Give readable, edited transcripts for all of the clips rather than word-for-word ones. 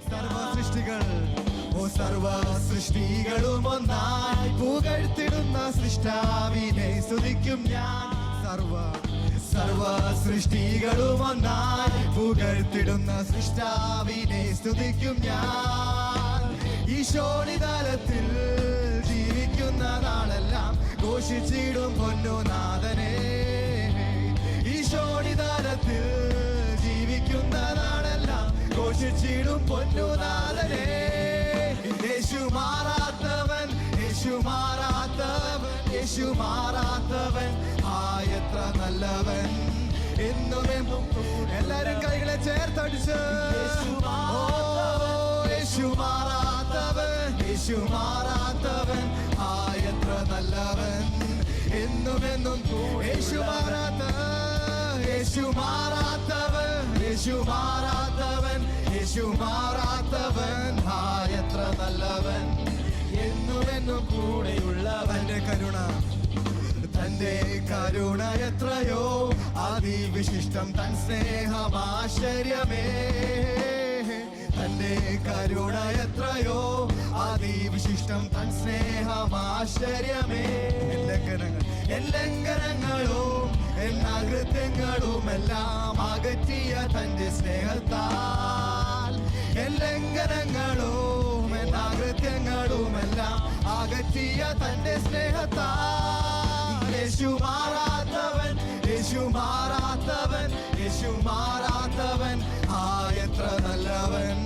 സർവ സൃഷ്ടികൾ സർവ സൃഷ്ടികളും ഒന്നായി പുകഴ്ത്തിടുന്ന സൃഷ്ടാവിനെ സ്തുതിക്കും ഞാൻ. സർവ സൃഷ്ടികളും ഒന്നായി പുകഴ്ത്തിടുന്ന സൃഷ്ടാവിനെ സ്തുതിക്കും ഞാൻ. ഈശോനിതലത്തിൽ ജീവിക്കുന്ന നാളെല്ലാം ഘോഷിച്ചിടും പൊന്നുനാഥനെ. ഈശോനിതലത്തിൽ ജീവിക്കുന്ന നാളെല്ലാം ഘോഷിച്ചിടും പൊന്നുനാഥനെ. യേശു മാറാത്തവൻ, യേശു മാറാത്തവൻ, യേശു മാറാത്തവൻ, എത്ര നല്ലവൻ. എന്നും എല്ലാരും കൈകളെ ചേർത്തടിച്ച് യേശു മാറാത്തവൻ, യേശു മാറാത്തവൻ, എത്ര നല്ലവൻ. എന്നും യേശു മാറാത്തവൻ, യേശു മാറാത്തവൻ, യേശു മാറാത്തവൻ, യേശു മാറാത്തവൻ, എത്ര നല്ലവൻ. എന്നും കൂടെയുള്ളവന്റെ കരുണ, തന്റെ കരുണ എത്രയോ അതിവിശിഷ്ടം, തൻ സ്നേഹമാശ്ചര്യമേ. തന്റെ കരുണ എത്രയോ അതിവിശിഷ്ടം, തൻ സ്നേഹമാശ്ചര്യമേ. ലംഘനങ്ങളും കൃത്യങ്ങളും എല്ലാം അകറ്റിയ തന്റെ സ്നേഹത്താൽ. ലംഘനങ്ങളും കൃത്യങ്ങളും എല്ലാം അകറ്റിയ തന്റെ സ്നേഹത്താൽ. യേശു മാറാത്തവൻ, യേശു മാറാത്തവൻ, യേശു മാറാത്തവൻ, എത്ര നല്ലവൻ.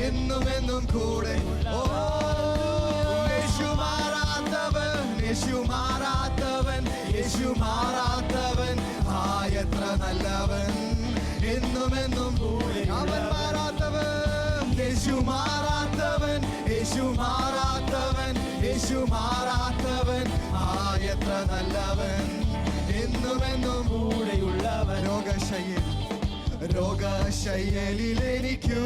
എന്നും കൂടെ യേശു മാറാത്തവൻ, യേശു മാറാത്തവൻ, യേശു മാറാത്തവൻ, എത്ര നല്ലവൻ. എന്നും കൂടെ അവൻ മാറാത്തവൻ. യേശു മാറാത്തവൻ, യേശു മാറാത്തവൻ, യേശു മാറാത്തവൻ, എത്ര നല്ലവൻ. എന്നും കൂടെയുള്ളവൻ. രോഗശയ്യയിൽ എനിക്കു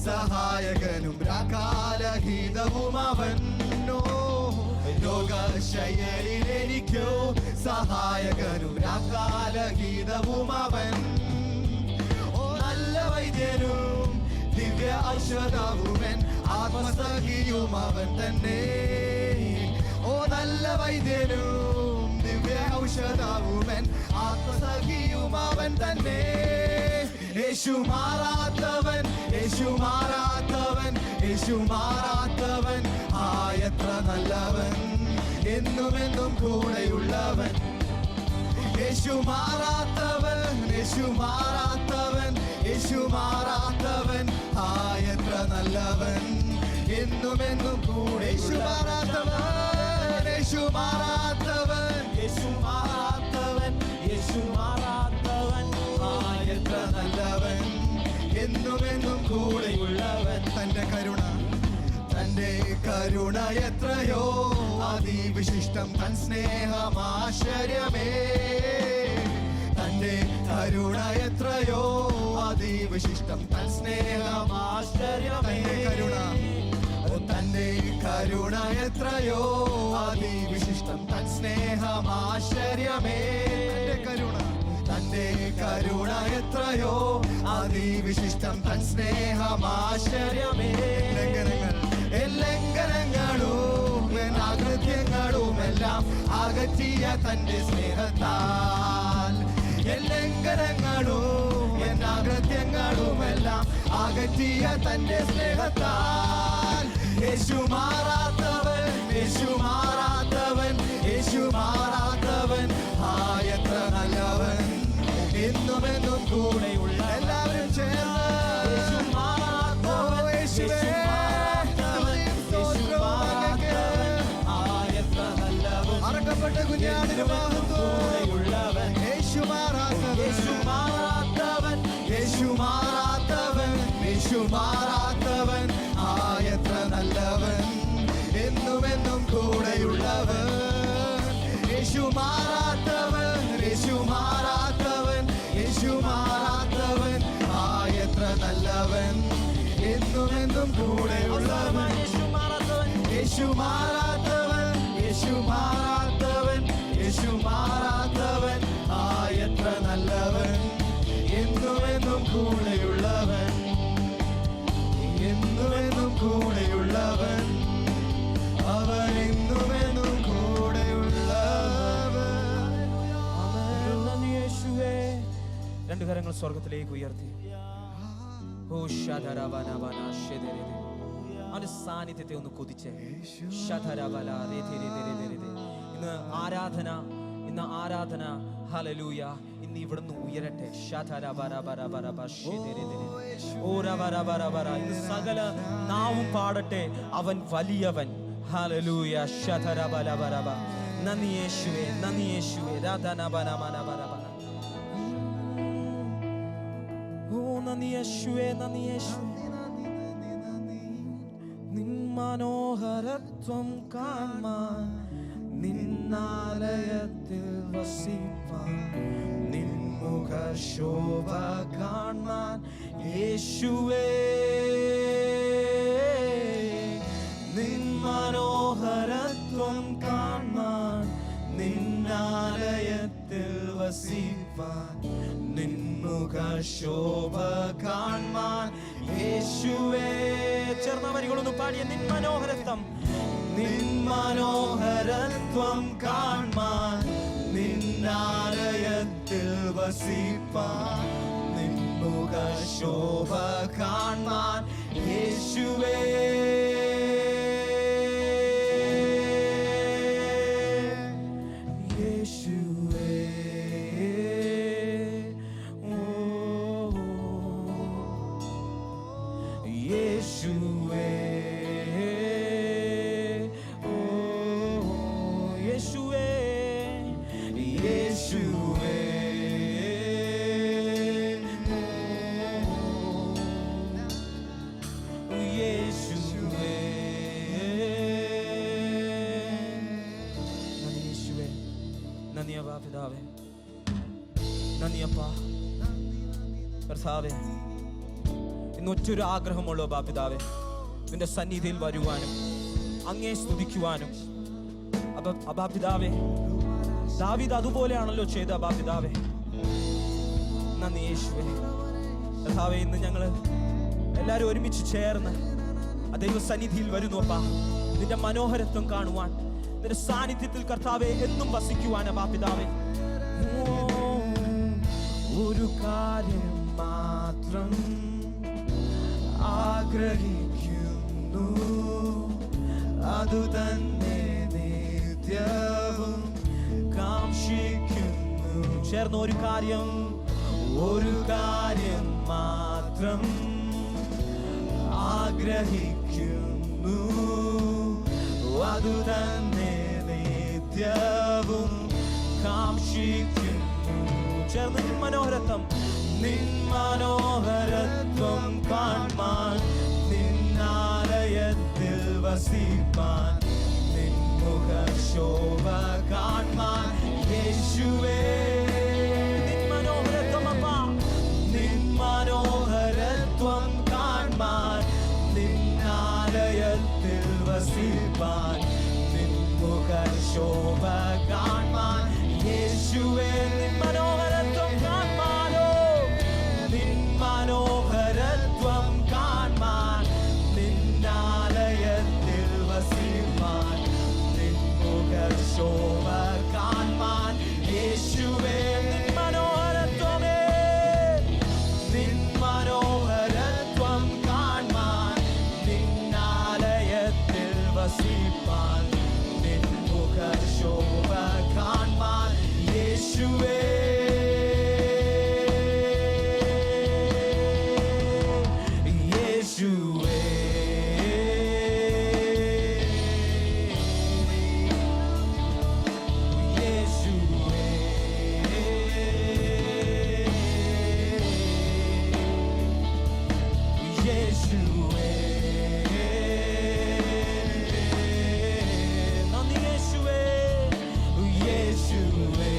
സഹായകനും രാക്കാലഹിതവും അവൻ. രോഗശയ്യയിൽ എനിക്കു സഹായകനും രാക്കാലഹിതവും അവൻ. നല്ല വൈദ്യനും ദിവ്യ ഔഷധവുമൻ ആത്മസഖിയും അവൻ തന്നെ. നല്ല വൈദ്യനും ദിവ്യ ഔഷധവുമൻ ആത്മസഖിയും അവൻ തന്നെ. യേശു മാറാത്തവൻ, യേശു മാറാത്തവൻ, യേശു മാറാത്തവൻ, എത്ര നല്ലവൻ. എന്നും കൂടെയുള്ളവൻ. യേശു മാറാത്തവൻ, യേശു മാറാത്തവൻ, യേശു മാറാത്തവൻ, എത്ര നല്ലവൻ. എന്നും കൂടെ. യേശു മാറാത്തവൻ, യേശു മാറാത്തവൻ, യേശു മാറാത്തവൻ, യേശു മാറാത്തവൻ, എത്ര നല്ലവൻ. എന്നും കൂടെയുള്ളവൻ. തന്റെ കരുണ എത്രയോ അതിവിശിഷ്ടം, തൻ സ്നേഹമാശ്ചര്യമേ. തന്റെ കരുണ എത്രയോ അതിവിശിഷ്ടം, തൻ സ്നേഹമാശ്ചര്യമേ. തന്റെ കരുണ എത്രയോ അതിവിശിഷ്ടം, തൻ സ്നേഹമാശ്ചര്യമേ. തന്റെ കരുണ എത്രയോ അതിവിശിഷ്ടം, തൻ സ്നേഹമാശ്ചര്യമേ. ലംഘനങ്ങളും അകൃത്യങ്ങളും എല്ലാം അകറ്റിയ തന്റെ സ്നേഹത്താൽ. ലംഘനങ്ങളും അകൃത്യങ്ങളും എല്ലാം അകറ്റിയ തന്റെ സ്നേഹത്താൽ. യേശു മാറാത്തവൻ, യേശു മാറാത്തവൻ, യേശു മാറാത്തവൻ, എത്ര നല്ലവൻ. എന്നും കൂടെയുള്ള. എല്ലാവരും ചേർന്ന് യേശു മാറാത്തവൻ, യേശുവേ അറക്കപ്പെട്ട കുഞ്ഞാടിന് കൂടെയുള്ളവൻ. യേശു മാറാത്തവൻ, യേശു മാറാത്തവൻ, യേശു മാറാത്തവൻ, യേശു മാറാത്തവൻ, എത്ര നല്ലവൻ. എന്നും കൂടെയുള്ളവൻ. യേശു മാറാത്തവൻ, യേശു മാറാത്തവൻ, യേശു മാറാത്തവൻ, എത്ര നല്ലവൻ. എന്നും കൂടെയുള്ളവൻ. യേശു മാറാത്തവൻ, യേശു മാറാത്തവൻ, യേശു മാറാത്തവൻ, എത്ര നല്ലവൻ. എന്നും കൂടെയുള്ളവൻ. സ്വർഗത്തിലേക്ക് ഉയർത്തി. അവന്റെ സാന്നിധ്യത്തെ ഒന്ന് കൊതിച്ചേ. ഇന്ന് ആരാധന ഹല്ലേലൂയ ഇന്ന് ഇവിടുന്ന് ഉയരട്ടെ. ഇന്ന് സകല നാവും പാടട്ടെ, അവൻ വലിയവൻ. ഹല്ലേലൂയ. നന്ദി യേശുവേ, നന്ദി യേശുവേ. നന്ദി യേശുവേ, നന്ദി യേശുവേ. നിൻ മനോഹരത്വം കാണാൻ, നിന്നാലയത്തിൽ വസിപ്പാൻ, നിൻ മുഖശോഭ കാണാൻ യേശുവേ. നിൻ മനോഹരത്വം കാണാൻ, നിന്നാലയത്തിൽ വസിപ്പാൻ, നിൻ മുഖശോഭ കാണാൻ യേശുവേ. ചേർന്ന വരികളൊന്ന് പാടിയ. നിൻ മനോഹരത്വം, നിൻ മനോഹരത്വം കാണാൻ, നിന്നാലയത്തിൽ വസിപ്പാൻ, നിൻ മുഖശോഭ കാണാൻ യേശുവേ. പിതാവേ, നന്ദിയപ്പാ കർത്താവേ. ഇന്ന് ഒറ്റൊരു ആഗ്രഹമുള്ളൂ പിതാവേ, നിന്റെ സന്നിധിയിൽ വരുവാനും അങ്ങേ സ്തുതിക്കുവാനും. പിതാവേ, ദാവീദ് അതുപോലെയാണല്ലോ ചെയ്ത പിതാവേ. നന്ദി യേശുവേ. കർത്താവേ, ഇന്ന് ഞങ്ങള് എല്ലാവരും ഒരുമിച്ച് ചേർന്ന് ദൈവ സന്നിധിയിൽ വരുന്നു അപ്പാ. നിന്റെ മനോഹരത്വം കാണുവാൻ, നിന്റെ സാന്നിധ്യത്തിൽ കർത്താവേ എന്നും വസിക്കുവാൻ പിതാവേ. ഒരു കാര്യം മാത്രം ആഗ്രഹിക്കുന്നു, അതുതന്നെ നിത്യവും കാംക്ഷിക്കുന്നു. ചേർന്ന് ഒരു കാര്യം മാത്രം ആഗ്രഹിക്കുന്നു, അതുതന്നെ നിത്യവും കാംക്ഷിക്കുന്നു. ചേർന്ന് നിൻ മനോഹരത്വം, നിൻ മനോഹരത്വം കാണാൻ, നിന്നാലയത്തിൽ വസിപ്പാൻ, നിൻ മുഖശോഭ കാണാൻ യേശുവേ. നിൻ മനോഹരത്വം അപ്പാ, നിൻ മനോഹരത്വം കാണാൻ, നിന്നാലയത്തിൽ വസിപ്പാൻ, നിൻ മുഖശോഭ കാണാൻ യേശുവേ. നിൻ മനോഹരത്വം കാണാനോ, നിൻ മനോഹരത്വം കാണാൻ, നിന്നാലയത്തിൽ വസിപ്പാൻ, നിൻ മുഖശോഭ കാണാൻ യേശുവേ. നിൻ മനോഹരത്വമേ, നിൻ മനോഹരത്വം കാണാൻ, നിന്നാലയത്തിൽ വസിപ്പാൻ, നിൻ മുഖശോഭ കാണാൻ യേശുവേ. യേശുവേ, യേശുവേ, യേശുവേ. നന്ദി യേശുവേ, യേശുവേ.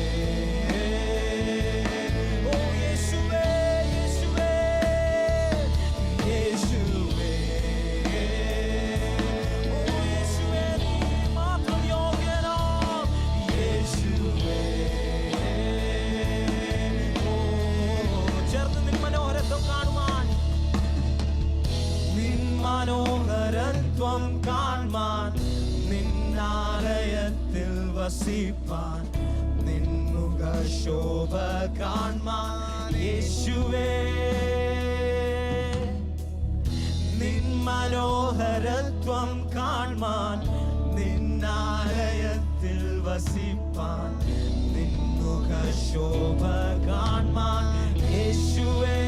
മനോഹരത്വം കാണാൻ, നിന്നാലയത്തിൽ വസിപ്പാൻ, നിൻ മുഖ മുഖശോഭ കാൺമാൻ യേശുവേ നിൻ മനോഹരത്വം കാൺമാൻ നിന്നാലയത്തിൽ വസിപ്പാൻ നിൻ മുഖശോഭ കാൺമാൻ യേശുവേ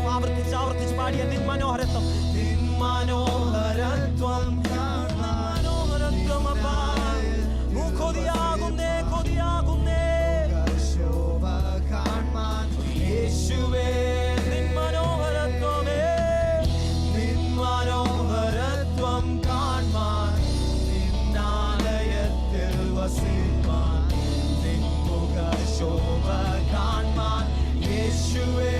ആവർത്തിച്ച് പാടിയ നിൻ മനോഹരത്വം കൊതിയാകുന്നേ ശോഭ കാൺമാൻ യേശുവേ നിൻ മനോഹരത്വമേ നിൻ മനോഹരത്വം കാൺമാൻ നിന്നാലയത്തിൽ വസിപ്പാൻ നിൻ മുഖശോഭ കാൺമാൻ യേശുവേ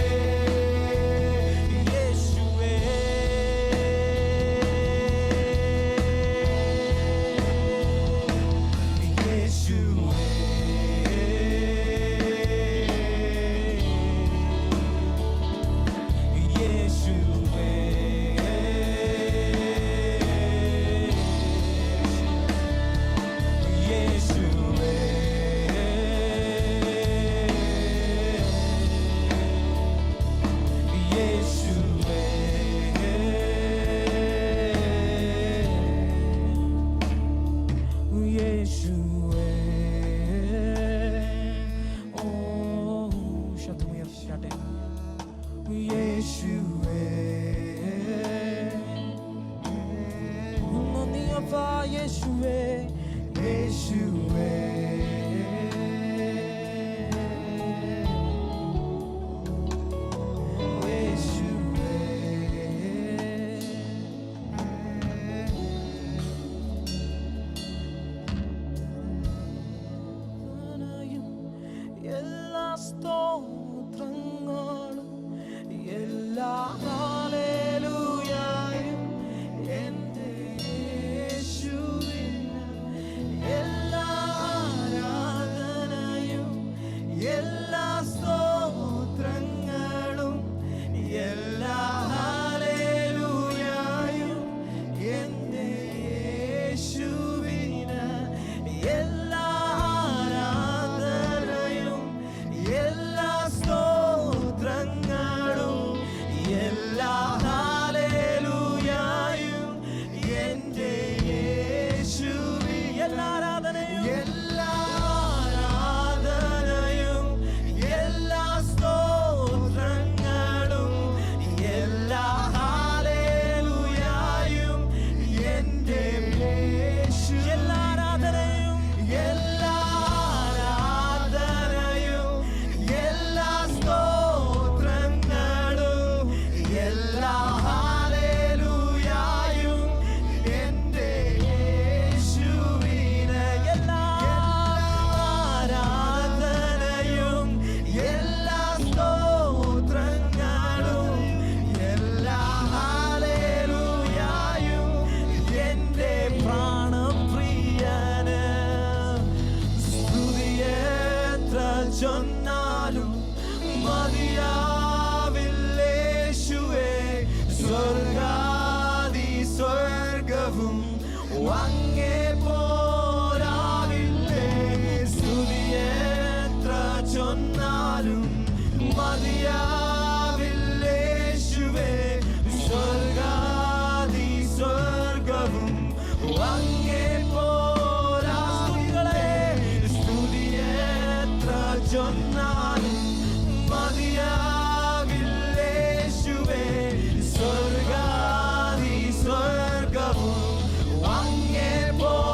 അങ്ങേ പോ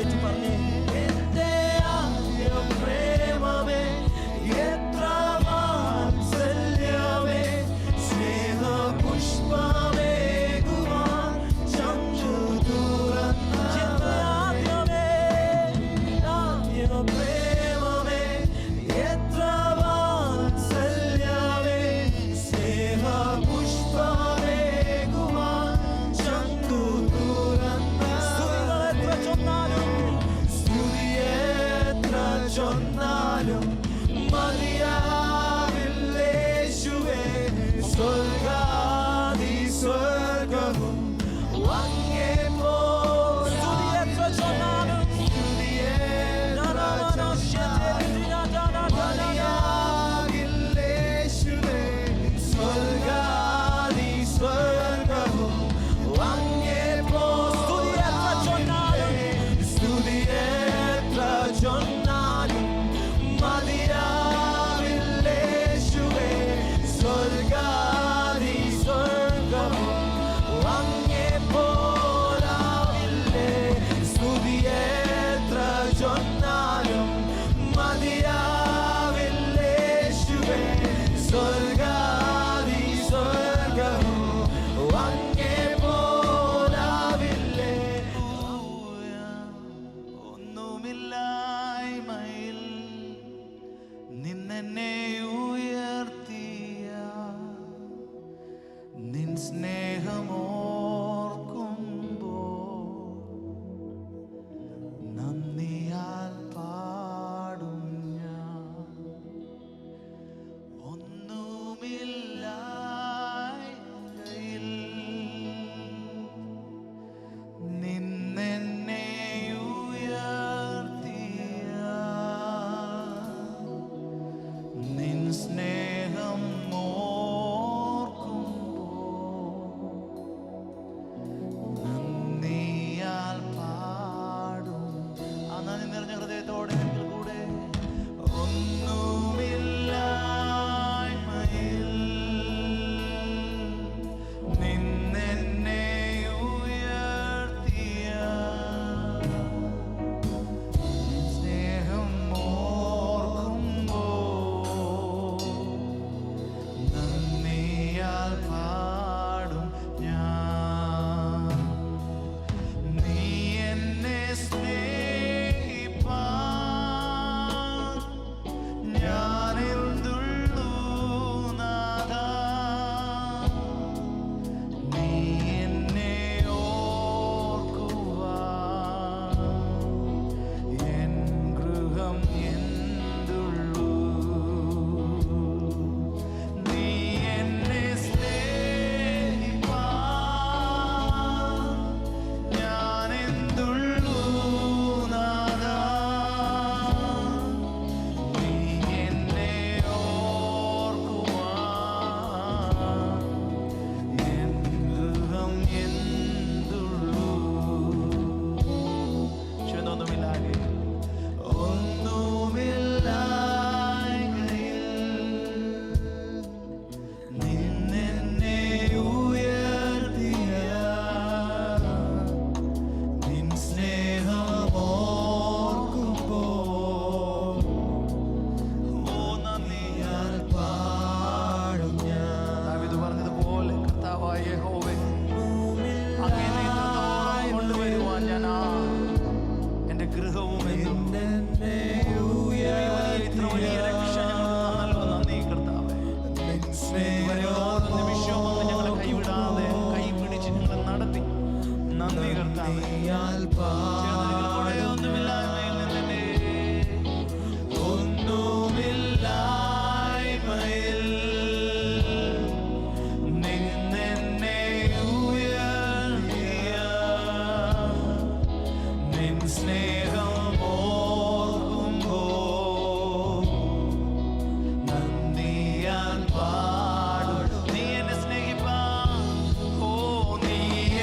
എഴുന്നേറ്റ് പറഞ്ഞേ, എന്റെ ആദ്യ പ്രേമമേ, എത്ര വാത്സല്യമേ, സ്നേഹപുഷ്പമേകുവാൻ ചങ്കു തുറന്ന എന്റെ ആദ്യമേ, ആദ്യ പ്രേമമേ, എത്ര വാത്സല്യമേ, സ്നേഹപുഷ്പമേകുവാൻ ചങ്കു തുറന്ന സ്തുതികളെത്ര ചൊന്നാലും സ്തുതിയെത്ര ചൊന്നാലും മതിയാവില്ലേശുവേ, സ്വർഗാദി സ്വർഗവും അങ്ങേ പോൽ സ്തുതിയെത്ര ചൊന്നാലും മതിയാവില്ലേശുവേ, സ്വർഗാദി സ്വർഗവും അങ്ങേ പോൽ സ്തുതിയെത്ര ചൊന്നാലും മതിയാവില്ലേശുവേ, സ്വർഗാദി സ്വർഗവും അങ്ങേ പോലാവില്ലേ. സ്തുതിയെത്ര ചൊന്നാലും മതിയാവില്ലേശുവേ, സ്വർഗാദി സ്വർഗവും അങ്ങേ പോലാവില്ലേ. ഒന്നുമില്ലായ്മയിൽ നിന്നെ ഉയർത്തിയ നിൻ സ്നേഹമോർക്കുമ്പോൾ നന്ദിയാൽ പാടും ഞാൻ. ഒന്നുമില്ലായ്മയിൽ നിന്നെ ഉയർത്തിയ നിൻ സ്നേഹം ഓർക്കുമ്പോൾ നന്ദിയാൽ പാടും. ആ നന്ദി നിറഞ്ഞ ഹൃദയത്തോടെ ഒരിക്കൽ കൂടെ. ഒന്നുമില്ലായ്മയിൽ നിന്നെ ഉയർത്തിയ സ്നേഹം ഓർക്കുമ്പോൾ നന്ദിയാൽ പാടും ഞാൻ. നീ എന്നെ സ്നേഹിപ്പാൻ ഞാനെന്തുള്ളൂ നാഥാ. നീ എന്നെ ഓർക്കുവാൻ എൻ ഗൃഹം എന്തുള്ളൂ. നീ എന്നെ സ്നേഹിപ്പാൻ ഞാനെന്തുള്ളൂ നാഥാ. നീ എന്നെ ഓർക്കുവാൻ എൻ ഗൃഹം എന്തുള്ളൂ. ഒന്നുമില്ലാതെ ഒന്നുമില്ലായ്കയിൽ നിന്നെ ഉയർത്തിയ നിൻ സ്നേഹമോർക്കുമ്പോൾ നന്ദിയാൽ പാടും ഞാൻ. ദാവീദ് പറഞ്ഞതുപോലെ കർത്താവായ യഹോവേ, അങ്ങേ നേതൃത്വത്തോളം കൊണ്ടുവരുവാൻ ഞാൻ എന്റെ ഗൃഹവും എന്നും ഇത്ര വലിയ രക്ഷ ഞങ്ങൾക്ക് തന്നല്ലോ. നന്ദി കർത്താവേ. ഇതുവരെ ഓരോ നിമിഷവും അങ്ങ് ഞങ്ങളെ കൈവിടാതെ കൈപിടിച്ച് ഞങ്ങളെ നടത്തി. നന്ദി കർത്താവേ. ചേർന്നിരിക്കുന്നവരോടെ ഒന്നുമില്ലായ്മയിൽ നിന്നെ ഒന്നുമില്ലായ്മയിൽ നിന്നെ ഉയർത്തിയ നിൻ സ്നേഹം ഓർക്കുമ്പോൾ നന്ദിയാൽ പാടും. നീ എന്നെ സ്നേഹിപ്പാൻ, ഓ നീ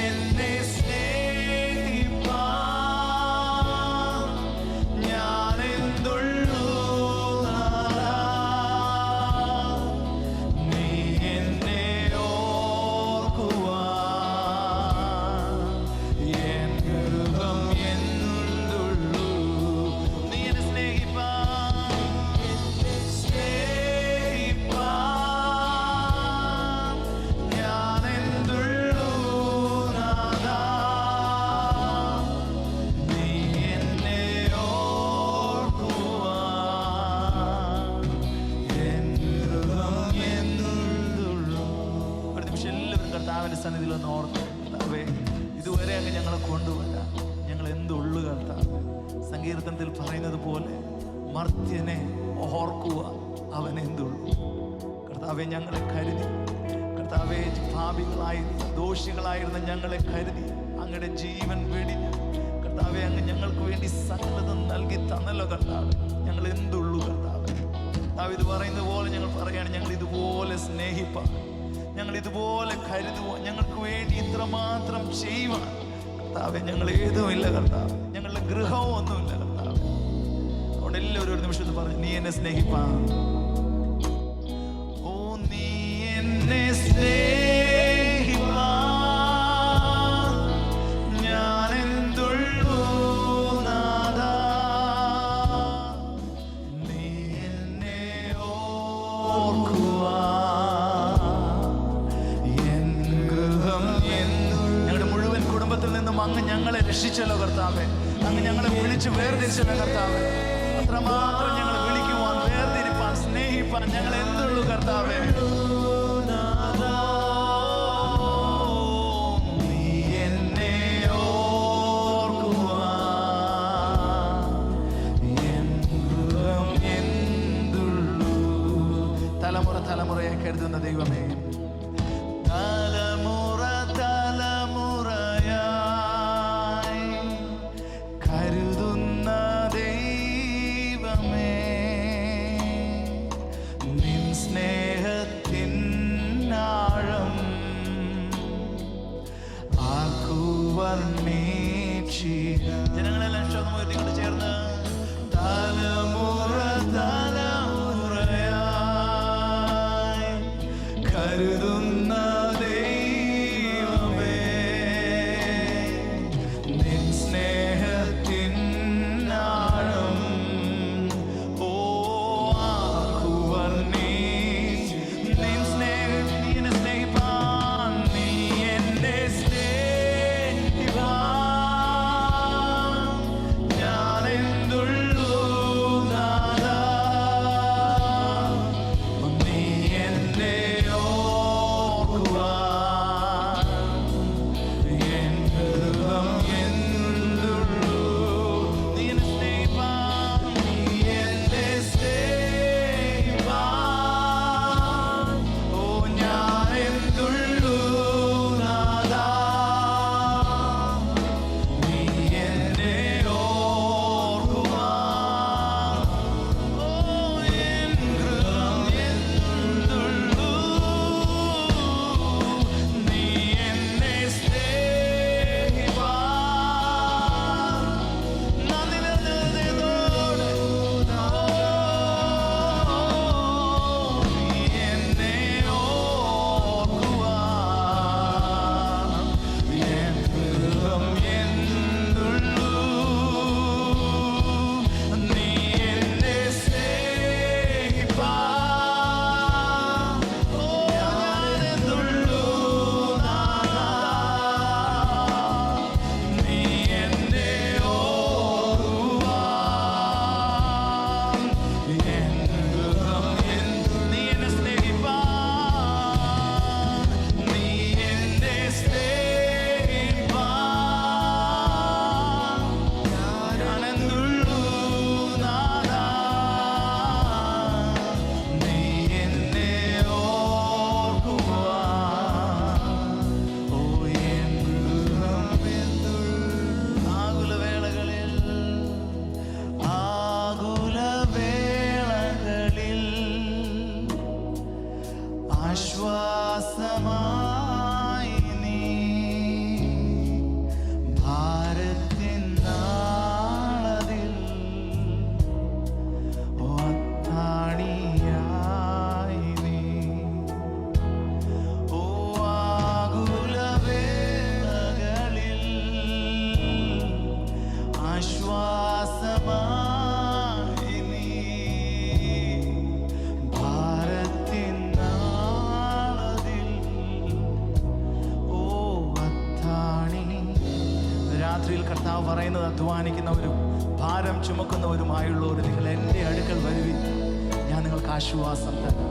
എന്നെ സ്നേഹിപ്പാൻ ഞാനെന്തുള്ളൂ നാഥാ. നീ എന്നെ ഓർക്കുവാൻ എൻ ഗൃഹം എന്തുള്ളൂ. മനസ്സിലൊന്ന് ഓർത്ത് കർത്താവേ, ഇതുവരെ അങ്ങ് ഞങ്ങളെ കൊണ്ടുവരാൻ ഞങ്ങൾ എന്തുള്ളു കർത്താവ്. സങ്കീർത്തനത്തിൽ പറയുന്നത് പോലെ മർത്യനെ ഓർക്കുക, അവൻ എന്തുള്ളു. കർത്താവെ, ഞങ്ങളെ കരുതി കർത്താവെ, പാപികളായിരുന്ന ദോഷികളായിരുന്ന ഞങ്ങളെ കരുതി അങ്ങയുടെ ജീവൻ വെടിഞ്ഞ് കർത്താവെ, അങ്ങ് ഞങ്ങൾക്ക് വേണ്ടി സകലതും നൽകി തന്നല്ലോ കർത്താവ്. ഞങ്ങൾ എന്തുള്ളു കർത്താവ്. കർത്താവ് ഇത് പറയുന്നത് പോലെ ഞങ്ങൾ പറയുകയാണ്, ഞങ്ങൾ ഇതുപോലെ സ്നേഹിപ്പാൻ, ഞങ്ങൾ ഇതുപോലെ കരുതുവാൻ, ഞങ്ങൾക്ക് വേണ്ടി ഇത്രമാത്രം ചെയ്യുവാൻ കർത്താവെ ഞങ്ങൾ ഏതുമില്ല കർത്താവ്. ഞങ്ങളുടെ ഗൃഹവും ഒന്നുമില്ല കർത്താവ്. അതുകൊണ്ട് എല്ലാവരും ഒരു നിമിഷത്തിൽ പറഞ്ഞു, നീ എന്നെ സ്നേഹിപ്പാൻ. ഓ, നീ എന്നെ സ്നേഹിപ്പാൻ ഞാൻ എന്തുള്ളൂ നാഥാ. നീ എന്നെ ഓർക്കുവാൻ എൻ ഗൃഹം ഞങ്ങളുടെ മുഴുവൻ കുടുംബത്തിൽ നിന്നും അങ്ങ് ഞങ്ങളെ രക്ഷിച്ചല്ലോ കർത്താവെ. അങ്ങ് ഞങ്ങളെ വിളിച്ച് വേർതിരിച്ചല്ലോ കർത്താവെ. അത്രമാത്രം ഞങ്ങളെ വിളിക്കുവാൻ, വേർതിരിപ്പാൻ, സ്നേഹിപ്പാൻ ഞങ്ങൾ എന്തുള്ളൂ കർത്താവെ. നീ എന്നെ ഓർക്കുവാൻ എൻ ഗൃഹം എന്തുള്ളൂ. തലമുറ തലമുറയെ കരുതുന്ന ദൈവമേ, തലമുറ തലമുറയായി കരുതുന്ന ദൈവമേ, നിൻ സ്നേഹത്തിൻ ആഴം ആർക്കു വർണ്ണിച്ചില്ല. ജനങ്ങളെല്ലാം ശബ്ദമുയർത്തിക്കൊണ്ട് ചേർന്ന് തലമുറ തലമുറയായി കരുതുന്ന ദൈവമേ, നിൻ സ്നേഹത്തിൻ ആഴം ഓ ആർക്കു വർണ്ണിച്ച്. നിൻ സ്നേഹം, നീ എന്നെ സ്നേഹിപ്പാൻ, നീ എന്നെ സ്നേഹിപ്പാൻ ഞാൻ എന്തുള്ളൂ നാഥാ. നീ എന്നെ ഓർക്കുവാൻ എൻ ഗൃഹം എന്തുള്ളൂ. നീ എന്നെ സ്നേഹിപ്പാൻ, നീ എന്നെ സ്നേഹിപ്പാൻ ഓ ഞാൻ എന്തുള്ളൂ നാഥാ. നീ എന്നെ ഓർക്കുവാൻ ഓ എൻ ഗൃഹം എന്തുള്ളൂ. നീ എന്നെ സ്നേഹിപ്പാൻ നന്ദി നിറഞ്ഞ ഹൃദയത്തോടെ നീ എന്നെ ഓർക്കുവാൻ എൻ ഗൃഹം എന്തുള്ളൂ. നീ എന്നെ സ്നേഹിപ്പാൻ ഓ ഞാൻ എന്തുള്ളൂ നാഥാ. നീ എന്നെ ഓർക്കുവാൻ എൻ ഗൃഹം നീ എന്നെ സ്നേഹിപ്പാൻ, നീ എന്നെ സ്നേഹിപ്പാൻ ഞാൻ എന്തുള്ളൂ നാഥാ. നീ എന്നെ ഓർക്കുവാൻ ഓ എൻ ഗൃഹം എന്തുള്ളൂ. ആകുലവേളകളിൽ ആശ്വാസമായി നീ ഭാരത്തിൻ നാളതിൽ ഒത്താണിയായി നീ. ഓ ആകുലവേളകളിൽ ആശ്വാസമായി നീ ഭാരത്തിൻ നാളതിൽ ഓ അത്താണി. രാത്രിയിൽ കർത്താവ് പറയുന്നത്, അധ്വാനിക്കുന്നവരും ഭാരം ചുമക്കുന്നവരുമായുള്ളവർ നിങ്ങൾ എൻ്റെ അടുക്കൽ വരുവിൻ, ഞാൻ നിങ്ങൾക്ക് ആശ്വാസം തരാം.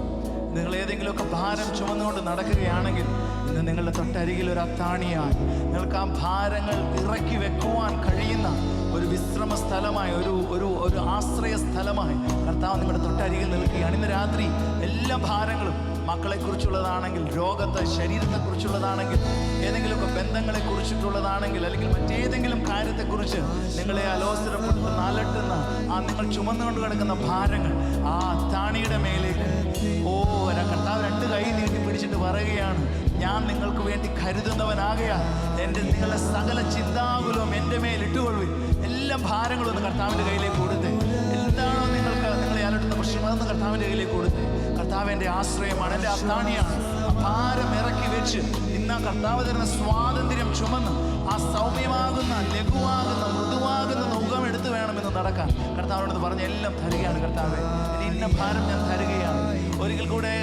നിങ്ങൾ ഏതെങ്കിലുമൊക്കെ ഭാരം ചുമന്നുകൊണ്ട് നടക്കുകയാണെങ്കിൽ ഇന്ന് നിങ്ങളുടെ തൊട്ടരികിൽ ഒരു അത്താണിയായി നിങ്ങൾക്ക് ആ ഭാരങ്ങൾ ഇറക്കി വെക്കുവാൻ കഴിയുന്ന ഒരു വിശ്രമ സ്ഥലമായി, ഒരു ആശ്രയ സ്ഥലമായി കർത്താവ് നിങ്ങളുടെ തൊട്ടരികിൽ നിൽക്കുകയാണ്. ഇന്ന് രാത്രി എല്ലാ ഭാരങ്ങളും, മക്കളെക്കുറിച്ചുള്ളതാണെങ്കിൽ, ശരീരത്തെക്കുറിച്ചുള്ളതാണെങ്കിൽ, ഏതെങ്കിലുമൊക്കെ ബന്ധങ്ങളെക്കുറിച്ചിട്ടുള്ളതാണെങ്കിൽ, അല്ലെങ്കിൽ മറ്റേതെങ്കിലും കാര്യത്തെക്കുറിച്ച് നിങ്ങളെ അലോസരപ്പെടുത്തുന്ന, അലട്ടുന്ന ആ നിങ്ങൾ ചുമന്നുകൊണ്ട് കിടക്കുന്ന ഭാരങ്ങൾ ആ താണിയുടെ മേലേക്ക് കർത്താവ് 2 കൈ നീട്ടി പിടിച്ചിട്ട് പറയുകയാണ്, ഞാൻ നിങ്ങൾക്ക് വേണ്ടി കരുതുന്നവനാകയാൽ നിങ്ങളുടെ സകല ചിന്താകുലവും എൻ്റെ മേൽ ഇട്ടുകൊള്ളുവിൻ. എല്ലാ ഭാരങ്ങളും ഒന്ന് കർത്താവിൻ്റെ കയ്യിലേക്ക് കൊടുത്തേ. എന്താണോ നിങ്ങളെ അലട്ടുന്ന പ്രശ്നങ്ങളൊന്ന് കർത്താവിൻ്റെ കയ്യിലേക്ക് കൊടുത്തേ. കർത്താവ് എൻ്റെ ആശ്രയമാണ്, എൻ്റെ അത്താണിയാണ്. ആ ഭാരം ഇറക്കി വെച്ച് ഇന്ന് ആ കർത്താവ് തരുന്ന സ്വാതന്ത്ര്യം ചുമന്ന് ആ സൗമ്യമാകുന്ന, ലഘുവാകുന്ന, മൃദുവാകുന്ന നൗകം എടുത്ത് വേണമെന്ന് നടക്കാൻ കർത്താവിനോട് പറഞ്ഞ് എല്ലാം തരികയാണ്. കർത്താവേ, ഇന്ന ഭാരം ഞാൻ തരികയാണ്. ഒരിക്കൽ കൂടെ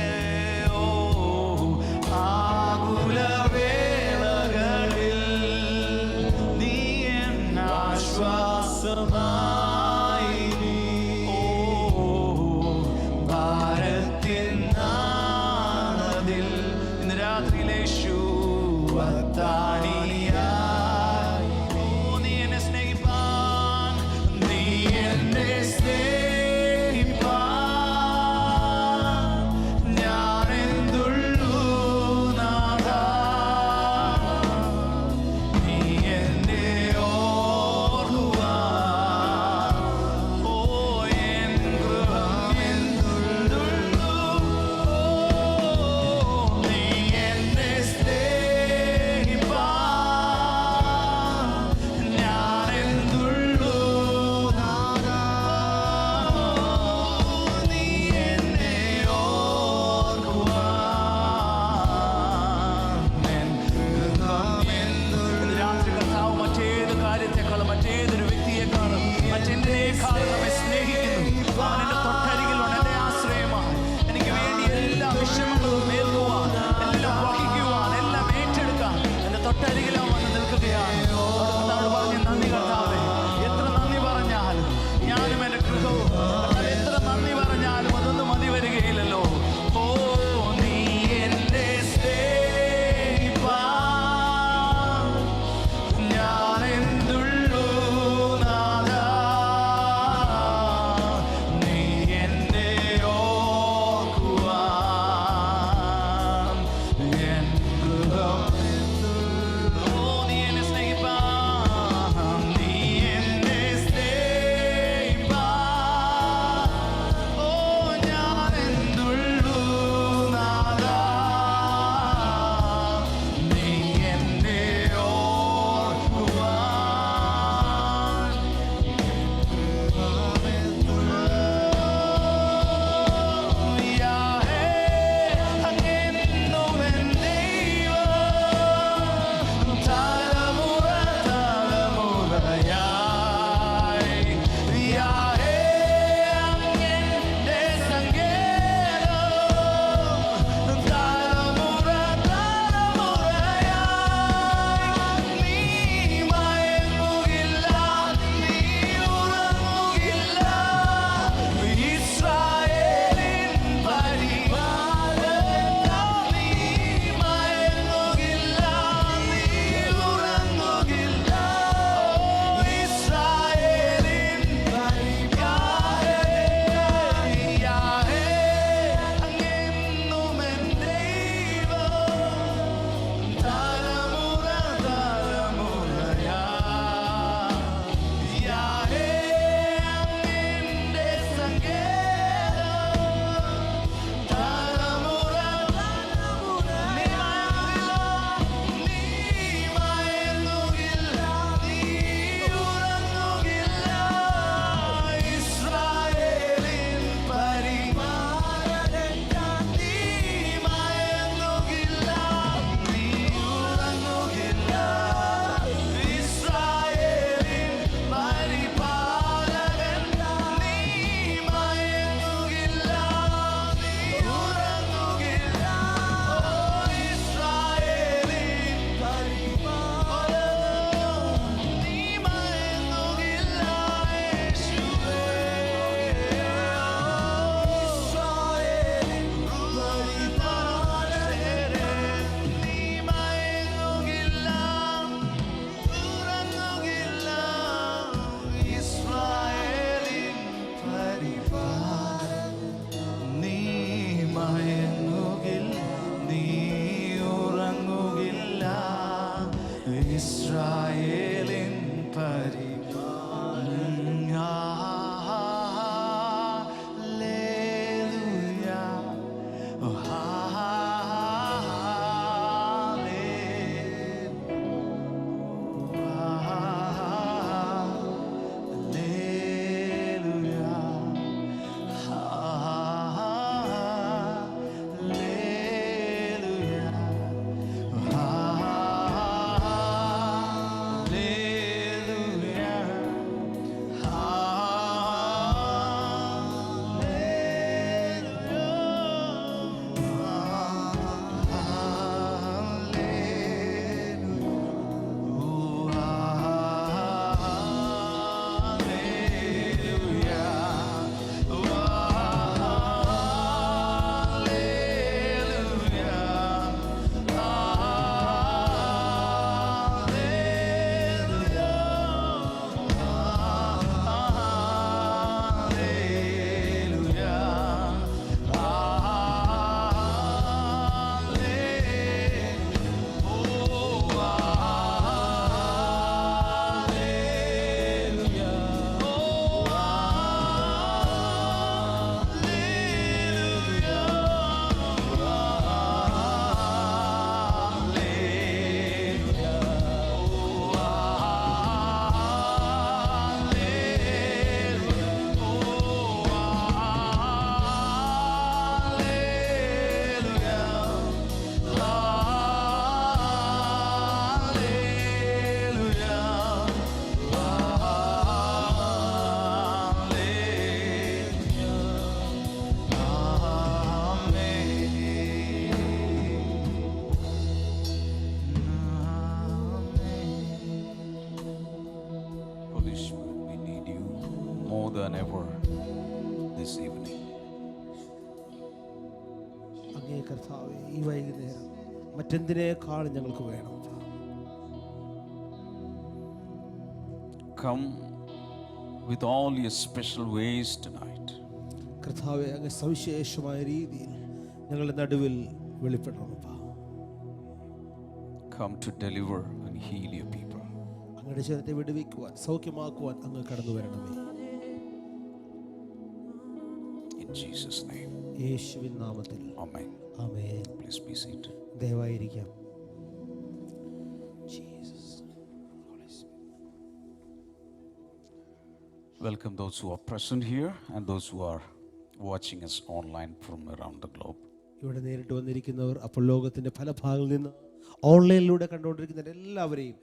ആകുലവേളകളിൽ നീ എന്നാശ്വാസമായി, ഭാരത്തിൻ നാണതിൽ ഇന്ന് രാത്രിയിലെ ശുഭത്താണിയായി നീ എന്നെ സ്നേഹിപ്പാൻ, നീ എന്നെ than ever this evening. അങ്ങേ കർത്താവേ, ഈ വൈകുന്നേരം മറ്റെന്തിനേക്കാളും ഞങ്ങൾക്ക് വേണം. Come with all your special ways tonight. കർത്താവേ, അങ്ങ് സവിശേഷമായ രീതിയിൽ ഞങ്ങളുടെ നടുവിൽ വെളിപ്പെടണം. Come to deliver and heal your people. അങ്ങയുടെ ജനത്തെ വിടുവിക്കുവാൻ, സൗഖ്യമാക്കുവാൻ അങ്ങ് കടന്നു വരണമേ. In Jesus' name. യേശുവിൻ നാമത്തിൽ. Amen. Amen. Please be seated. ദയവായിരിക്കാം. Welcome those who are present here and those who are watching us online from around the globe. ഇവിടെ നേരിട്ട് വന്നിരിക്കുന്നവർ, അപ്പോൾ ലോകത്തിന്റെ പല ഭാഗങ്ങളിൽ നിന്ന് ഓൺലൈനിലൂടെ കണ്ടുകൊണ്ടിരിക്കുന്ന എല്ലാവരെയും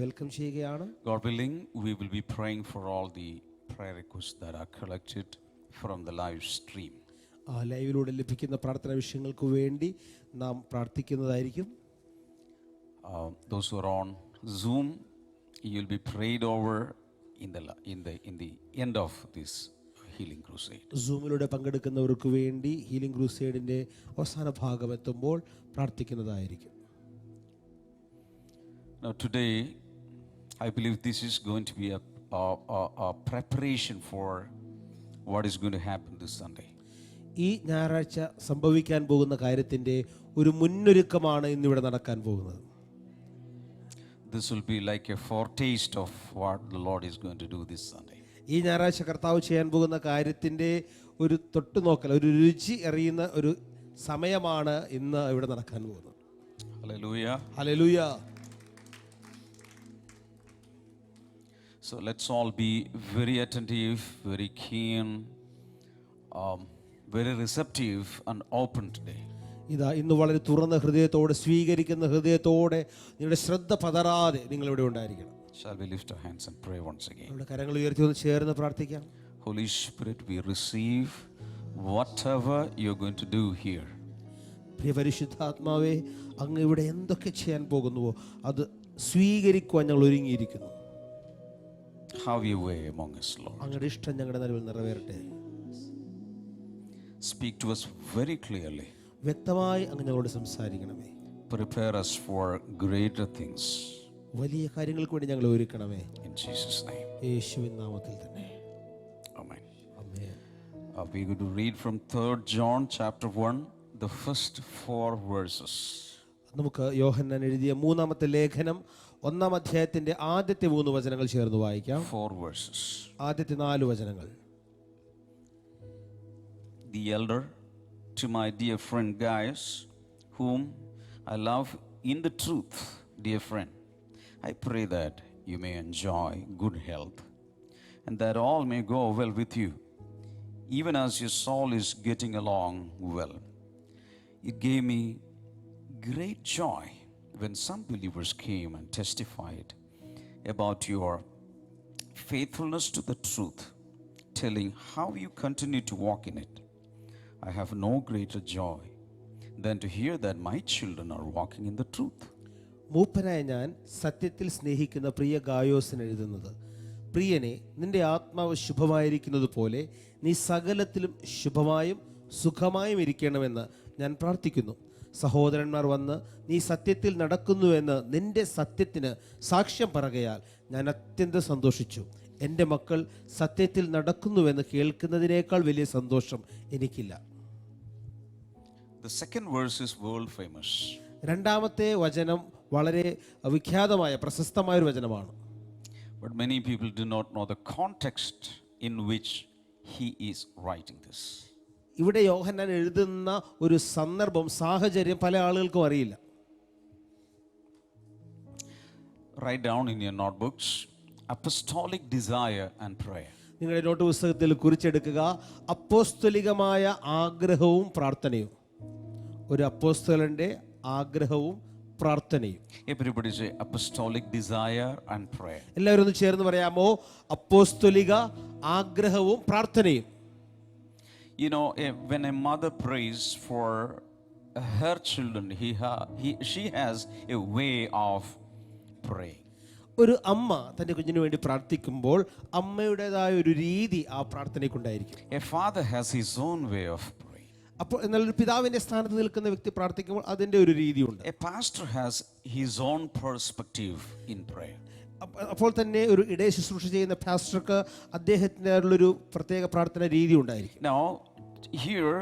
വെൽക്കം ചെയ്യുകയാണ്. God willing, we will be praying for all the prayer requests that are collected from the live stream. ആ ലൈവിലൂടെ ലഭിക്കുന്ന പ്രാർത്ഥനാ വിഷയങ്ങൾക്ക് വേണ്ടി നാം പ്രാർത്ഥിക്കുന്നതായിരിക്കും. Those who are on Zoom, you will be prayed over in the end of this healing crusade. സൂമിലൂടെ പങ്കെടുക്കുന്നവർക്ക് വേണ്ടി healing ക്രൂസേഡിന്റെ അവസാന ഭാഗം എത്തുമ്പോൾ പ്രാർത്ഥിക്കുന്നതായിരിക്കും. Now today, I believe this is going to be a preparation for what is going to happen this Sunday. ഈ ഞായറാഴ്ച സംഭവിക്കാൻ പോകുന്ന കാര്യത്തിന്റെ ഒരു മുന്നൊരുക്കമാണ് ഇന്നിവിടെ നടക്കാൻ പോകുന്നത്. This will be like a foretaste of what the Lord is going to do this Sunday. ഈ ഞായറാഴ്ച കർത്താവ് ചെയ്യാൻ പോകുന്ന കാര്യത്തിന്റെ ഒരു തൊട്ടുനോക്കൽ, ഒരു രുചി അറിയുന്ന ഒരു സമയമാണ് ഇന്ന് ഇവിടെ നടക്കാൻ പോകുന്നത്. Hallelujah. Hallelujah. So let's all be very attentive, very keen, very receptive and open today. ഇതാ ഇന്ന് വളരെ തുറന്ന ഹൃദയത്തോടെ, സ്വീകരിക്കുന്ന ഹൃദയത്തോടെ, നിങ്ങളുടെ ശ്രദ്ധ പതറാതെ നിങ്ങൾ ഇവിടെ ഉണ്ടായിരിക്കണം. Shall we lift our hands and pray once again? നമ്മുടെ കരങ്ങൾ ഉയർത്തി ഒന്ന് ചേർന്ന് പ്രാർത്ഥിക്കാം. Holy Spirit, we receive whatever you're going to do here. പ്രിയ പരിശുദ്ധാത്മാവേ, അങ്ങ് ഇവിടെ എന്തൊക്കെ ചെയ്യാൻ പോകുന്നുവോ അത് സ്വീകരിക്കുവാൻ ഞങ്ങൾ ഒരുങ്ങിയിരിക്കുന്നു. Have your way among us, Lord. അങ്ങയുടെ ഇഷ്ടം ഞങ്ങളുടെ നടുവിൽ നിറവേറട്ടെ. Speak to us very clearly. വ്യക്തമായി അങ്ങ് ഞങ്ങളോട് സംസാരിക്കണമേ. Prepare us for greater things. വലിയ കാര്യങ്ങൾക്ക് വേണ്ടി ഞങ്ങളെ ഒരുക്കണമേ. In Jesus' name. യേശുവിൻ നാമത്തിൽ തന്നെ. Amen. Amen. We're going to read from 3 John chapter 1, the first 4 verses. നമുക്ക് യോഹന്നാൻ എഴുതിയ 3-ാമത്തെ ലേഖനം 1-ാം അധ്യായത്തിന്റെ ആദ്യത്തെ 3 വചനങ്ങൾ ചേർന്ന് വായിക്കാം. 4 verses. ആദ്യത്തെ 4 വചനങ്ങൾ. The elder to my dear friend Gaius, whom I love in the truth, dear friend, I pray that you may enjoy good health and that all may go well with you, even as your soul is getting along well. It gave me great joy when some believers came and testified about your faithfulness to the truth, telling how you continue to walk in it. I have no greater joy than to hear that my children are walking in the truth. മൂപ്പനായ ഞാൻ സത്യത്തിൽ സ്നേഹിക്കുന്ന പ്രിയ ഗായോസിന് എഴുതുന്നത്, പ്രിയനെ, നിന്റെ ആത്മാവ് ശുഭമായിരിക്കുന്നത് പോലെ നീ സകലത്തിലും ശുഭമായും സുഖമായും ഇരിക്കണമെന്ന് ഞാൻ പ്രാർത്ഥിക്കുന്നു. സഹോദരന്മാർ വന്ന് നീ സത്യത്തിൽ നടക്കുന്നുവെന്ന് നിന്റെ സത്യത്തിന് സാക്ഷ്യം പറയുകയാൽ ഞാൻ അത്യന്തം സന്തോഷിച്ചു. എൻ്റെ മക്കൾ സത്യത്തിൽ നടക്കുന്നുവെന്ന് കേൾക്കുന്നതിനേക്കാൾ വലിയ സന്തോഷം എനിക്കില്ല. The second verse is world famous. രണ്ടാമത്തെ വചനം വളരെ വിഖ്യാതമായ പ്രശസ്തമായ ഒരു വചനമാണ്. But many people do not know the context in which he is writing this. ഇവിടെ യോഹന്നാൻ എഴുതുന്ന ഒരു സന്ദർഭം, സാഹചര്യം പല ആളുകൾക്കും അറിയില്ല. Write down in your notebooks, apostolic desire and prayer. നിങ്ങളുടെ നോട്ട് പുസ്തകത്തിൽ കുറിച്ചെടുക്കുക, അപ്പോസ്തലികമായ ആഗ്രഹവും പ്രാർത്ഥനയും. ഒരു അപ്പോസ്തലന്റെ ആഗ്രഹവും പ്രാർത്ഥനയും. Everybody say apostolic desire and prayer. എല്ലാവരും ഒന്ന് ചേർന്ന് പറയാമോ? അപ്പോസ്തലിക ആഗ്രഹവും പ്രാർത്ഥനയും. You know, when a mother prays for her children, she has a way of praying. ഒരു അമ്മ തൻ്റെ കുഞ്ഞിന് വേണ്ടി പ്രാർത്ഥിക്കുമ്പോൾ അമ്മയുടേതായ ഒരു രീതി ആ പ്രാർത്ഥനയ്ക്കുണ്ടായിരിക്കും. A father has his own way of praying. അപ്പോൾ എന്നാൽ ഒരു പിതാവിന്റെ സ്ഥാനത്ത് നിൽക്കുന്ന വ്യക്തി പ്രാർത്ഥിക്കുമ്പോൾ അതിൻ്റെ ഒരു രീതിയുണ്ട്. A pastor has his own perspective in prayer. അപ്പോൾ തന്നെ ഒരു ഇടയ ശുശ്രൂഷ ചെയ്യുന്ന പാസ്റ്റർക്ക് അദ്ദേഹത്തിൻ്റെയുള്ളൊരു പ്രത്യേക പ്രാർത്ഥന രീതി ഉണ്ടായിരിക്കും. Now, here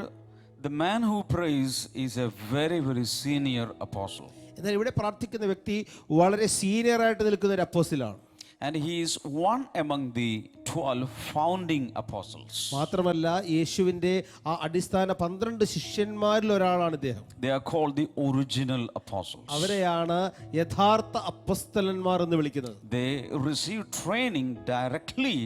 the man who prays is a very, very senior apostle. എന്നാൽ ഇവിടെ പ്രാർത്ഥിക്കുന്ന വ്യക്തി വളരെ സീനിയറായിട്ട് നിൽക്കുന്ന ഒരു അപ്പോസ്തലനാണ്. And he is one among the 12 founding apostles. മാത്രമല്ല യേശുവിൻ്റെ ആ അടിസ്ഥാന 12 ശിഷ്യന്മാരിൽ ഒരാളാണ് ഇദ്ദേഹം. They are called the original apostles. അവരെയാണ് യഥാർത്ഥ അപ്പോസ്തലന്മാർ എന്ന് വിളിക്കുന്നത്. They received training directly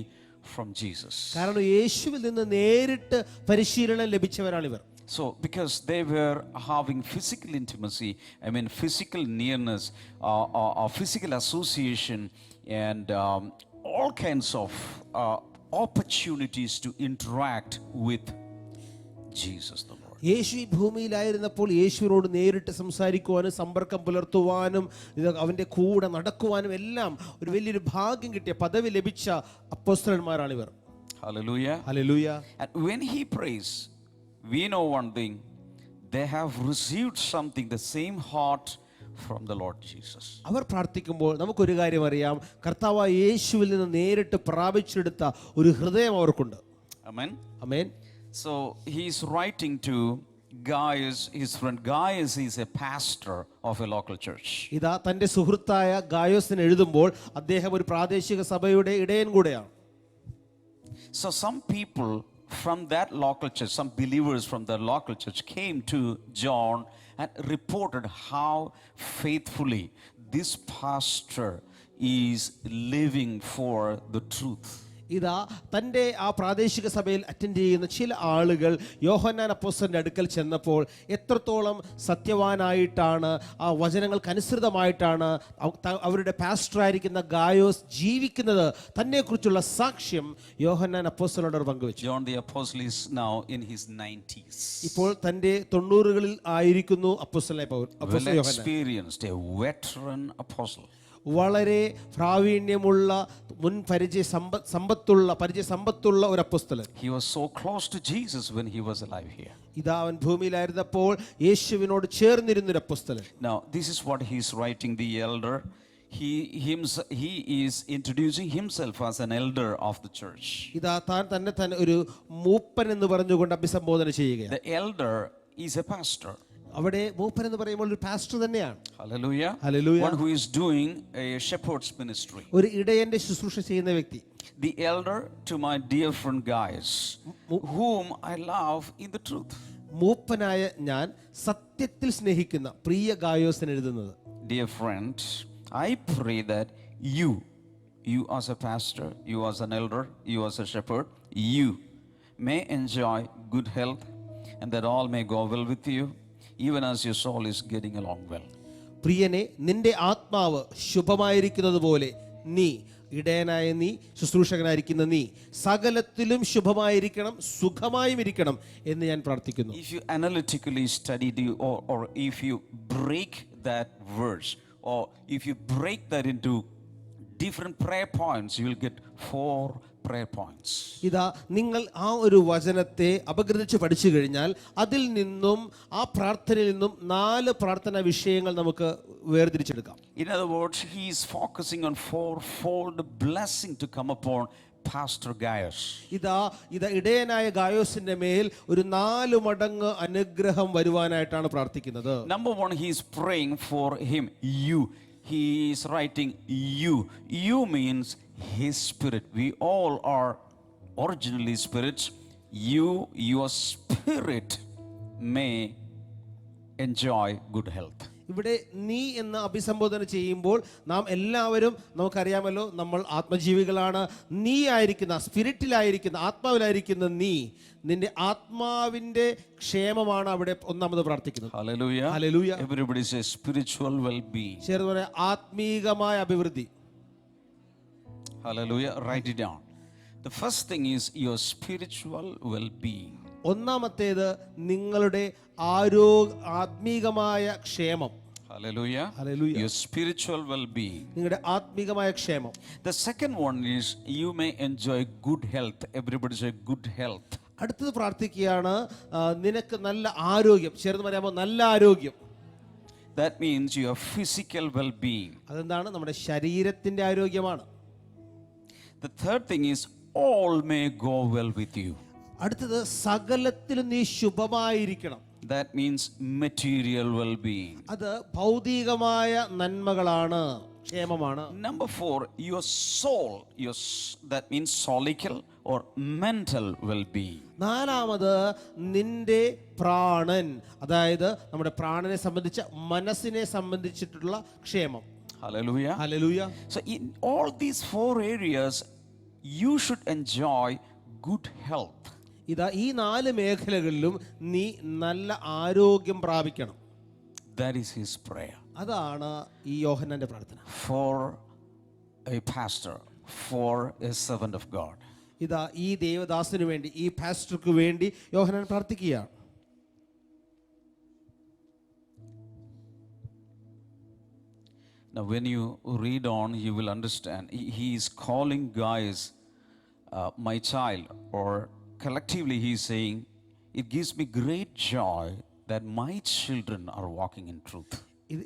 from Jesus. കാരണം യേശുവിൽ നിന്ന് നേരിട്ട് പരിശീലനം ലഭിച്ചവരാണ് ഇവർ. So, because they were having physical intimacy, physical nearness, or physical association, and all kinds of opportunities to interact with Jesus the Lord. യേശു ഈ ഭൂമിയിലായിരുന്നപ്പോൾ യേശുവിനോട് നേരിട്ട് സംസാരിക്കുവാനും സമ്പർക്കം പുലർത്തുവാനും അവൻ്റെ കൂടെ നടക്കുവാനും എല്ലാം ഒരു വലിയൊരു ഭാഗ്യം കിട്ടിയ പദവി ലഭിച്ച അപ്പോസ്തലന്മാരാണ് ഇവർ. Hallelujah. Hallelujah. And when he prays, we know one thing: they have received something, the same heart from the Lord Jesus. അവർ പ്രാർത്ഥിക്കുമ്പോൾ നമുക്കൊരു കാര്യം അറിയാം, കർത്താവായ യേശുവിൽ നിന്ന് നേരിട്ട് പ്രാപിച്ചെടുത്ത ഒരു ഹൃദയം അവർക്കുണ്ട്. Amen. Amen. So he is writing to Gaius, his friend. Gaius is a pastor of a local church. ഇതാ തൻ്റെ സുഹൃത്തായ ഗായോസിന് എഴുതുമ്പോൾ അദ്ദേഹം ഒരു പ്രാദേശിക സഭയുടെ ഇടയൻ കൂടെയാണ്. So some people from that local church, some believers from the local church came to John and reported how faithfully this pastor is living for the truth. ഇതാ തൻ്റെ ആ പ്രാദേശിക സഭയിൽ അറ്റൻഡ് ചെയ്യുന്ന ചില ആളുകൾ യോഹന്നാൻ അപ്പോസ്തലന്റെ അടുക്കൽ ചെന്നപ്പോൾ എത്രത്തോളം സത്യവാനായിട്ടാണ്, ആ വചനങ്ങൾക്ക് അനുസൃതമായിട്ടാണ് അവരുടെ പാസ്റ്ററായിരിക്കുന്ന ഗായോസ് ജീവിക്കുന്നത് തന്നെക്കുറിച്ചുള്ള സാക്ഷ്യം യോഹന്നാൻ അപ്പോസ്തലനോട് പങ്കുവച്ചു. John the apostle is now in his 90s. ഇപ്പോൾ തൻ്റെ 90കളിൽ ആയിരിക്കുന്നു അപ്പോസ്തലനായ Well Yohannan. experienced, a veteran apostle. വളരെ പ്രാവീണ്യമുള്ള മുൻ പരിചയ സമ്പത്തുള്ള ഒരു അപ്പോസ്തലൻ. He was so close to Jesus when he was alive here. ഇതാ അവൻ ഭൂമിയിലായിരുന്നപ്പോൾ യേശുവിനോട് ചേർന്നിരുന്നൊരു അപ്പോസ്തലൻ. Now this is what he is writing, the elder. He is introducing himself as an elder of the church. ഇതാ താൻ തന്നെ ഒരു മൂപ്പൻ എന്ന് പറഞ്ഞുകൊണ്ട് അഭിസംബോധന ചെയ്യുകയാണ്. The elder is a pastor. അവിടെ മൂപ്പൻ എന്ന് പറയുമ്പോൾ ഒരു പാസ്റ്റർ തന്നെയാണ്. Hallelujah. Hallelujah. One who is doing a shepherd's ministry. ഒരു ഇടയന്റെ ശുശ്രൂഷ ചെയ്യുന്ന വ്യക്തി. The elder to my dear friend Gaius, whom I love in the truth. മൂപ്പനായ ഞാൻ സത്യത്തിൽ സ്നേഹിക്കുന്ന പ്രിയ ഗായോസിന് എഴുതുന്നത്. Dear friend, I pray that you as a pastor, you as an elder, you as a shepherd, you may enjoy good health, and that all may go well with you, even as your soul is getting along well. പ്രിയനെ, നിന്റെ ആത്മാവ് ശുഭമായിരിക്കുന്നത് പോലെ നീ ഇടയനായ നീ, ശുശ്രൂഷകനായിരിക്കുന്ന നീ സകലത്തിലും ശുഭമായിരിക്കണം, സുഖമായും ഇരിക്കണം എന്ന് ഞാൻ പ്രാർത്ഥിക്കുന്നു. If you analytically study or if you break that verse, or if you break that into different prayer points, you will get 4 prayer points. ഇതാ, നിങ്ങൾ ആ ഒരു വചനത്തെ അപഗ്രഥിച്ച് പഠിച്ചു കഴിഞ്ഞാൽ അതിൽ നിന്നും ആ പ്രാർത്ഥനയിൽ നിന്നും 4 പ്രാർത്ഥനാ വിഷയങ്ങൾ നമുക്ക് വേർതിരിച്ചെടുക്കാം. In other words, he is focusing on 4-fold blessing to come upon Pastor Gaius. ഇതാ ഇടയനായ ഗായോസിന്റെ മേൽ ഒരു 4 മടങ്ങ് അനുഗ്രഹം വരുവാനായിട്ടാണ് പ്രാർത്ഥിക്കുന്നത്. Number 1, he is praying for him. He is writing you. You means his spirit. We all are originally spirits. Your spirit may enjoy good health. ഇവിടെ നീ എന്ന് അഭിസംബോധന ചെയ്യുമ്പോൾ നാം എല്ലാവരും, നമുക്കറിയാമല്ലോ, നമ്മൾ ആത്മജീവികളാണ്. നീ ആയിരിക്കുന്ന, സ്പിരിറ്റിലായിരിക്കുന്ന, ആത്മാവിലായിരിക്കുന്ന നീ, നിന്റെ ആത്മാവിന്റെ ക്ഷേമമാണ് അവിടെ ഒന്നാമത് പ്രാർത്ഥിക്കുന്നത്. Hallelujah. Hallelujah. Everybody says spiritual well-being. ചേർന്ന് പറയാം, ആത്മീകമായ അഭിവൃദ്ധി. Hallelujah. Write it down. The first thing is your spiritual well-being. ഒന്നാമത്തേത് നിങ്ങളുടെ ആത്മീകമായ ക്ഷേമം. Hallelujah. Hallelujah. Your spiritual well-being. നിങ്ങളുടെ ആത്മീകമായ ക്ഷേമം. The second one is you may enjoy good health. Everybody say good health. അടുത്തത് പ്രാർത്ഥിക്കുകയാണ്, നിനക്ക് നല്ല ആരോഗ്യം. ചേർന്ന് പറയാമോ, നല്ല ആരോഗ്യം. That means your physical well-being. അതെന്താണ്? നമ്മുടെ ശരീരത്തിന്റെ ആരോഗ്യമാണ്. The third thing is all may go well with you. അടുത്തത് സകലത്തിലും നീ ശുഭമായിരിക്കണം. That means material well-being. അത് ഭൗതികമായ നന്മകളാണ്, ക്ഷേമമാണ്. Number 4, your soul. That means solical or mental well-being. നാലാമത് നിന്റെ പ്രാണൻ, അതായത് നമ്മുടെ പ്രാണനെ സംബന്ധിച്ച, മനസ്സിനെ സംബന്ധിച്ചിട്ടുള്ള ക്ഷേമം. Hallelujah. Hallelujah. So in all these 4 areas you should enjoy good health. ഇതാ, ഈ 4 മേഖലകളിലും നീ നല്ല ആരോഗ്യം പ്രാപിക്കണം. That is his prayer. അതാണ് ഈ യോഹന്നാന്റെ പ്രാർത്ഥന. For a pastor, for a servant of God. ഇതാ, ഈ ദേവദാസന് വേണ്ടി, ഈ പാസ്റ്റർക്ക് വേണ്ടി യോഹന്നാൻ പ്രാർത്ഥിക്കുകയാണ്. Now when you read on, you will understand he is calling guys my child, or collectively he is saying it gives me great joy that my children are walking in truth.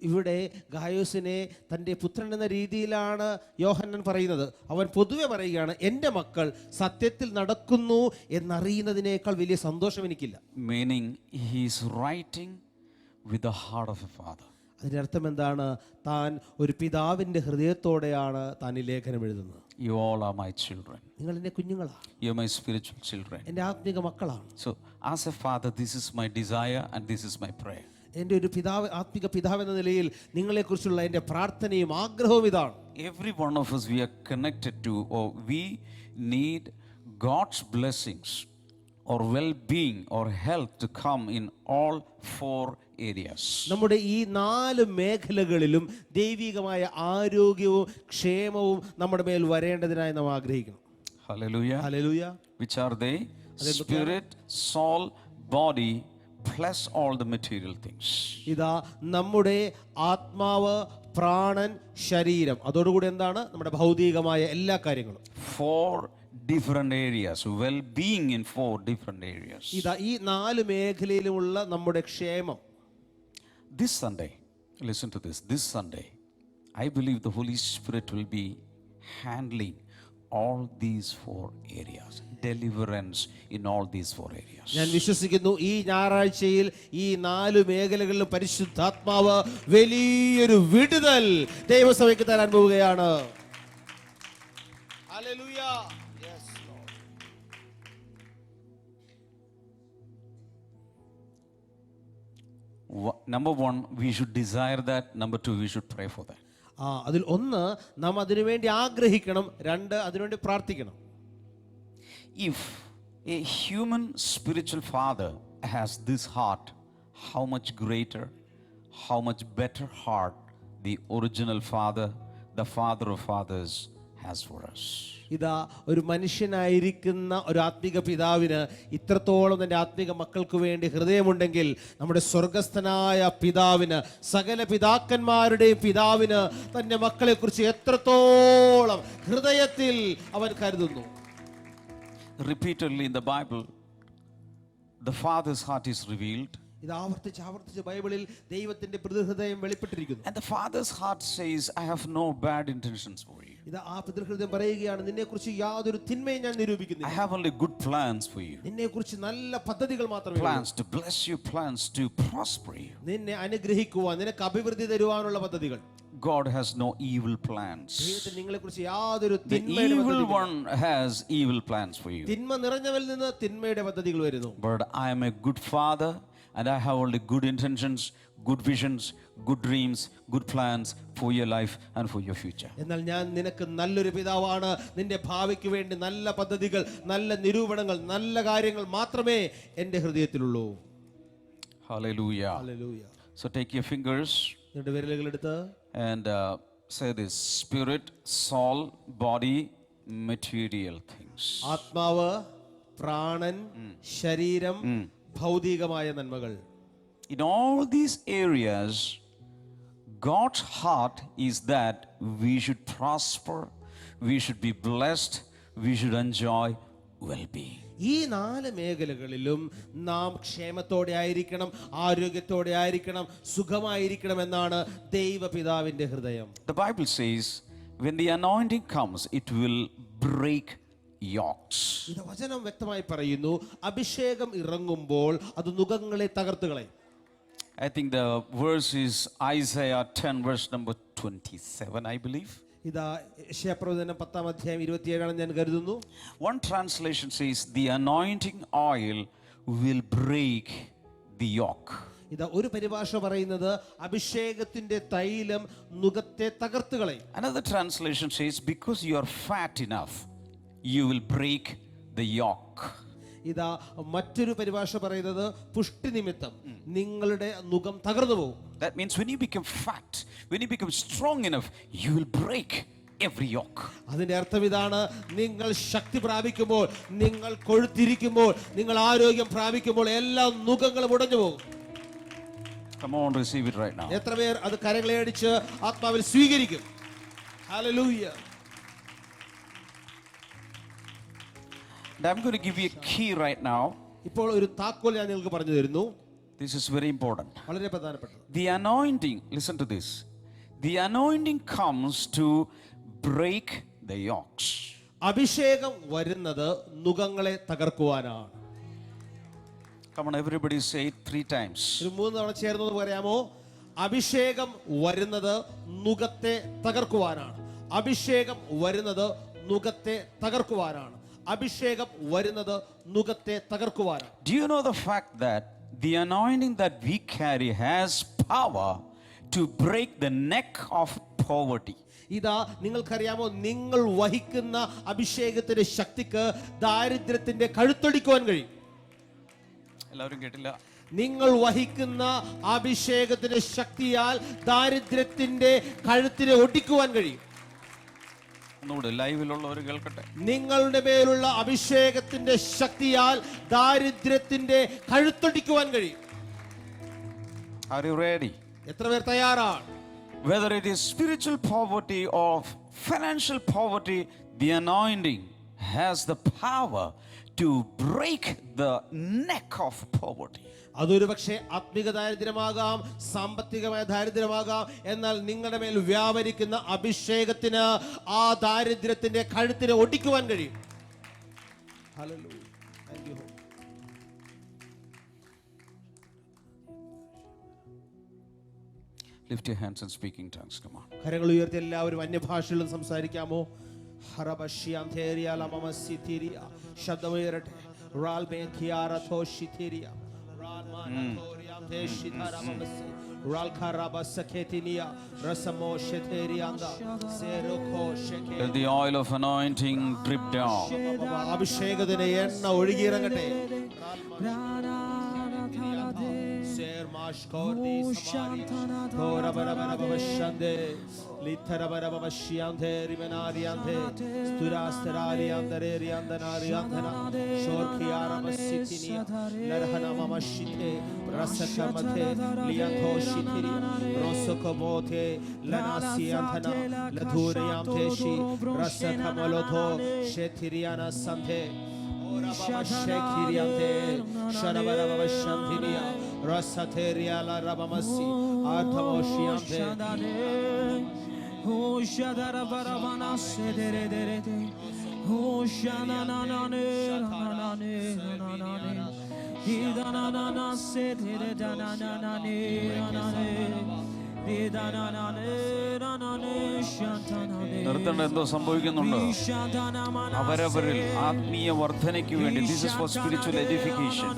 ഇവിടെ ഗായോസിനെ തൻ്റെ പുത്രൻ എന്ന രീതിയിലാണ് യോഹന്നാൻ പറയുന്നത്. അവൻ പൊതുവെ പറയുകയാണ്, എൻ്റെ മക്കൾ സത്യത്തിൽ നടക്കുന്നു എന്നറിയുന്നതിനേക്കാൾ വലിയ സന്തോഷം എനിക്കില്ല. Meaning he is writing with the heart of a father. അതിൻ്റെ അർത്ഥം എന്താണ്? താൻ ഒരു പിതാവിൻ്റെ ഹൃദയത്തോടെയാണ് താൻ ഈ ലേഖനം എഴുതുന്നത്. You all are my children. നിങ്ങൾ എൻ്റെ കുഞ്ഞുങ്ങളാണ്, You are my spiritual children. എൻ്റെ ആത്മിക മക്കളാണ്. So as a father, this is my desire and this is my prayer. എൻ്റെ ഒരു പിതാവ്, ആത്മിക പിതാവ് എന്ന നിലയിൽ നിങ്ങളെക്കുറിച്ചുള്ള എൻ്റെ പ്രാർത്ഥനയും ആഗ്രഹവും ഇതാണ്. Every one of us, we are connected to, or we need God's blessings or well-being or health to come in all 4 areas. നമ്മുടെ ഈ 4 മേഖലകളിലും ദൈവികമായ ആരോഗ്യവും ക്ഷേമവും നമ്മുടെ മേൽ വരേണ്ടതിനായി നാം ആഗ്രഹിക്കണം. Hallelujah. Hallelujah. Which are they? Spirit, soul, body, plus all the material things. ഇതാ, നമ്മുടെ ആത്മാവ്, പ്രാണൻ, ശരീരം, അതോടുകൂടി എന്താണ്? നമ്മുടെ ഭൗതികമായ എല്ലാ കാര്യങ്ങളും. 4 different areas, well-being in 4 different areas. ഇതാ, ഈ 4 മേഖലയിലുമുള്ള നമ്മുടെ ക്ഷേമം. This Sunday, listen to this. This Sunday, I believe the Holy Spirit will be handling all these 4 areas. Deliverance in all these 4 areas. ഞാൻ വിശ്വസിക്കുന്നു ഈ ഞായറാഴ്ചയിൽ ഈ 4 മേഖലകളിലും പരിശുദ്ധാത്മാവ് വലിയൊരു വിടുതൽ ദൈവസഭയ്ക്ക് തരാൻ പോവുകയാണ്. Hallelujah. Yes Lord. Number 1, we should desire that. Number 2, we should pray for that. അതിൽ ഒന്ന്, നാം അതിനുവേണ്ടി ആഗ്രഹിക്കണം. 2, അതിനുവേണ്ടി പ്രാർത്ഥിക്കണം. If a human spiritual father has this heart, how much greater, how much better heart the original father, the father of fathers has for us. ഇതാ ഒരു മനുഷ്യനായിരിക്കുന്ന ഒരു ആത്മിക പിതാവിന് ഇത്രത്തോളം തൻ്റെ ആത്മിക മക്കൾക്ക് വേണ്ടി ഹൃദയമുണ്ടെങ്കിൽ നമ്മുടെ സ്വർഗസ്ഥനായ പിതാവിന്, സകല പിതാക്കന്മാരുടെയും പിതാവിന് തൻ്റെ മക്കളെക്കുറിച്ച് എത്രത്തോളം ഹൃദയത്തിൽ അവൻ കരുതുന്നു. Repeatedly in the Bible, the Father's heart is revealed. ഇത് ആവർത്തിച്ച് ബൈബിളിൽ ദൈവത്തിന്റെ പിതൃഹൃദയം വെളിപ്പെട്ടിരിക്കുന്നു. And the Father's heart says, I have no bad intentions for you. ഇത് ആ പിതൃഹൃദയം പറയുകയാണ്, നിന്നെക്കുറിച്ച് യാതൊരു തിന്മയും ഞാൻ നിരൂപിക്കുന്നില്ല. I have only good plans for you. നിന്നെക്കുറിച്ച് നല്ല പദ്ധതികൾ മാത്രമേ ഉള്ളൂ. Plans to bless you, plans to prosper you. നിന്നെ അനുഗ്രഹിക്കുവാൻ, നിനക്ക് അഭിവൃദ്ധി തരുവാനുള്ള പദ്ധതികൾ. God has no evil plans. ദൈവത്തിന് നിങ്ങളെക്കുറിച്ച് യാതൊരു The തിന്മയുടെ evil പദ്ധതികളും. one has evil plans for you. തിന്മ നിറഞ്ഞവരിൽ നിന്ന് തിന്മയുടെ പദ്ധതികൾ വരുന്നു. But I am a good father, and I have only good intentions, good visions, good dreams, good plans for your life and for your future. എന്നാൽ ഞാൻ നിനക്ക് നല്ലൊരു പിതാവാണ്. നിന്റെ ഭാവിക്ക് വേണ്ടി നല്ല പദ്ധതികൾ, നല്ല നിരൂപണങ്ങൾ, നല്ല കാര്യങ്ങൾ മാത്രമേ എൻ്റെ ഹൃദയത്തിലുള്ളൂ. Hallelujah. Hallelujah. So take your fingers നിന്റെ വിരലുകൾ എടുത്ത് and say this: spirit, soul, body, material things. ആത്മാവ്, പ്രാണൻ, ശരീരം, ഭൗതികമായ നന്മകൾ. In all these areas, God's heart is that we should prosper, we should be blessed, we should enjoy well-being. ഈ 4 മേഖലകളിലും നാം ക്ഷേമത്തോടെ ആയിരിക്കണം, ആരോഗ്യത്തോടെ ആയിരിക്കണം, സുഖമായിരിക്കണം എന്നാണ് ദൈവപിതാവിന്റെ ഹൃദയം. The Bible says, when the anointing comes, it will break yokes. ഇത് വചനം വ്യക്തമായി പറയുന്നു, അഭിഷേകം ഇറങ്ങുമ്പോൾ അത് നുകങ്ങളെ തകർത്ത് കളയും. I think the verse is Isaiah 10 verse number 27, I believe. ഇതാ യെശയ്യാപ്രവചനം 10-ാം അധ്യായം 27 ഞാൻ കരുതുന്നു. One translation says, the anointing oil will break the yoke. ഇതാ ഒരു പരിഭാഷ പറയുന്നത് അഭിഷേകത്തിന്റെ തൈലം നുകത്തെ തകർത്ത് കളയും. Another translation says, because you are fat enough, you will break the yoke. ഇതാ മറ്റൊരു പരിഭാഷ പറയുന്നത് പുഷ്ടി നിമിത്തം നിങ്ങളുടെ നുകം തകർന്നു പോകും. That means when you become fat, when you become strong enough, you will break every yoke. അതിന്റെ അർത്ഥം ഇതാണ്, നിങ്ങൾ ശക്തി പ്രാപിക്കുമ്പോൾ, നിങ്ങൾ കൊഴുത്തിരിക്കുമ്പോൾ, നിങ്ങൾ ആരോഗ്യം പ്രാപിക്കുമ്പോൾ എല്ലാ നുകങ്ങളും ഉടഞ്ഞു പോകും. Come on, receive it right now. എത്ര പേർ അത് കരങ്ങളെ അടിച്ച് ആത്മാവിൽ സ്വീകരിക്കും? Hallelujah. And I'm going to give you a key right now. ഇപ്പോൾ ഒരു താക്കോൽ ഞാൻ നിങ്ങൾക്ക് പറഞ്ഞു തരുന്നു. This is very important. വളരെ പ്രധാനപ്പെട്ടത്. The anointing, listen to this. The anointing comes to break the yokes. അഭിഷേകം വരുന്നത് നുകങ്ങളെ തകർക്കുവാനാണ്. Come on, everybody say it 3 times. ഒരു 3 തവണ ചേർന്നത് പറയാമോ? അഭിഷേകം വരുന്നത് നുകത്തെ തകർക്കുവാനാണ്. അഭിഷേകം വരുന്നത് നുകത്തെ തകർക്കുവാനാണ്. അഭിഷേകം വരുന്നത് നുകത്തെ തകർക്കുവാനാണ്. Do you know the fact that the anointing that we carry has power to break the neck of poverty? ഇതാ നിങ്ങൾക്കറിയാമോ, നിങ്ങൾ വഹിക്കുന്ന അഭിഷേകത്തിന്റെ ശക്തിക്ക് ദാരിദ്ര്യത്തിന്റെ കഴുത്തൊടിക്കുവാൻ കഴിയും. എല്ലാവരും കേട്ടില്ല? നിങ്ങൾ വഹിക്കുന്ന അഭിഷേകത്തിന്റെ ശക്തിയാൽ ദാരിദ്ര്യത്തിന്റെ കഴുത്തിനെ ഒടിക്കുവാൻ കഴിയും. ഒന്നുകൂടെ ലൈവിലുള്ളവർ കേൾക്കട്ടെ. നിങ്ങളുടെ മേലുള്ള അഭിഷേകത്തിന്റെ ശക്തിയാൽ ദാരിദ്ര്യത്തിന്റെ കഴുത്തൊടിക്കുവാൻ കഴിയും. Are you ready? എത്ര പേർ തയ്യാറാണ്? Whether it is spiritual poverty or financial poverty, the anointing has the power to break the neck of poverty. അതൊരു പക്ഷേ ആത്മിക ദാരിദ്ര്യമാകാം, സാമ്പത്തികമായ ദാരിദ്ര്യമാകാം. എന്നാൽ നിങ്ങളുടെ മേൽ വ്യാപരിക്കുന്ന അഭിഷേകത്തിന് ആ ദാരിദ്ര്യത്തിന്റെ കഴുത്തിനെ ഒടിക്കുവാൻ കഴിയും. Hallelujah. Thank you. Lift your hands and speak in tongues. Come on. കരങ്ങൾ ഉയർത്തി എല്ലാവരും അന്യഭാഷകളിലും സംസാരിക്കാമോ? ഹറബഷ്യാന്തേരിയ ലമമസിതിരിയ ശബ്ദമുയരട്ടെ. റാൽബേഖിയാര തോഷിതിരിയ റാൽമാനതോരിയ ദേശിതരമമസി റാൽഖറബസഖേതിനിയ റസമോ ഷെതേരിയാന്ദ സെരോഖോ ഷെകേ. Let the oil of anointing drip down. അഭിഷേകത്തിന്റെ എണ്ണ ഒഴുകിയിറങ്ങട്ടെ. Ser mashkordi samari. Tora bara bara bara shande. Litara bara bara shiande rimanari ande. Sturasterali andere riandanari andana. Shorkiara masitinia. Larhana mama shite. Rasaka mate. Lianto shitiri. Rosoko bote. Lanasi antana. Ladhuriyam teshi. Rasaka maloto. Shetiriana sante. Ora baba shekiriante. Sharabara baba shantiria. Rasateria la rabamasi. Artamoshiante. Oh, shadara baravana sedere dere de. Oh, shana na na ne na na ne na na ne. Ida na na na sedere da na na na ne na ne. Ida na na ne na na ne shanta na ne. നിർത്തേണ്ട എന്തോ സംഭവിക്കുന്നുണ്ടോ? അവരവരിൽ ആത്മീയ വർധനയ്ക്ക് വേണ്ടി, this is for spiritual edification.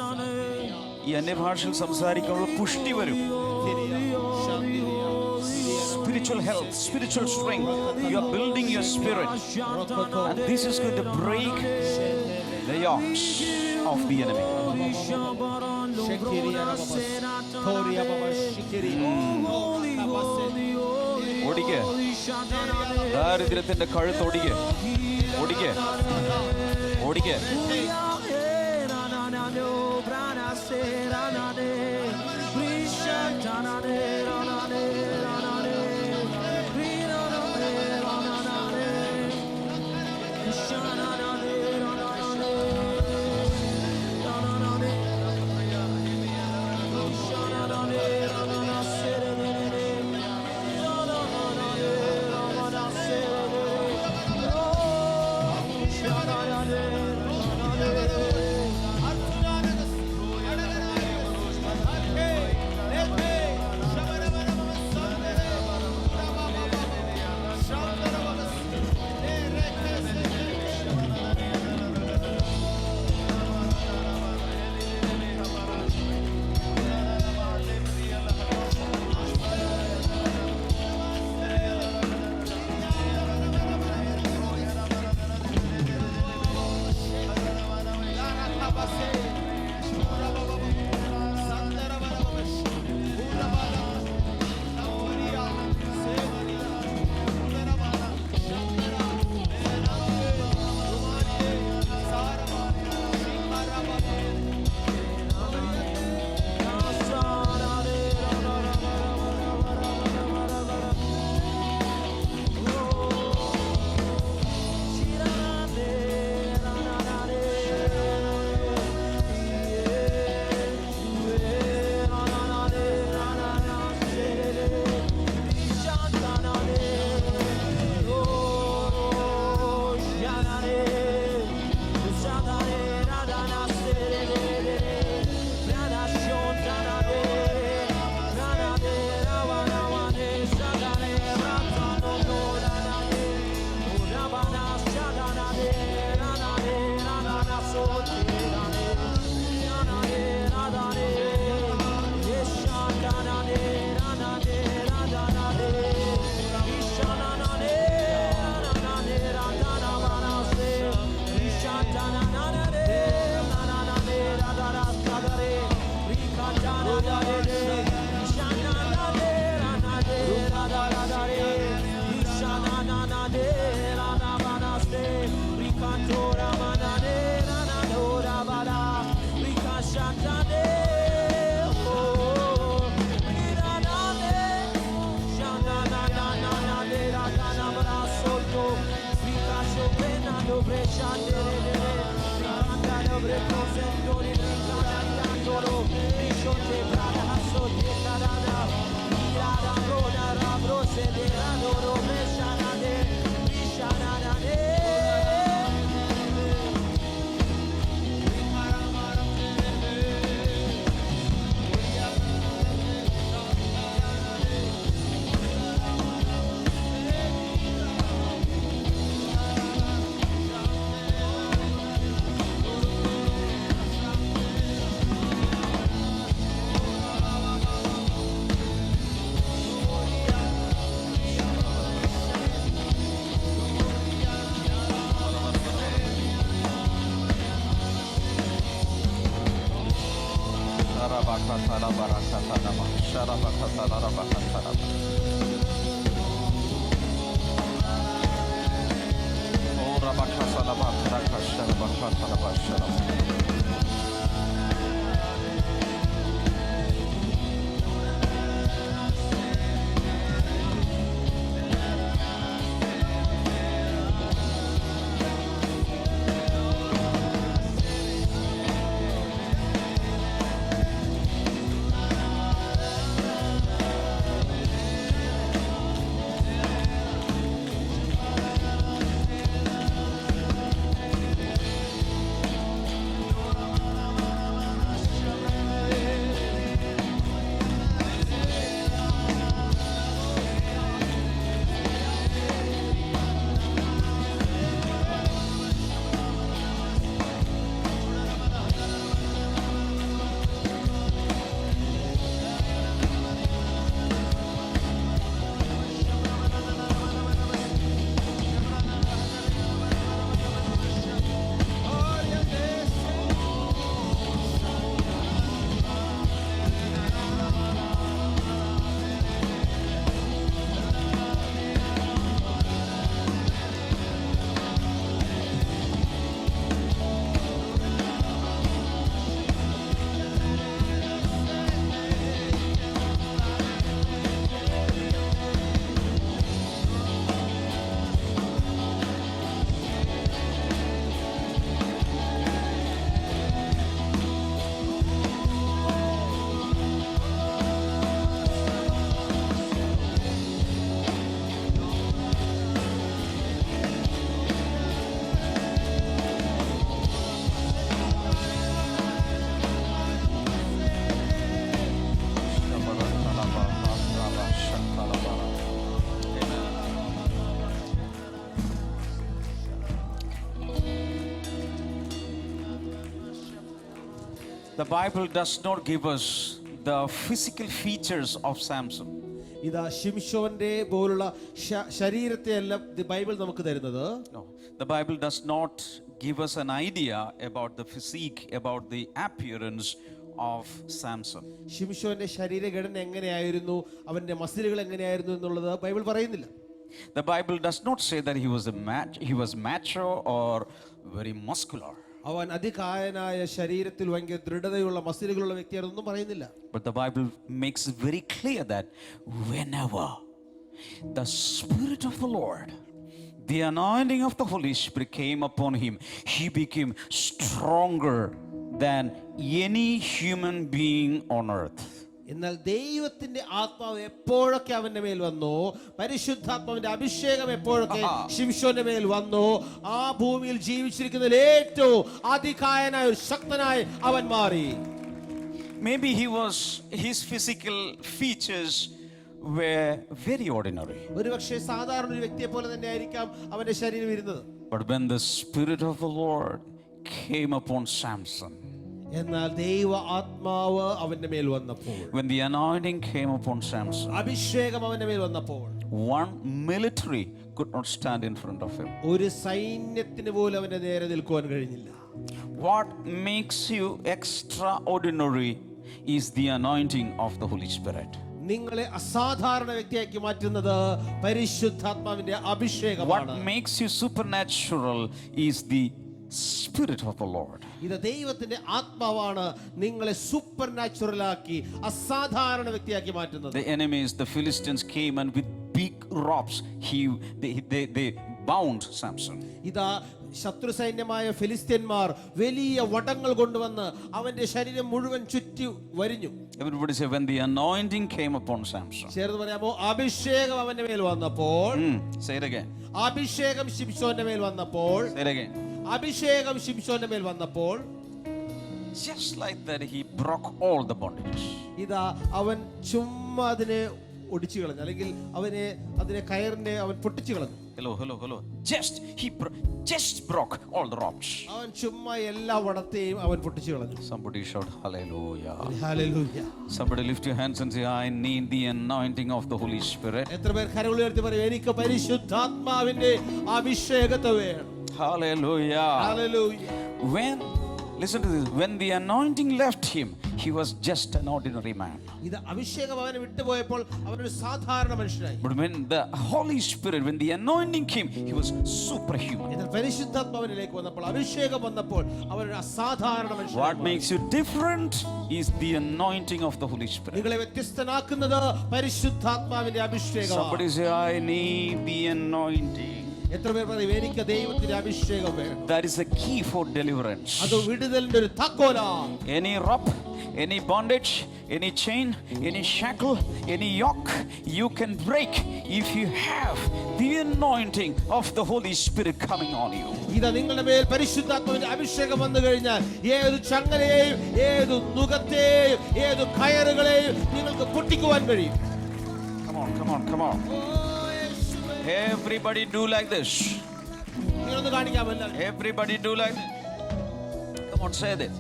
ഈ അന്യഭാഷയിൽ സംസാരിക്കുമ്പോൾ പുഷ്ടി വരും. Spiritual health, spiritual strength. You are building your spirit, and this is going to break the yokes of the enemy. ഓടിക്ക്, ദാരിദ്ര്യത്തിന്റെ കഴുത്ത് ഓടിക്ക്, ഓടിക്ക്, ഓടിക്ക്. The Bible does not give us the physical features of Samson. ഇതാ ശിംശോന്റെ പോലുള്ള ശരീരത്തെ അല്ല Bible നമുക്ക് തരുന്നത്. No, the Bible does not give us an idea about the physique, about the appearance of Samson. ശിംശോന്റെ ശരീരഘടന എങ്ങനെയായിരുന്നു, അവന്റെ മസിലുകൾ എങ്ങനെയായിരുന്നു എന്നുള്ളത് ബൈബിൾ പറയുന്നില്ല. The Bible does not say that he was macho or very muscular. അവൻ അതികായനായ ശരീരത്തിൽ ഭയങ്കര ദൃഢതയുള്ള മസിലുകളുള്ള വ്യക്തിയാണെന്നൊന്നും പറയുന്നില്ല. But the Bible makes it very clear that whenever the Spirit of the Lord, the anointing of the Holy Spirit came upon him, he became stronger than any human being on earth. എന്നാൽ ദൈവത്തിന്റെ ആത്മാവ് എപ്പോഴൊക്കെ അവന്റെ മേൽ വന്നോ, പരിശുദ്ധാത്മാവിന്റെ അഭിഷേകം എപ്പോഴൊക്കെ ശിംശോന്റെ മേൽ വന്നോ, ആ ഭൂമിയിൽ ജീവിച്ചിരിക്കുന്നതിൽ ഏറ്റവും അതികായനായ ഒരു ശക്തനായി അവൻ മാറി. Maybe his physical features were very ordinary. ഒരുപക്ഷെ സാധാരണ ഒരു വ്യക്തിയെ പോലെ തന്നെ ആയിരിക്കാം അവന്റെ ശരീരം ഇരുന്നത്. But when the Spirit of the Lord came upon Samson, എന്നാൽ ദൈവ ആത്മാവ് അവന്റെ മേൽ വന്നപ്പോൾ, when the anointing came upon Samson, അഭിഷേകം അവന്റെ മേൽ വന്നപ്പോൾ, one military could not stand in front of him. ഒരു സൈന്യത്തിന് പോലും അവന്റെ നേരെ നിൽക്കുവാൻ കഴിഞ്ഞില്ല. What makes you extraordinary is the anointing of the Holy Spirit. നിങ്ങളെ അസാധാരണ വ്യക്തിയാക്കി മാറ്റുന്നത് പരിശുദ്ധാത്മാവിന്റെ അഭിഷേകമാണ്. What makes you supernatural is the Spirit of the Lord. ഇത് ദൈവത്തിന്റെ ആത്മാവാണ് നിങ്ങളെ സൂപ്പർ നാച്ചുറൽ ആക്കി അസാധാരണ വ്യക്തിയാക്കി മാറ്റുന്നത്. The enemies, the Philistines, came and with big ropes they bound Samson. ഇതാ ശത്രു സൈന്യമായ ഫിലിസ്ത്യന്മാർ വലിയ വടങ്ങൾ കൊണ്ടുവന്ന് അവന്റെ ശരീരം മുഴുവൻ ചുറ്റി വരിഞ്ഞു. Everybody say, when the anointing came upon Samson. ചേർന്ന് പറയാമോ? അഭിഷേകം അവന്റെ മേൽ വന്നപ്പോൾ. Say it again. അഭിഷേകം ശിംശോന്റെ മേൽ വന്നപ്പോൾ. Say it again. അഭിഷേകം ശിംശോന്റെ മേൽ വന്നപ്പോൾ, just like that he broke all the bondages. ഇതാ അവൻ ചുമ്മാ അതിനെ ഒടിച്ചു കളഞ്ഞു, അല്ലെങ്കിൽ അതിനെ കയറിനെ അവൻ പൊട്ടിച്ചു കളഞ്ഞു. Hello. Just broke all the ropes. അവൻ ചുമ്മാ എല്ലാ വടത്തെയും അവൻ പൊട്ടിച്ചു കളഞ്ഞു. Somebody shout hallelujah. Hallelujah. Somebody lift your hands and say, I need the anointing of the Holy Spirit. എത്ര പേർ കരങ്ങൾ ഉയർത്തി പറയും, എനിക്ക് പരിശുദ്ധാത്മാവിന്റെ അഭിഷേകത്തെ വേണം. Hallelujah. Hallelujah. When Listen to this. When the anointing left him, he was just an ordinary man. ഇത് അഭിഷേകം അവനെ വിട്ടുപോയപ്പോൾ അവനൊരു സാധാരണ മനുഷ്യനായി. But when the Holy Spirit, when the anointing came, he was superhuman. എന്നാൽ പരിശുദ്ധാത്മാവിലേക്ക് വന്നപ്പോൾ അഭിഷേകം വന്നപ്പോൾ അവനൊരു അസാധാരണ What മനുഷ്യനായി. makes you different is the anointing of the Holy Spirit. നിങ്ങളെ വ്യത്യസ്തനാക്കുന്നത് പരിശുദ്ധാത്മാവിന്റെ അഭിഷേകമാണ്. Somebody say, I need the anointing. എത്ര പേർ പറയും എനിക്ക് ദൈവത്തിന്റെ അഭിഷേകം വേണം? That is the key for deliverance. അത് വിടുതലിന്റെ ഒരു താക്കോലാണ്. Any rope, any bondage, any chain, any shackle, any yoke, you can break if you have the anointing of the Holy Spirit coming on you. ഇതാ നിങ്ങളുടെ മേൽ പരിശുദ്ധാത്മാവിന്റെ അഭിഷേകം വന്നു കഴിഞ്ഞാൽ ഏത് ചങ്ങലയെയും ഏത് നുകത്തെയും ഏത് കയറുകളെയും നിങ്ങൾക്ക് പൊട്ടിക്കുവാൻ കഴിയും. Come on, come on, come on. Everybody do like this. നിങ്ങളൊന്ന് കാണിക്കാമല്ലോ. Everybody do like this. Come on, say this.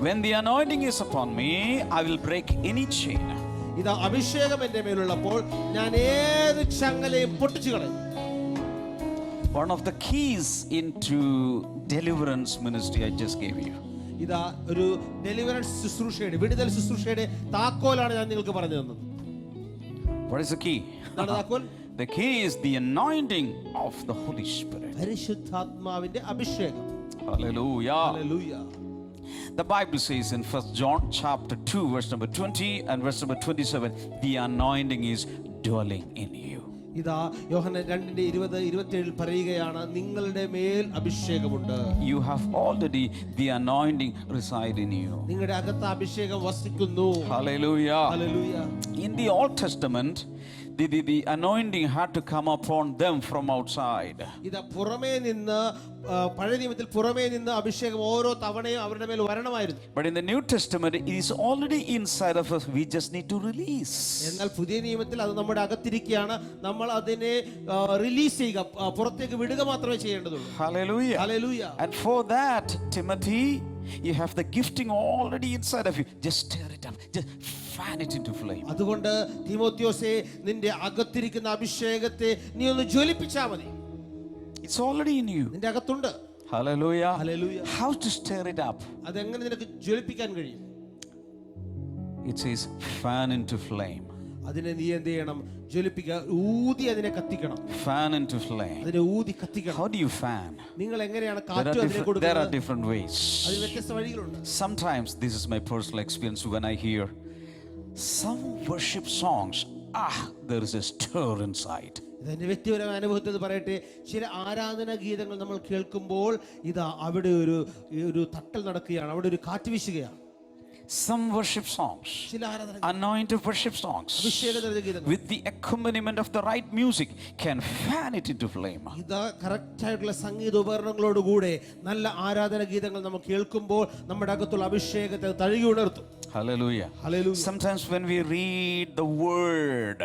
When the anointing is upon me, I will break any chain. ഇതാ അഭിഷേകം എന്റെ മേലുള്ളപ്പോൾ ഞാൻ ഏത് ചങ്ങലയും പൊട്ടിച്ചു കളയും. One of the keys into deliverance ministry I just gave you. ഇതാ ഒരു ഡെലിവറൻസ് ശുശ്രൂഷയുടെ വിടുതൽ ശുശ്രൂഷയുടെ താക്കോലാണ് ഞാൻ നിങ്ങൾക്ക് പറഞ്ഞു തന്നത്. What is the key? എന്താണ് താക്കോൽ? The key is the anointing of the Holy Spirit. പരിശുദ്ധാത്മാവിന്റെ അഭിഷേകം. Hallelujah. Hallelujah. The Bible says in 1 John chapter 2 verse number 20 and verse number 27, the anointing is dwelling in you. ഇതാ യോഹന്നാൻ 2:20-27 പറയുകയാണ് നിങ്ങളുടെ മേൽ അഭിഷേകമുണ്ട്. You have already the anointing reside in you. നിങ്ങളുടെ അകത്ത് അഭിഷേകം വസിക്കുന്നു. Hallelujah. Hallelujah. In the Old Testament, the anointing had to come upon them from outside. ഇതാ പുറമേ നിന്ന് പഴയ നിയമത്തിൽ പുറമേ നിന്ന് അഭിഷേകം ഓരോ തവണയും അവരുടെ മേൽ വരണമായിരുന്നു. But in the New Testament, it is already inside of us. We just need to release. എന്നാൽ പുതിയ നിയമത്തിൽ അത് നമ്മുടെ അകത്തിരിക്കുകയാണ്. നമ്മൾ അതിനെ റിലീസ് ചെയ്യുക, പുറത്തേക്ക് വിടുക മാത്രമേ ചെയ്യേണ്ടതുള്ളൂ. Hallelujah. Hallelujah. And for that, Timothy, you have the gifting already inside of you. Just stir it up. Just fan it into flame. അതുകൊണ്ട് തീമോത്തിയോസേ നിന്റെ അകത്തിരിക്കുന്ന അഭിഷേകത്തെ നീ ഒന്ന് ജ്വലിപ്പിച്ചാൽ മതി. It's already in you. നിന്റെ അകത്തുണ്ട്. Hallelujah. Hallelujah. How to stir it up? അതെങ്ങനെ നിനക്ക് ജ്വലിപ്പിക്കാൻ കഴിയും? It says fan into flame. അതിനെ നീ എന്ത് ചെയ്യണം? ജ്വലിപ്പിക്കുക, ഊതി അതിനെ കത്തിക്കണം. Fan into flame. അതിനെ ഊതി കത്തിക്കണം. How do you fan? നിങ്ങൾ എങ്ങനെയാണ് There കാറ്റ് അതിനെ are കൊടുക്കുന്നത്? different ways. അതിന് വ്യത്യസ്ത വഴികളുണ്ട്. Sometimes this is my personal experience when I hear some worship songs. There is a stir inside. ഇതെന്റെ വ്യക്തിപരമായ അനുഭവത്തിൽ പറയട്ടെ, ചില ആരാധനാ ഗീതങ്ങൾ നമ്മൾ കേൾക്കുമ്പോൾ ഇതാ അവിടെ ഒരു തട്ടൽ നടക്കുകയാണ്, അവിടെ ഒരു കാറ്റ് വീശുകയാണ്. Some worship songs, ചില ആരാധന anointed worship songs, അഭിഷേകതര ഗീതങ്ങൾ with the accompaniment of the right music, can fan it into flame. ഇതാ കറക്റ്റ് ആയിട്ടുള്ള സംഗീത ഉപകരണങ്ങളോടുകൂടെ നല്ല ആരാധന ഗീതങ്ങൾ നമ്മൾ കേൾക്കുമ്പോൾ നമ്മുടെ അകത്തുള്ള അഭിഷേകത്തെ തഴുകി ഉണർത്തും. Hallelujah. Hallelujah. Sometimes when we read the word,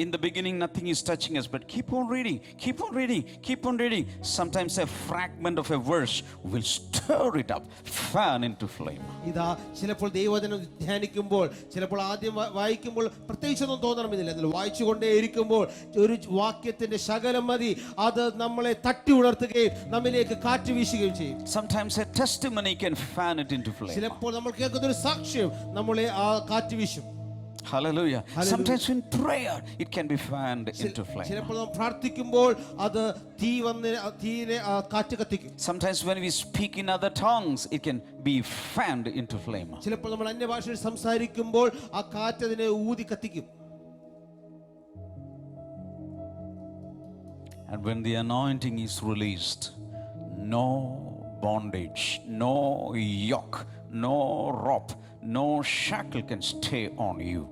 in the beginning nothing is touching us, but keep on reading, keep on reading, keep on reading. Sometimes a fragment of a verse will stir it up, fan into flame. ഇതാ ചിലപ്പോൾ ദൈവവചനം ധ്യാനിക്കുമ്പോൾ, ചിലപ്പോൾ ആദ്യം വായിക്കുമ്പോൾ പ്രത്യേകിച്ചൊന്നും തോന്നണമെന്നില്ല, എന്നാൽ വായിച്ചുകൊണ്ടേയിരിക്കുമ്പോൾ ഒരു വാക്യത്തിന്റെ ശകലം മതി അത് നമ്മളെ തട്ടി ഉണർത്തുകയും നമ്മിലേക്ക് കാറ്റ് വീശുകയും ചെയ്യും. Sometimes a testimony can fan it into flame. ചിലപ്പോൾ നമ്മൾ കേൾക്കുന്ന ഒരു സാക്ഷ്യം നമ്മളെ ആ കാറ്റ് വീശും. Hallelujah. Hallelujah. Sometimes in prayer it can be fanned into flame. ചിലപ്പോൾ നാം പ്രാർത്ഥിക്കുമ്പോൾ അത് തീനെ കാറ്റ് കത്തിക്കും. Sometimes when we speak in other tongues it can be fanned into flame. ചിലപ്പോൾ നമ്മൾ അന്യഭാഷയിൽ സംസാരിക്കുമ്പോൾ ആ കാറ്റ് അതിനെ ഊതി കത്തിക്കും. And when the anointing is released, no bondage, no yoke, no rope, no shackle can stay on you.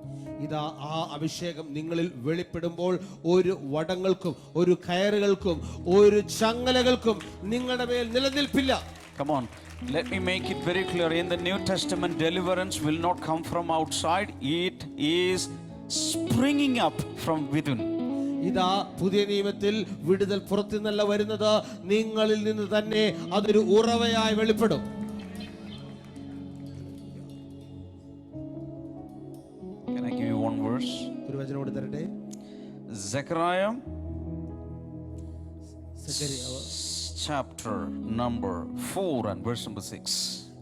ഇതാ ആ അഭിഷേകം നിങ്ങളിൽ വെളിപ്പെടുമ്പോൾ ഒരു വടങ്ങൾക്കും ഒരു കയറുകൾക്കും ഒരു ചങ്ങലകൾക്കും നിങ്ങളുടെ മേൽ നിലനിൽപ്പില്ല. Come on, let me make it very clear. In the New Testament, deliverance will not come from outside. It is springing up from within. ഇതാ പുതിയ നിയമത്തിൽ വിടുതൽ പുറത്തു നിന്നല്ല വരുന്നത്, നിങ്ങളിൽ നിന്ന് തന്നെ അതൊരു ഉറവയായി വെളിപ്പെടും. Can I give you one verse? ഒരു വചനം കൂടി തരട്ടെ. Zechariah chapter number 4 and verse number 6.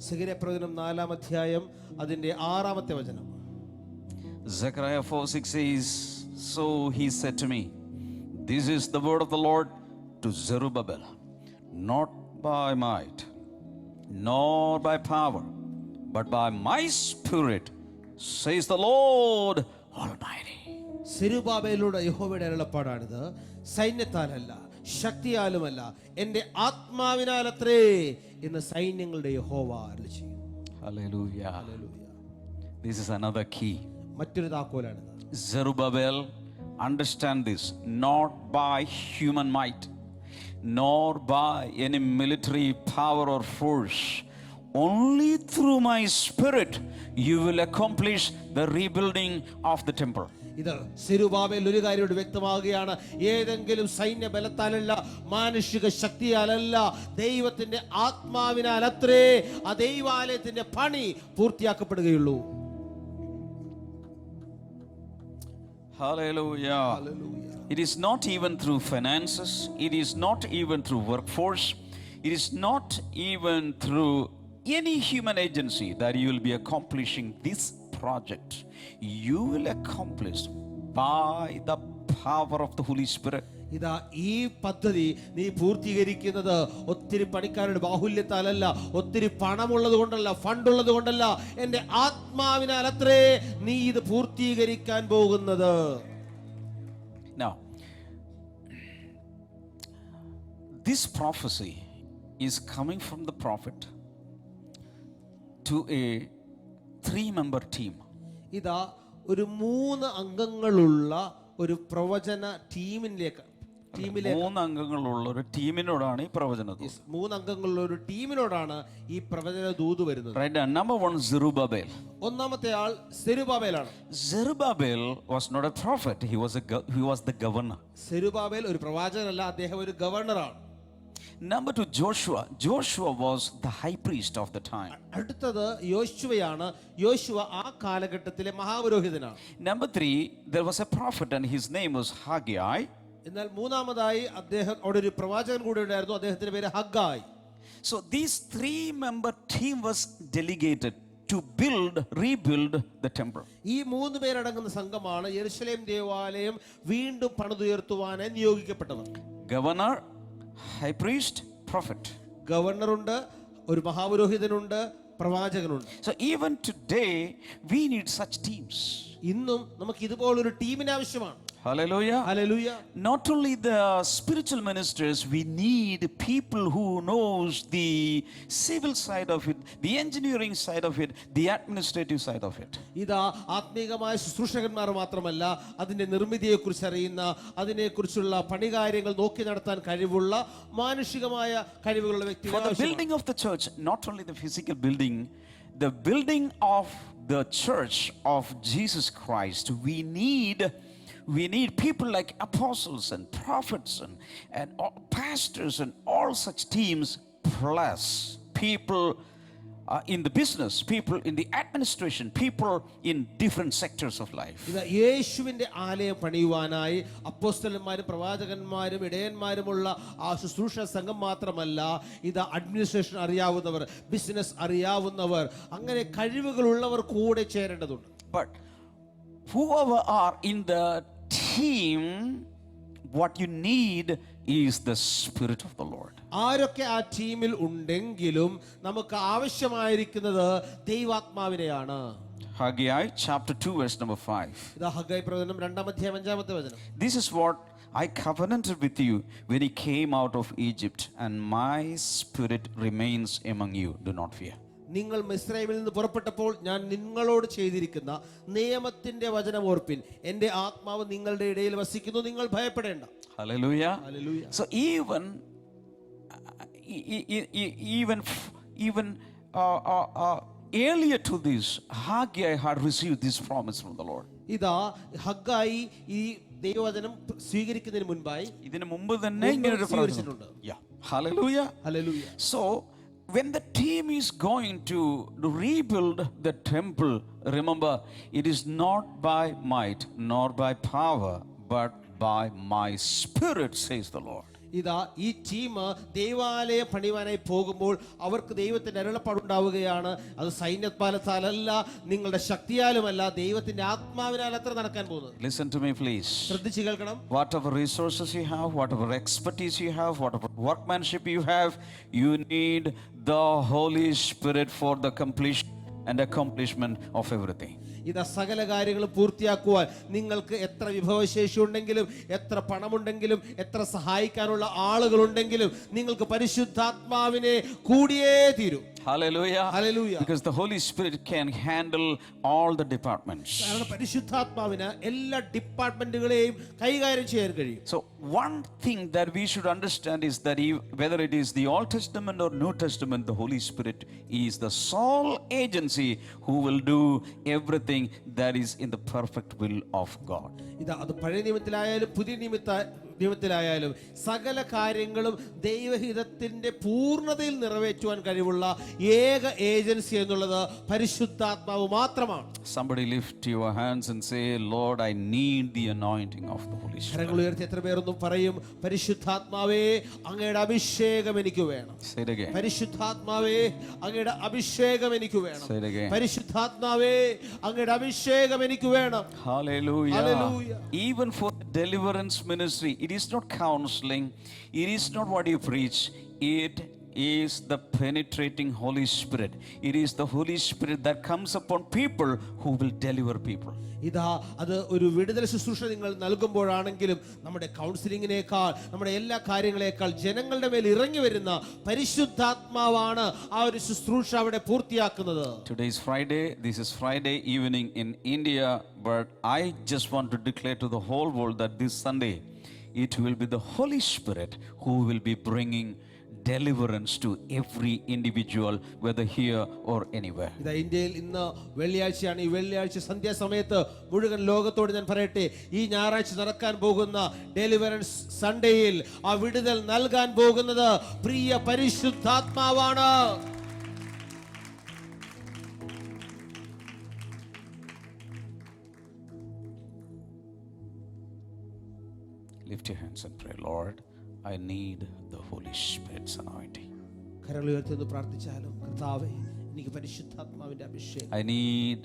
Zacharia പ്രവചനം 4-ാം അധ്യായം അതിന്റെ 6-ാമത്തെ വചനം. Zechariah 4:6 says, "So he said to me, this is the word of the Lord to Zerubbabel, not by might, nor by power, but by my spirit, says the Lord Almighty." സെരുബാബേലോട് യഹോവയുടെ അരുളപ്പാടാണിത്, സൈന്യത്താലല്ല ശക്തിയാലുമല്ല എൻ്റെ ആത്മാവിനാലത്രേ എന്ന് സൈന്യങ്ങളുടെ യഹോവ അരുളിച്ചെയ്യുന്നു. Hallelujah. Hallelujah. This is another key. മറ്റൊരു താക്കോലാണിത്. Zerubbabel, understand this, not by human might, nor by any military power or force. Only through my spirit you will accomplish the rebuilding of the temple. ഇത് Zerubbabel ഒരു കാര്യോട് വ്യക്തമാകുകയാണ്, ഏതെങ്കിലും സൈന്യ ബലത്താലല്ല മാനുഷിക ശക്തിയാലല്ല ദൈവത്തിന്റെ ആത്മാവിനാൽ അത്രേ ആ ദൈവാലയത്തിന്റെ പണി പൂർത്തിയാക്കപ്പെടുകയുള്ളൂ. Hallelujah. It is not even through finances, it is not even through workforce, it is not even through any human agency that you will be accomplishing this project. You will accomplish by the power of the Holy Spirit. ഇതാ ഈ പദ്ധതി നീ പൂർത്തീകരിക്കുന്നത് ഒത്തിരി പണിക്കാരുടെ ബാഹുല്യത്താലല്ല, ഒത്തിരി പണമുള്ളത് കൊണ്ടല്ല, ഫണ്ടുള്ളത് കൊണ്ടല്ല, എൻ്റെ ആത്മാവിനാൽ അത്രേ നീ ഇത് പൂർത്തീകരിക്കാൻ പോകുന്നത്. Now, this prophecy is coming from the prophet to a 3-member team. ഇതാ ഒരു 3 അംഗങ്ങളുള്ള ഒരു പ്രവചന ടീമിലേക്ക് 3 അംഗങ്ങളുള്ള ഒരു ടീമിനോടാണ് ഈ പ്രവചന ദൂത്. 3 അംഗങ്ങളുള്ള ഒരു ടീമിനോടാണ് ഈ പ്രവചന ദൂത് വരുന്നത്. Right, number 1, Zerubbabel. ഒന്നാമത്തെ ആൾ സെരുബാബേലാണ്. Zerubbabel was not a prophet, he was the governor. Zerubbabel ഒരു പ്രവാചകനല്ല, അദ്ദേഹം ഒരു ഗവർണറാണ്. Number 2, Joshua. Joshua was the high priest of the time. അടുത്തത് യോശുവയാണ്. യോശുവ ആ കാലഘട്ടത്തിലെ മഹാപുരോഹിതനാണ്. Number 3, there was a prophet and his name was Haggai. എന്നാൽ മൂന്നാമതായി അദ്ദേഹം അവിടെ ഒരു പ്രവാചകൻ കൂടെ ഉണ്ടായിരുന്നു, അദ്ദേഹത്തിന്റെ പേര് Haggai. So these 3-member team was delegated to rebuild the temple. ഈ 3 പേരടങ്ങുന്ന സംഘമാണ് യെരുശലേം ദേവാലയം വീണ്ടും പണിതുയർത്തുവാനായി നിയോഗിക്കപ്പെട്ടവർ. Governor, high priest, prophet. ഗവർണറുണ്ട്, ഒരു മഹാപുരോഹിതനുണ്ട്, പ്രവാചകനുണ്ട്. So even today we need such teams. ഇന്നും നമുക്ക് ഇതുപോലൊരു ടീമിന് ആവശ്യമാണ്. Hallelujah. Hallelujah. Not only the spiritual ministers, we need people who knows the civil side of it, the engineering side of it, the administrative side of it. ഇതാ ആത്മീകമായ ശുശ്രൂഷകന്മാർ മാത്രമല്ല, അതിന്റെ നിർമ്മിതിയെക്കുറിച്ച് അറിയുന്ന, അതിനെക്കുറിച്ചുള്ള പണികാര്യങ്ങൾ നോക്കി നടത്താൻ കഴിവുള്ള മാനുഷികമായ കഴിവുകളുള്ള For വ്യക്തികൾ. the building of the church, not only the physical building, the building of the church of Jesus Christ, we need people like apostles and prophets and pastors and all such teams, plus people in the business, people in the administration, people in different sectors of life. ഇത് യേശുവിന്റെ ആലയം പണിയുവാനായി അപ്പോസ്തലന്മാരും പ്രവാചകന്മാരും ഇടയന്മാരുമുള്ള ആ ശുശ്രൂഷ സംഘം മാത്രമല്ല, ഇത് administration അറിയാവുന്നവർ, ബിസിനസ് അറിയാവുന്നവർ, അങ്ങനെ കഴിവുകളുള്ളവർ കൂടെ ചേരേണ്ടതുണ്ട്. But whoever are in the team, what you need is the Spirit of the Lord. ആരൊക്കെ ആ ടീമിൽ ഉണ്ടെങ്കിലും നമുക്ക് ആവശ്യമായിരിക്കുന്നത് ദൈവാത്മാവിനെയാണ്. Haggai chapter 2 verse number 5. ഇത് ഹഗ്ഗായി പ്രവചനം 2-ാം അധ്യായം 5-ാമത്തെ വചനം. This is what I covenanted with you when you came out of Egypt, and my spirit remains among you. Do not fear. നിങ്ങൾ മിസ്രൈമിൽ നിന്ന് പുറപ്പെട്ടപ്പോൾ ഞാൻ നിങ്ങളോട് ചെയ്തിരിക്കുന്ന നിയമത്തിന്റെ വചനം ഓർപ്പിൻ, എൻ്റെ ആത്മാവ് നിങ്ങളുടെ ഇടയിൽ വസിക്കുന്നു, നിങ്ങൾ ഭയപ്പെടേണ്ട. Hallelujah. Hallelujah. So even earlier to this, Haggai had received this promise from the Lord. ഇതാ ഹഗ്ഗായി ഈ ദൈവവചനം സ്വീകരിക്കുന്നതിന് മുൻപായി ഇതിനു മുമ്പ് തന്നെ ഇങ്ങനെ ഒരു സ്വീകരിച്ചിട്ടുണ്ട്. Hallelujah. Hallelujah. So when the team is going to rebuild the temple, remember, it is not by might nor by power, but by my spirit, says the Lord. ഇതാ ഈ ടീം ദൈവാലയം പണിയുവാനായി പോകുമ്പോൾ അവർക്ക് ദൈവത്തിന്റെ അരുളപ്പാടുണ്ടാവുകയാണ്. അത് സൈന്യബലത്താലല്ല, നിങ്ങളുടെ ശക്തിയാലുമല്ല, ദൈവത്തിന്റെ ആത്മാവിനാൽ അത്ര നടക്കാൻ പോകുന്നത്. Listen to me, please. ശ്രദ്ധിച്ചു കേൾക്കണം. Whatever resources you have, whatever expertise you have, whatever workmanship you have, you need the Holy Spirit for the completion and accomplishment of everything. ഇതാ സകല കാര്യങ്ങളും പൂർത്തിയാക്കുവാൻ നിങ്ങൾക്ക് എത്ര വിഭവശേഷി ഉണ്ടെങ്കിലും, എത്ര പണമുണ്ടെങ്കിലും, എത്ര സഹായിക്കാനുള്ള ആളുകളുണ്ടെങ്കിലും നിങ്ങൾക്ക് പരിശുദ്ധാത്മാവിനെ കൂടിയേ തീരൂ. Hallelujah. Hallelujah. Because the Holy Spirit can handle all the departments. കാരണം പരിശുദ്ധാത്മാവിന് എല്ലാ ഡിപ്പാർട്ട്മെന്റുകളെയും കൈകാര്യം ചെയ്യാൻ കഴിയും. So one thing that we should understand is that whether it is the Old Testament or New Testament, the Holy Spirit is the sole agency who will do everything that is in the perfect will of God. ഇതാ അത് പഴയ നിയമത്തിലായാലും പുതിയ നിയമത്തിലായാലും സകല കാര്യങ്ങളും ദൈവഹിതത്തിന്റെ പൂർണ്ണതയിൽ നിറവേറ്റുവാൻ കഴിവുള്ള ഏക agency എന്നുള്ളത് പരിശുദ്ധാത്മാവ് മാത്രമാണ്. Somebody lift your hands and say, Lord, I need the anointing of the Holy Spirit. കരങ്ങൾ ഉയർത്തി എത്ര പേരൊന്നും പറയും, പരിശുദ്ധാത്മാവേ അങ്ങയുടെ അഭിഷേകം എനിക്ക് വേണം. Say it again. പരിശുദ്ധാത്മാവേ അങ്ങയുടെ അഭിഷേകം എനിക്ക് വേണം. Say it again. പരിശുദ്ധാത്മാവേ അങ്ങയുടെ അഭിഷേകം എനിക്ക് വേണം. Hallelujah. Hallelujah. Even for the deliverance ministry, it is not counseling, it is not what you preach, it is the penetrating Holy Spirit. It is the Holy Spirit that comes upon people who will deliver people. ഇതാ അത് ഒരു വിടുതൽ ശുശ്രൂഷ നിങ്ങൾ നൽകുമ്പോഴാണെങ്കിലും നമ്മുടെ കൗൺസിലിങ്ങിനേക്കാൾ, നമ്മുടെ എല്ലാ കാര്യങ്ങളെക്കാൾ ജനങ്ങളുടെ മേൽ ഇറങ്ങി വരുന്ന പരിശുദ്ധാത്മാവാണ് ആ ഒരു ശുശ്രൂഷ അവിടെ പൂർത്തിയാക്കുന്നത്. Today is Friday. This is Friday evening in India, but I just want to declare to the whole world that this Sunday it will be the Holy Spirit who will be bringing deliverance to every individual, whether here or anywhere. ഇതാ ഇന്ത്യയിൽ ഇന്ന് വെള്ളിയാഴ്ചയാണ്. ഈ വെള്ളിയാഴ്ച സന്ധ്യാസമയത്ത് മുഴുവൻ ലോകത്തോട് ഞാൻ പറയട്ടെ, ഈ ഞായറാഴ്ച നടക്കാൻ പോകുന്ന ഡെലിവറൻസ് സൺഡേയിൽ ആ വിടുതൽ നൽകാൻ പോകുന്നത് പ്രിയ പരിശുദ്ധാത്മാവാണ്. Lift your hands and pray, Lord, I need the Holy Spirit's anointing. കരങ്ങൾ ഉയർത്തി പ്രാർത്ഥിച്ചാലും, കർത്താവേ എനിക്ക് പരിശുദ്ധാത്മാവിന്റെ അഭിഷേകം, I need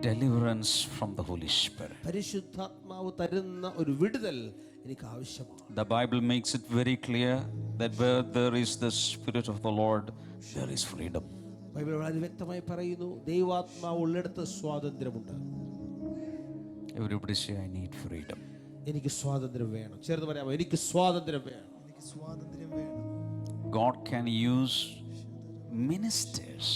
deliverance from the Holy Spirit. പരിശുദ്ധാത്മാവ് തരുന്ന ഒരു വിടുതൽ എനിക്ക് ആവശ്യമാണ്. The Bible makes it very clear that where there is the Spirit of the Lord, there is freedom. Bible വളരെ വ്യക്തമായി പറയുന്നു, ദൈവാത്മാവ് ഉള്ളിടത്ത് സ്വാതന്ത്ര്യമുണ്ട്. Everybody say, I need freedom. എനിക്ക് സ്വാതന്ത്ര്യം വേണം. ചേർന്ന് പറയാമോ, എനിക്ക് സ്വാതന്ത്ര്യം വേണം. God can use ministers,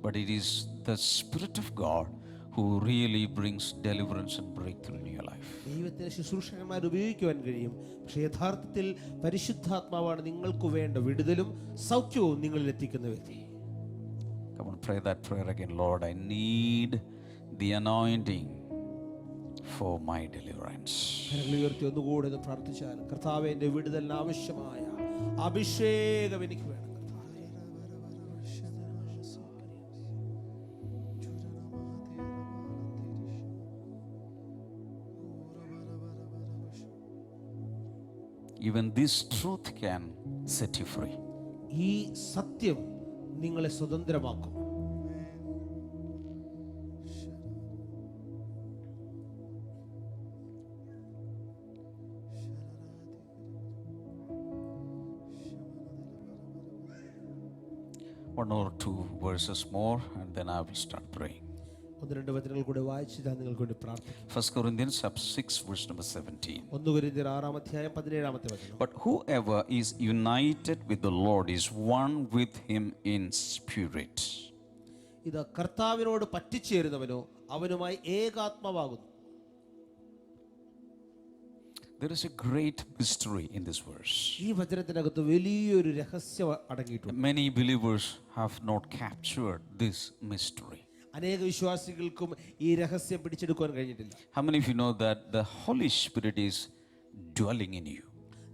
but it is the Spirit of God who really brings deliverance and breakthrough in your life. ദൈവത്തിന്റെ ശുശ്രൂഷകന്മാർ ഉപയോഗിക്കുവാൻ കഴിയും, പക്ഷേ യഥാർത്ഥത്തിൽ പരിശുദ്ധാത്മാവാണ് നിങ്ങൾക്ക് വേണ്ട വിടുതലും സൗഖ്യവും നിങ്ങളിൽ എത്തിക്കുന്ന വ്യക്തി. Come on, pray that prayer again. Lord, I need the anointing for my deliverance. കരങ്ങൾ ഉയർത്തി ഒന്നുകൂടെ ഒന്ന് പ്രാർത്ഥിച്ചാൽ, കർത്താവേ എൻ്റെ വിടുതലിന് ആവശ്യമായ അഭിഷേകം എനിക്ക് വേണം. Even this truth can set you free. ഈ സത്യം നിങ്ങളെ സ്വതന്ത്രമാക്കും. One or two verses more and then I will start praying. ഒന്ന് രണ്ട് വചനങ്ങൾ കൂടെ വായിച്ച് ഞാൻ നിങ്ങൾക്ക് വേണ്ടി പ്രാർത്ഥിക്കും. 1 Corinthians chapter 6 verse number 17. 1 കൊരിന്ത്യർ 6 അധ്യായം 17 വചനം. But whoever is united with the Lord is one with him in spirit. ഇത് കർത്താവിനോട് പറ്റിച്ചേരുന്നവനോ അവനുമായി ഏകാത്മാവാകുന്നു. There is a great mystery in this verse. ഈ വചനത്തിനകത്ത് വലിയൊരു രഹസ്യം അടങ്ങിയിട്ടുണ്ട്. Many believers have not captured this mystery. അനേക വിശ്വാസികൾക്കും ഈ രഹസ്യം പിടിച്ചെടുക്കാൻ കഴിഞ്ഞിട്ടില്ല. How many of you know that the Holy Spirit is dwelling in you?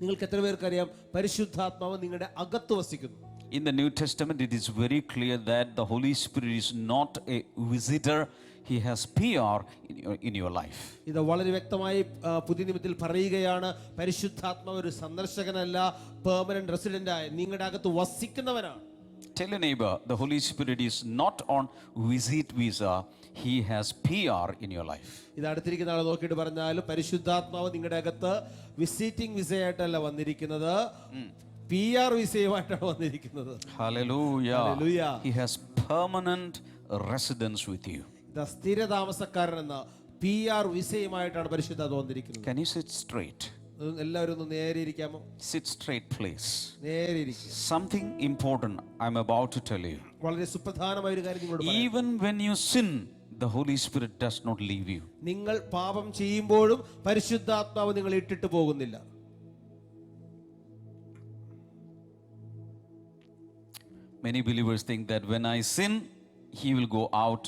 നിങ്ങൾക്ക് എത്ര പേർക്കറിയാം പരിശുദ്ധാത്മാവ് നിങ്ങളുടെ അകത്ത് വസിക്കുന്നു? In the New Testament, it is very clear that the Holy Spirit is not a visitor, he has PR in your life. ഇത് വളരെ വ്യക്തമായി പുതിയ നിയമത്തിൽ പറയുകയാണ്. പരിശുദ്ധാത്മാവ് ഒരു സന്ദർശകനല്ല, പെർമനന്റ് റെസിഡന്റായ നിങ്ങളുടെ അകത്ത് വസിക്കുന്നവനാണ്. Tell your neighbor, the Holy Spirit is not on visit visa, he has PR in your life. ഇത് അടുത്തിരിക്കുന്ന ആളെ നോക്കിയിട്ട് പറഞ്ഞാലും പരിശുദ്ധാത്മാവ് നിങ്ങളുടെ അകത്ത് വിസിറ്റിംഗ് വിസയായിട്ടല്ല വന്നിരിക്കുന്നത്, PR വിസയുമായിട്ടാണ് വന്നിരിക്കുന്നത്. Hallelujah. Hallelujah. He has permanent residence with you. ഇത് സ്ഥിരതാമസക്കാരൻ എന്ന PR വിസയുമായിട്ടാണ് പരിശുദ്ധാത്മാവ് വന്നിരിക്കുന്നത്. Can you sit straight? എല്ലാവരും ഒന്ന് നേരെ ഇരിക്കാമോ? Sit straight, please. നേരെ ഇരിക്കുക. Something important I'm about to tell you. വളരെ സുപ്രധാനമായ ഒരു കാര്യം നിങ്ങളോട് പറയാം. Even when you sin, the Holy Spirit does not leave you. നിങ്ങൾ പാപം ചെയ്യുമ്പോഴും പരിശുദ്ധാത്മാവ് നിങ്ങൾ ഇട്ടിട്ട് പോകുന്നില്ല. Many believers think that when I sin, he will go out.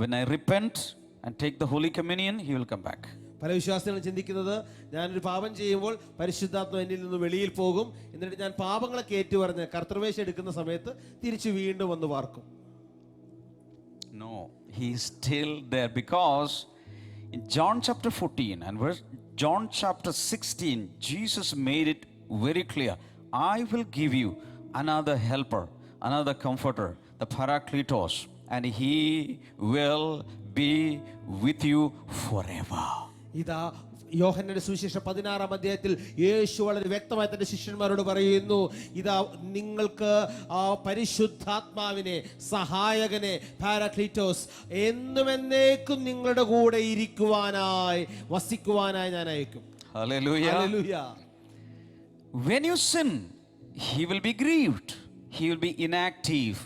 When I repent and take the Holy Communion, he will come back. പല വിശ്വാസികളും ചിന്തിക്കുന്നത്, ഞാനൊരു പാപം ചെയ്യുമ്പോൾ പരിശുദ്ധാത്മാവ് എന്നിൽ നിന്ന് വെളിയിൽ പോകും, എന്നിട്ട് ഞാൻ പാപങ്ങളൊക്കെ ഏറ്റുപറഞ്ഞ് കർത്തൃവേഷം എടുക്കുന്ന സമയത്ത് തിരിച്ചു വീണ്ടും വന്ന് പാർക്കും. No, he is still there, because in John chapter 14 and John chapter 16, Jesus made it very clear. I will give you another helper, another comforter, the Parakletos, and he will be with you forever. ഇതാ യോഹന്നാന്റെ സുവിശേഷം 16-ാം അധ്യായത്തിൽ യേശു വളരെ വ്യക്തമായി തന്റെ ശിഷ്യന്മാരോട് പറയുന്നു, ഇതാ നിങ്ങൾക്ക് ആ പരിശുദ്ധാത്മാവിനെ, സഹായകനെ, പാരാക്ലീറ്റോസ്, എന്നും എന്നേക്കും നിങ്ങളുടെ കൂടെ ഇരിക്കുവാനായി, വസിക്കുവാനായി ഞാൻ അയക്കും. Hallelujah. Hallelujah. When you sin, he will be grieved, he will be inactive,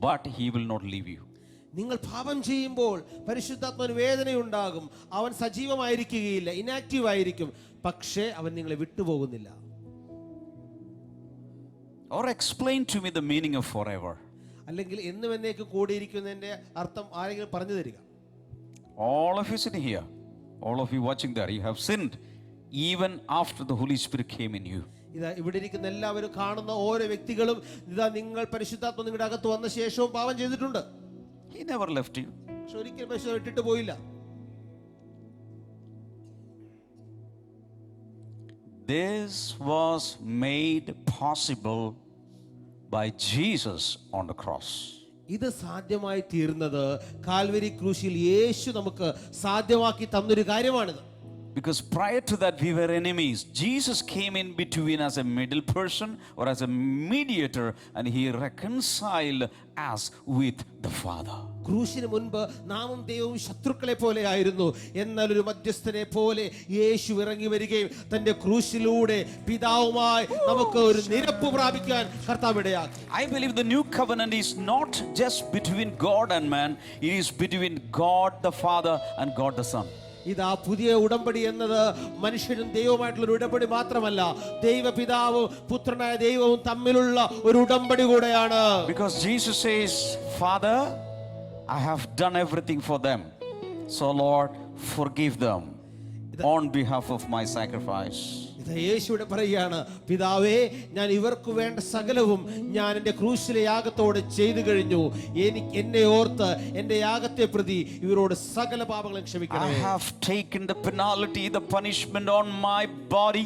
but he will not leave you. നിങ്ങൾ പാപം ചെയ്യുമ്പോൾ പരിശുദ്ധാത്മാവിന് വേദനയുണ്ടാകും, അവൻ സജീവമായിരിക്കുകയില്ല, ഇനാക്റ്റീവ് ആയിരിക്കും, പക്ഷേ അവൻ നിങ്ങളെ വിട്ടുപോകുന്നില്ല. Or explain to me the meaning of forever. അല്ലെങ്കിൽ എന്നും എന്നേക്കും കൂടിയിരിക്കുന്നതിന്റെ അർത്ഥം ആരെങ്കിലും പറഞ്ഞു തരിക. All of you sitting here, all of you watching there, you have sinned even after the Holy Spirit came in you. ഇതാ ഇവിടെ ഇരിക്കുന്ന എല്ലാവരും കാണുന്ന ഓരോ വ്യക്തികളും ഇതാ നിങ്ങൾ പരിശുദ്ധാത്മ നിങ്ങളുടെ അകത്ത് വന്ന ശേഷവും പാപം ചെയ്തിട്ടുണ്ട്. He never left you. പക്ഷെ ഒരിക്കലും പരിശുദ്ധ ഇട്ടിട്ട് പോയില്ല. This was made possible by Jesus on the cross. ഇത് സാധ്യമായി തീർന്നത് കാൽവരി ക്രൂശിൽ യേശു നമുക്ക് സാധ്യമാക്കി തന്നൊരു കാര്യമാണിത്. Because prior to that we were enemies. Jesus came in between as a middle person or as a mediator, and he reconciled us with the Father. ക്രൂശിന് മുൻപ് നാമും ദൈവവും ശത്രുക്കളെ പോലെ ആയിരുന്നു. എന്നാൽ ഒരു മധ്യസ്ഥനെ പോലെ യേശു ഇറങ്ങി വരികയും തന്റെ ക്രൂശിലൂടെ പിതാവുമായി നമുക്ക് ഒരു നിരപ്പ് പ്രാപിക്കാൻ കർത്താവ് ഇടയാക്കി. I believe the new covenant is not just between God and man, it is between God the Father and God the Son. ഇതാ പുതിയ ഉടമ്പടി എന്നത് മനുഷ്യനും ദൈവവുമായിട്ടുള്ള ഒരു ഉടമ്പടി മാത്രമല്ല, ദൈവപിതാവും പുത്രനായ ദൈവവും തമ്മിലുള്ള ഒരു ഉടമ്പടി കൂടെയാണ്. Because Jesus says, Father, I have done everything for them, so Lord, forgive them on behalf of my sacrifice. ഇത് യേശുവിടെ പറയുകയാണ്, പിതാവേ, ഞാൻ ഇവർക്ക് വേണ്ട സകലവും ഞാൻ എൻ്റെ ക്രൂശിലെ യാഗത്തോടെ ചെയ്തു കഴിഞ്ഞു. എന്നെ ഓർത്ത് എൻ്റെ യാഗത്തെ പ്രതി ഇവരോട് സകല പാപങ്ങളും ക്ഷമിക്കണം. I have taken the penalty, the punishment on my body.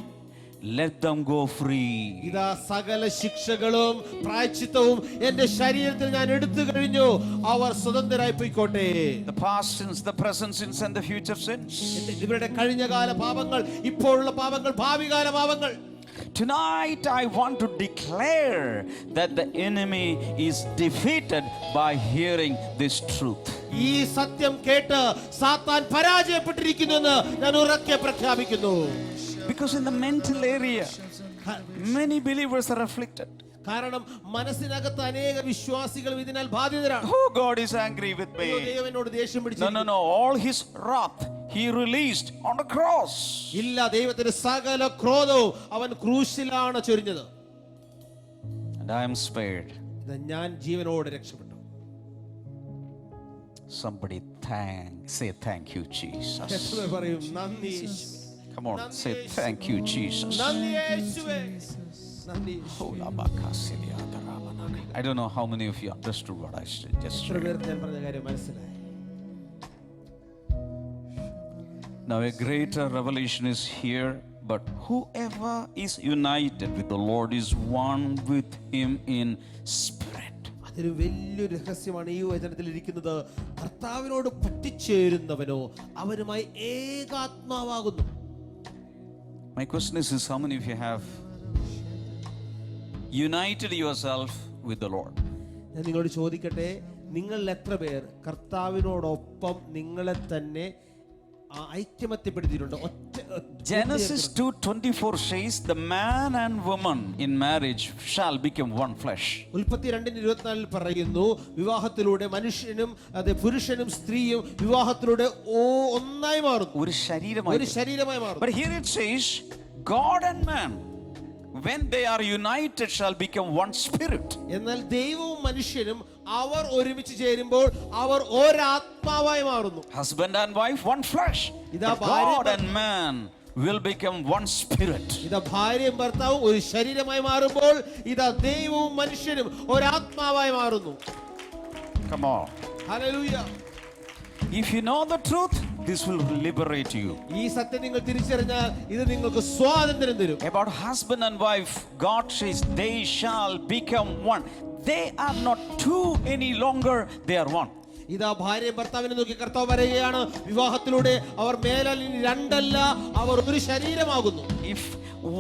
Let them go free. ഇതാ സകല ശിക്ഷകളും പ്രായശ്ചിത്തവും എൻ്റെ ശരീരത്തിൽ ഞാൻ എടുത്തു കഴിഞ്ഞു. അവർ സ്വതന്ത്രരായി പോയിക്കോട്ടെ. The past sins, the present sins, and the future sins. ഇവരുടെ കഴിഞ്ഞകാല പാപങ്ങൾ, ഇപ്പോഴുള്ള പാപങ്ങൾ, ഭാവികാല പാപങ്ങൾ. Tonight I want to declare that the enemy is defeated by hearing this truth. ഈ സത്യം കേട്ട് സാത്താൻ പരാജയപ്പെട്ടിരിക്കുന്നുവെന്ന് ഞാൻ ഉറക്കെ പ്രഖ്യാപിക്കുന്നു. Because in the mental area, many believers are afflicted. കാരണം മനസ്സിനകത്ത് അനേക വിശ്വാസികൾ ഇതിനാൽ ബാധിതരാണ്. Oh, God is angry with me. ദൈവം എന്നോട് ദേഷ്യം പിടിച്ചു. No. All his wrath he released on the cross. ഇല്ല, ദൈവത്തിന്റെ സകല ക്രോധവും അവൻ ക്രൂശിലാണ് ചൊരിഞ്ഞത്. And I am spared. ഞാൻ ജീവനോടെ രക്ഷപ്പെട്ടു. Somebody say thank you, Jesus. എത്ര പറയും നന്ദി യേശുവേ. Come on, say thank you, Jesus. നന്ദി യേശുവേ. നന്ദി I don't know how many of you understood what I just എത്ര said. പേർക്ക് ഞാൻ പറഞ്ഞ കാര്യം മനസ്സിലായി. Now a greater revelation is here, but whoever is united with the Lord is one with him in spirit. അതൊരു വലിയൊരു രഹസ്യമാണ് ഈ വചനത്തിൽ ഇരിക്കുന്നത്. കർത്താവിനോട് പറ്റിച്ചേരുന്നവനോ അവനുമായി ഏകാത്മാവാകുന്നു. My question is how many of you have united yourself with the Lord? ഞാൻ നിങ്ങളോട് ചോദിക്കട്ടെ, നിങ്ങളിൽ എത്ര പേർ കർത്താവിനോടൊപ്പം നിങ്ങളെ തന്നെ ഐക്യമത്യപ്പെടുത്തിയിട്ടുണ്ട്? Genesis 2:24 says the man and woman in marriage shall become one flesh. ഉൽപ്പത്തി 2:24 പറയുന്നു, വിവാഹത്തിലൂടെ മനുഷ്യനും പുരുഷനും സ്ത്രീയും വിവാഹത്തിലൂടെ ഒന്നായി മാറുന്നു, ഒരു ശരീരമായി മാറുന്നു. But here it says God and man, when they are united, shall become one spirit. എന്നാൽ ദൈവവും മനുഷ്യനും അവർ ഒരുമിച്ച് ചേരുമ്പോൾ അവർ ഒരാത്മാവായി മാറുന്നു. Husband and wife, one flesh. God and man will become one spirit. ഇതാ ഭാര്യയും ഭർത്താവും ഒരു ശരീരമായി മാറുമ്പോൾ ഇതാ ദൈവവും മനുഷ്യനും ഒരാത്മാവായി മാറുന്നു. Come on. Hallelujah. If you know the truth, this will liberate you. ഈ സത്യം നിങ്ങൾ തിരിച്ചറിഞ്ഞാൽ ഇത് നിങ്ങൾക്ക് സ്വാതന്ത്ര്യം തരും. About husband and wife, God says they shall become one. They are not two any longer, they are one. ഇതാ ഭാര്യയും ഭർത്താവിനെ നോക്കി കർത്താവ് പറയുകയാണ്, വിവാഹത്തിലൂടെ അവർ മേലാൽ ഇനി രണ്ടല്ല, അവർ ഒരു ശരീരമാകുന്നു. If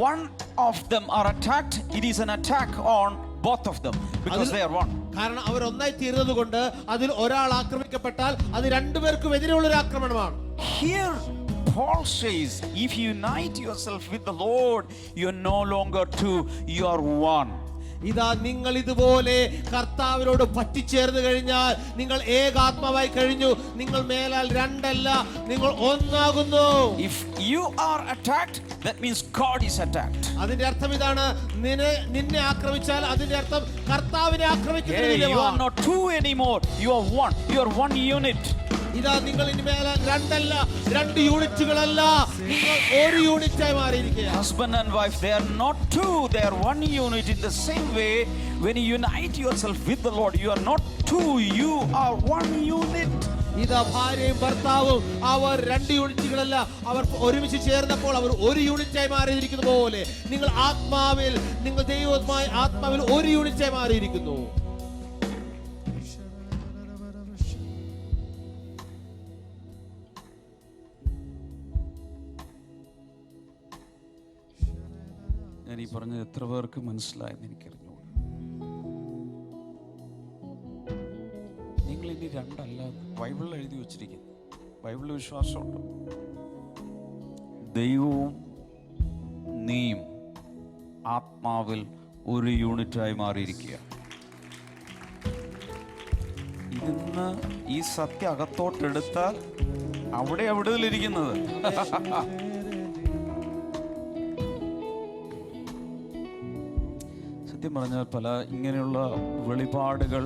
one of them are attacked, it is an attack on both of them because they are one. കാരണം അവർ ഒന്നായി തീർന്നത് കൊണ്ട് അതിൽ ഒരാൾ ആക്രമിക്കപ്പെട്ടാൽ അത് രണ്ടുപേർക്കും എതിരെയുള്ള ഒരു ആക്രമണമാണ്. Here Paul says, if you unite yourself with the Lord, you are no longer two, you are one. ഇതാ നിങ്ങൾ ഇതുപോലെ കർത്താവിനോട് പറ്റിച്ചേർന്ന് കഴിഞ്ഞാൽ നിങ്ങൾ ഏകാത്മാവായി കഴിഞ്ഞു. നിങ്ങൾ മേലാൽ രണ്ടല്ല, നിങ്ങൾ ഒന്നാകുന്നു. If you are attacked, that means God is attacked. അതിന്റെ അർത്ഥം ഇതാണ്, നിന്നെ ആക്രമിച്ചാൽ അതിന്റെ അർത്ഥം കർത്താവിനെ ആക്രമിക്കുന്നു. You are not two anymore, you are one. You are one unit. ഇതാ നിങ്ങൾ ഇനി മേലാൽ രണ്ടല്ല, രണ്ട് യൂണിറ്റുകളല്ല, നിങ്ങൾ ഒരു യൂണിറ്റായി മാറിയിരിക്കുകയാണ്. Husband and wife, they are not two, they are one unit. In the same way, when you unite yourself with the Lord, you are not two, you are one unit. ഇതാ ഭാര്യയും ഭർത്താവും അവർ രണ്ട് യൂണിറ്റുകളല്ല, അവർ ഒരുമിച്ച് ചേർന്നപ്പോൾ അവർ ഒരു യൂണിറ്റായി മാറിയിരിക്കുന്ന പോലെ നിങ്ങൾ ആത്മാവിൽ, നിങ്ങൾ ദൈവവുമായി ആത്മാവിൽ ഒരു യൂണിറ്റായി മാറിയിരിക്കുന്നു. ഞാൻ ഈ പറഞ്ഞത് എത്ര പേർക്ക് മനസ്സിലായെന്ന് എനിക്കറിഞ്ഞു. നിങ്ങൾ ഇനി രണ്ടല്ല, ബൈബിളിൽ എഴുതി വച്ചിരിക്കുന്നു. ബൈബിളിൽ വിശ്വാസമുണ്ട്. ദൈവവും നീയും ആത്മാവിൽ ഒരു യൂണിറ്റായി മാറിയിരിക്കുക. ഇന്ന് ഈ സത്യം അകത്തോട്ടെടുത്താൽ അവിടെ വിടുതലിരിക്കുന്നത്. സത്യം പറഞ്ഞാൽ പല ഇങ്ങനെയുള്ള വെളിപാടുകൾ,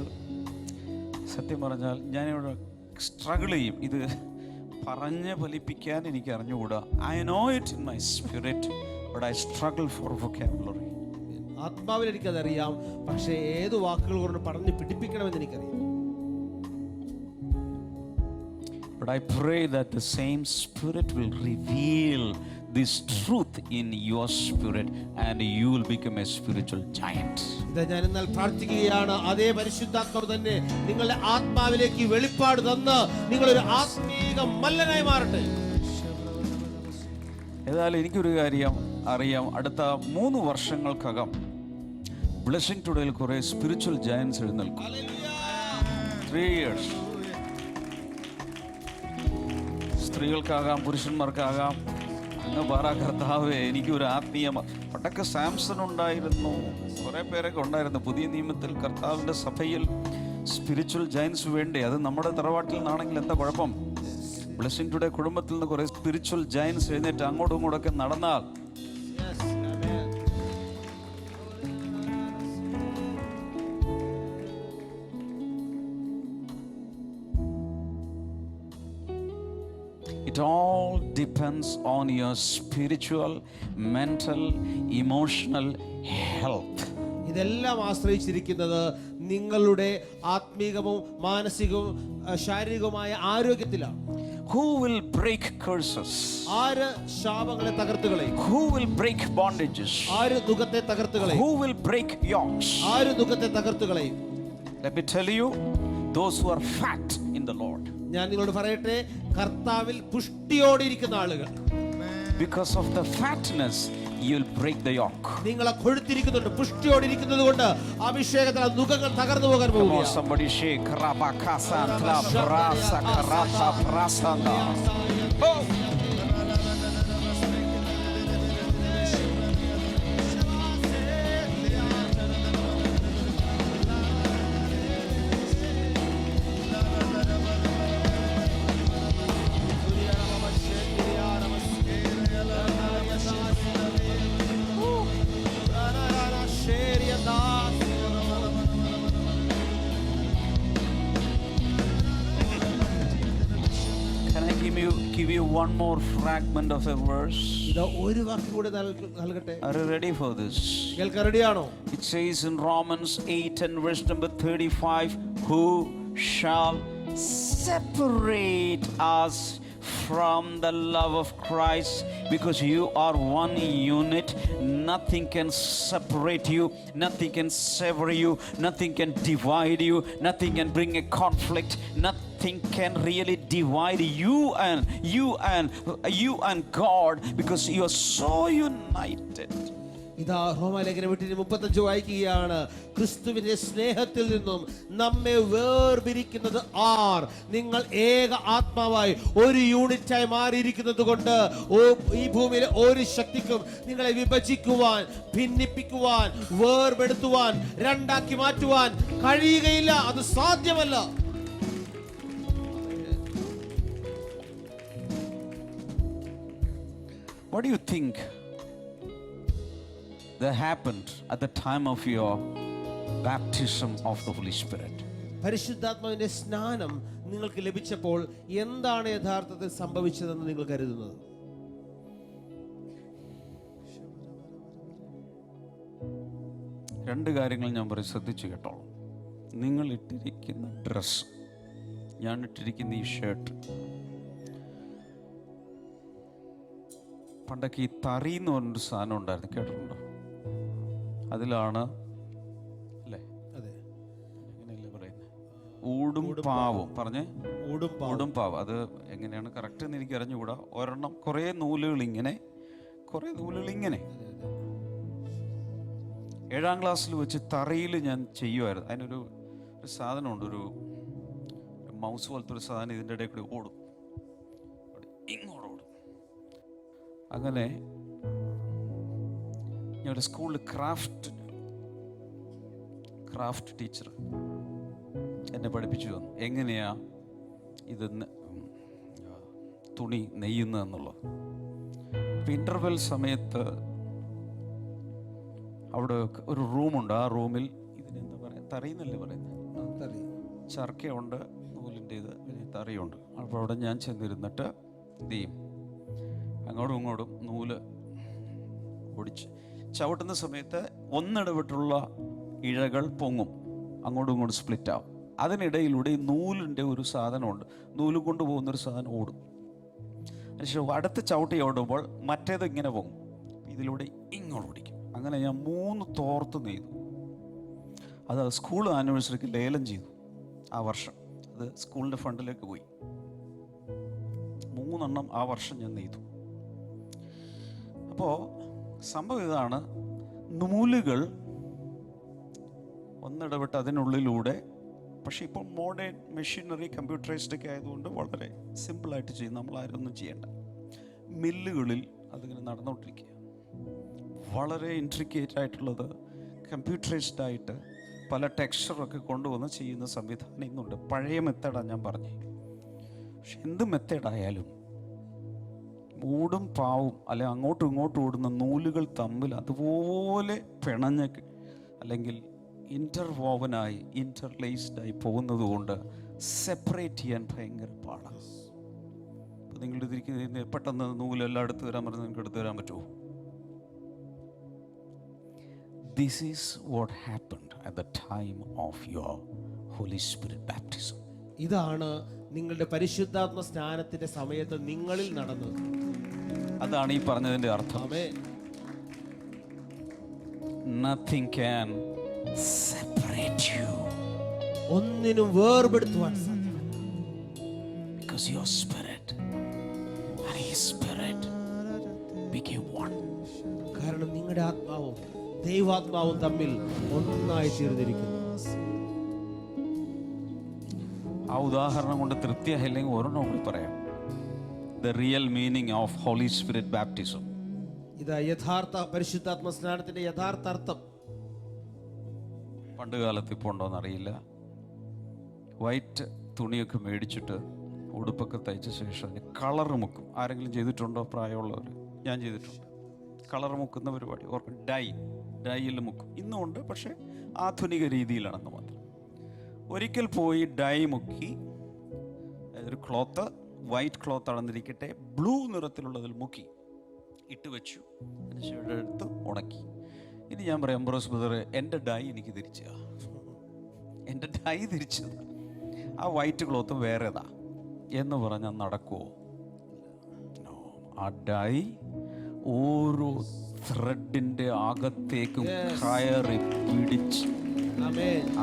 സത്യം പറഞ്ഞാൽ ഞാനിവിടെ സ്ട്രഗിൾ ചെയ്യും. ഇത് പറഞ്ഞ് ഫലിപ്പിക്കാൻ എനിക്ക് അറിഞ്ഞുകൂടാ. I know it in my spirit, but I struggle for vocabulary. ആത്മാവിൽ എനിക്കതറിയാം, പക്ഷേ ഏത് വാക്കുകൾ കൊണ്ട് പറഞ്ഞ് പിടിപ്പിക്കണമെന്ന് എനിക്കറിയാം. But I pray that the same Spirit will reveal this truth in your spirit and you will become a spiritual giant. ഇതാ ഞാൻ എന്നാൽ പ്രാർത്ഥിക്കുകയാണ്, അതേ പരിശുദ്ധാത്മാവ് തന്നെ നിങ്ങളുടെ ആത്മാവിലേക്ക് വെളിപ്പാട് തന്ന് നിങ്ങളൊരു ആത്മീക മല്ലനായി മാറട്ടെ. ഏതായാലും എനിക്കൊരു കാര്യം അറിയാം, അടുത്ത 3 വർഷങ്ങൾക്കകം ബ്ലെസ്സിംഗ് ടുഡേയിൽ കുറെ സ്പിരിച്വൽ ജയൻസ് എഴുന്നേൽക്കും. 3 years. സ്ത്രീകൾക്കാകാം പുരുഷന്മാർക്കാകാം. അങ്ങ് പറ കർത്താവേ, എനിക്കൊരു ആത്മീയ പണ്ടൊക്കെ സാംസൺ ഉണ്ടായിരുന്നു, കുറെ പേരൊക്കെ ഉണ്ടായിരുന്നു. പുതിയ നിയമത്തിൽ കർത്താവിൻ്റെ സഭയിൽ സ്പിരിച്വൽ ജയൻസ് വേണ്ടേ? അത് നമ്മുടെ തറവാട്ടിൽ നിന്നാണെങ്കിൽ എന്താ കുഴപ്പം? ബ്ലെസ്സിംഗ് ടുഡേ കുടുംബത്തിൽ നിന്ന് കുറെ സ്പിരിച്വൽ ജയൻസ് എഴുന്നേറ്റ് അങ്ങോട്ടും ഇങ്ങോട്ടൊക്കെ നടന്നാൽ it all depends on your spiritual, mental, emotional health. ഇതെല്ലാം ആശ്രയിച്ചിരിക്കുന്നത് നിങ്ങളുടെ ആത്മീകവും മാനസികവും ശാരീരികവുമായ ആരോഗ്യത്തിലാണ്. Who will break curses? ആര് ശാപങ്ങളെ തകർത്തുകളയും? Who will break bondages? ആര് ദുഃഖത്തെ തകർത്തുകളയും? Who will break yokes? ആര് ദുഃഖത്തെ തകർത്തുകളയും? Let me tell you, those who are fat in the Lord. ഞാൻ നിങ്ങളോട് പറയട്ടെ, കർത്താവിൽ പുഷ്ടിയോടെ ഇരിക്കുന്ന ആളുകൾ. Because of the fatness, you'll break the yoke. നിങ്ങളെ കൊഴുത്തിരിക്കുന്നുണ്ട്, പുഷ്ടിയോടെ ഇരിക്കുന്നത് കൊണ്ട് അഭിഷേകത്താൽ ദുഃഖങ്ങൾ തകർന്നു പോകാൻ Come on, പോകുന്നു. somebody shake. Rabakasantla brasa karata prasanda. Oh! Can I give you one more fragment of a verse? ഇത് ഒരു വാക്ക് കൂടെ നൽകട്ടെ. Are you ready for this? കേൾക്കാൻ റെഡിയാണോ? It says in Romans 8 and verse number 35, who shall separate us from the love of Christ? Because you are one unit, nothing can separate you, nothing can sever you, nothing can divide you, nothing can bring a conflict, nothing can really divide you and God, because you are so united. ഇതാ റോമാലേഖനം 8:35 വായിക്കുകയാണ്. ക്രിസ്തുവിന്റെ സ്നേഹത്തിൽ നിന്നും നമ്മെ വേർപിരിക്കുന്നത് R? നിങ്ങൾ ഏക ആത്മാവായി ഒരു യൂണിറ്റായി മാറിയിരിക്കുന്നത് കൊണ്ട് ഈ ഭൂമിയിലെ ഒരു ശക്തിക്കും നിങ്ങളെ വിഭജിക്കുവാൻ, ഭിന്നിപ്പിക്കുവാൻ, വേർപെടുത്തുവാൻ, രണ്ടാക്കി മാറ്റുവാൻ കഴിയുകയില്ല. അത് സാധ്യമല്ല. What do you think that happened at the time of your baptism of the Holy Spirit? പരിശുദ്ധാത്മാവിന്റെ സ്നാനം നിങ്ങൾക്ക് ലഭിച്ചപ്പോൾ എന്താണ് യഥാർത്ഥത്തിൽ സംഭവിച്ചതെന്ന് നിങ്ങൾ കരുതുന്നത്? രണ്ട് കാര്യങ്ങൾ ഞാൻ പറയും, ശ്രദ്ധിച്ചു കേട്ടോളൂ. നിങ്ങൾ ഇട്ടിരിക്കുന്ന ഡ്രസ്സ്, ഞാൻ ഇട്ടിരിക്കുന്ന ഈ ഷർട്ട്, പണ്ടൊക്കെ ഈ തറി എന്ന് പറഞ്ഞൊരു സാധനം ഉണ്ടായിരുന്നു, കേട്ടിട്ടുണ്ടോ? അതിലാണ് അല്ലേ, എങ്ങനെയല്ലേ പറയുന്നത്, ഊടും പാവും പറഞ്ഞേ, ഊടും പാവ്. അത് എങ്ങനെയാണ് കറക്റ്റ് എന്ന് എനിക്ക് അറിഞ്ഞുകൂടാ. ഒരെണ്ണം കുറേ നൂലുകൾ ഇങ്ങനെ, കുറേ നൂലുകൾ ഇങ്ങനെ. 7ാം ക്ലാസ്സിൽ വെച്ച് തറയിൽ ഞാൻ ചെയ്യുമായിരുന്നു. അതിനൊരു സാധനമുണ്ട്, ഒരു മൗസ് പോലത്തെ ഒരു സാധനം ഇതിൻ്റെ ഇടയിൽ കൂടി ഓടും, ഇങ്ങോട്ട് ഓടും. അങ്ങനെ ഞങ്ങളുടെ സ്കൂളിൽ ക്രാഫ്റ്റ് ടീച്ചർ എന്നെ പഠിപ്പിച്ചു തന്നു എങ്ങനെയാ ഇത് തുണി നെയ്യുന്നതെന്നുള്ളത്. ഇൻ്റർവെൽ സമയത്ത് അവിടെ ഒരു റൂമുണ്ട്. ആ റൂമിൽ ഇതിനെന്താ പറയുക, തറിയെന്നല്ലേ പറയുന്നത്, ചർക്കയുണ്ട്, നൂലിൻ്റേത്, പിന്നെ തറിയുണ്ട്. അപ്പോൾ അവിടെ ഞാൻ ചെന്നിരുന്നിട്ട് എന്ത് ചെയ്യും, അങ്ങോട്ടും ഇങ്ങോട്ടും നൂല് ഒടിച്ച് ചവിട്ടുന്ന സമയത്ത് ഒന്നിടവിട്ടുള്ള ഇഴകൾ പൊങ്ങും, അങ്ങോട്ടും ഇങ്ങോട്ടും സ്പ്ലിറ്റ് ആവും. അതിനിടയിലൂടെ ഈ നൂലിൻ്റെ ഒരു സാധനമുണ്ട്, നൂല് കൊണ്ടുപോകുന്നൊരു സാധനം ഓടും. അതിനുശേഷം അടുത്ത ചവിട്ടി ഓടുമ്പോൾ മറ്റേത് ഇങ്ങനെ പോകും, ഇതിലൂടെ ഇങ്ങോട്ട് ഓടിക്കും. അങ്ങനെ ഞാൻ 3 തോർത്ത് നെയ്തു. അത് സ്കൂൾ ആനിവേഴ്സറിക്ക് ലേലം ചെയ്തു ആ വർഷം. അത് സ്കൂളിൻ്റെ ഫണ്ടിലേക്ക് പോയി. 3 എണ്ണം ആ വർഷം ഞാൻ നെയ്തു. അപ്പോൾ സംഭവം ഇതാണ്, നൂലുകൾ ഒന്നിടവിട്ട് അതിനുള്ളിലൂടെ. പക്ഷേ ഇപ്പോൾ മോഡേൺ മെഷീനറി കമ്പ്യൂട്ടറൈസ്ഡ് ഒക്കെ ആയതുകൊണ്ട് വളരെ സിമ്പിളായിട്ട് ചെയ്യും, നമ്മളാരും ഒന്നും ചെയ്യേണ്ട. മില്ലുകളിൽ അതിങ്ങനെ നടന്നുകൊണ്ടിരിക്കുക. വളരെ ഇൻട്രിക്കേറ്റ് ആയിട്ടുള്ളത്, കമ്പ്യൂട്ടറൈസ്ഡ് ആയിട്ട് പല ടെക്സ്ചറൊക്കെ കൊണ്ടുവന്ന് ചെയ്യുന്ന സംവിധാനം ഇന്നുണ്ട്. പഴയ മെത്തേഡാണ് ഞാൻ പറഞ്ഞു. പക്ഷെ എന്ത് മെത്തേഡായാലും ഊടും പാവും അല്ലെ അങ്ങോട്ടും ഇങ്ങോട്ടും ഓടുന്ന നൂലുകൾ തമ്മിൽ അതുപോലെ പിണഞ്ഞ് അല്ലെങ്കിൽ ഇൻ്റർവോവനായി ഇൻ്റർലേസ്ഡായി പോകുന്നത് കൊണ്ട് സെപ്പറേറ്റ് ചെയ്യാൻ ഭയങ്കര പാടാണ്. അപ്പോൾ നിങ്ങളുടെ ഇതിരിക്കുന്ന പെട്ടെന്ന് നൂലെല്ലാം എടുത്ത് തരാൻ പറഞ്ഞാൽ നിങ്ങൾക്ക് എടുത്തു തരാൻ പറ്റുമോ? This is what happened at the time of your Holy Spirit baptism. ഇതാണ് നിങ്ങളുടെ പരിശുദ്ധാത്മ സ്നാനത്തിന്റെ സമയത്ത് നിങ്ങളിൽ നടന്നു. അതാണ് ഈ പറഞ്ഞതിന്റെ അർത്ഥം. ആമേൻ. Nothing can separate you ഒന്നിനും വേർപെടുത്തുവാൻ സാധിക്കില്ല. because your spirit and his spirit became one. കാരണം നിങ്ങളുടെ ആത്മാവും ദൈവാത്മാവും തമ്മിൽ ഒന്നായി തീർന്നിരിക്കുന്നു. ആ ഉദാഹരണം കൊണ്ട് തൃപ്തിയായില്ലെങ്കിൽ ഒരെണ്ണം കൂടി പറയാം. The real meaning of Holy Spirit baptism. ഇതാ യഥാർത്ഥ പരിശുദ്ധാത്മ സ്നാനത്തിന്റെ യഥാർത്ഥ അർത്ഥം. പണ്ട് കാലത്ത് ഇപ്പോൾ ഉണ്ടോയെന്ന് അറിയില്ല, വൈറ്റ് തുണിയൊക്കെ മേടിച്ചിട്ട് ഉടുപ്പൊക്കെ തയ്ച്ച ശേഷം അതിന് കളർ മുക്കും. ആരെങ്കിലും ചെയ്തിട്ടുണ്ടോ? പ്രായമുള്ളവർ. ഞാൻ ചെയ്തിട്ടുണ്ട്. കളർ മുക്കുന്ന പരിപാടി ഓർക്കും. ഡൈയിൽ മുക്കും. ഇന്നും ഉണ്ട്, പക്ഷേ ആധുനിക രീതിയിലാണെന്ന് മാത്രം. ഒരിക്കൽ പോയി ഡൈ മുക്കി, ഒരു ക്ലോത്ത്, വൈറ്റ് ക്ലോത്ത് ആണെന്നിരിക്കട്ടെ, ബ്ലൂ നിറത്തിലുള്ളതിൽ മുക്കി ഇട്ട് വെച്ചു. അതിനുശേഷം എടുത്ത് ഉണക്കി. ഇനി ഞാൻ പറയാം, അംബ്രോസ് ബ്രദറെ, എൻ്റെ ഡൈ എനിക്ക് തിരിച്ചാ, എൻ്റെ ഡൈ തിരിച്ചതാ, ആ വൈറ്റ് ക്ലോത്ത് വേറെതാ എന്ന് പറഞ്ഞാൽ നടക്കുമോ? ആ ഡൈ ഓരോ ത്രെഡിൻ്റെ അകത്തേക്കും കയറി പിടിച്ച്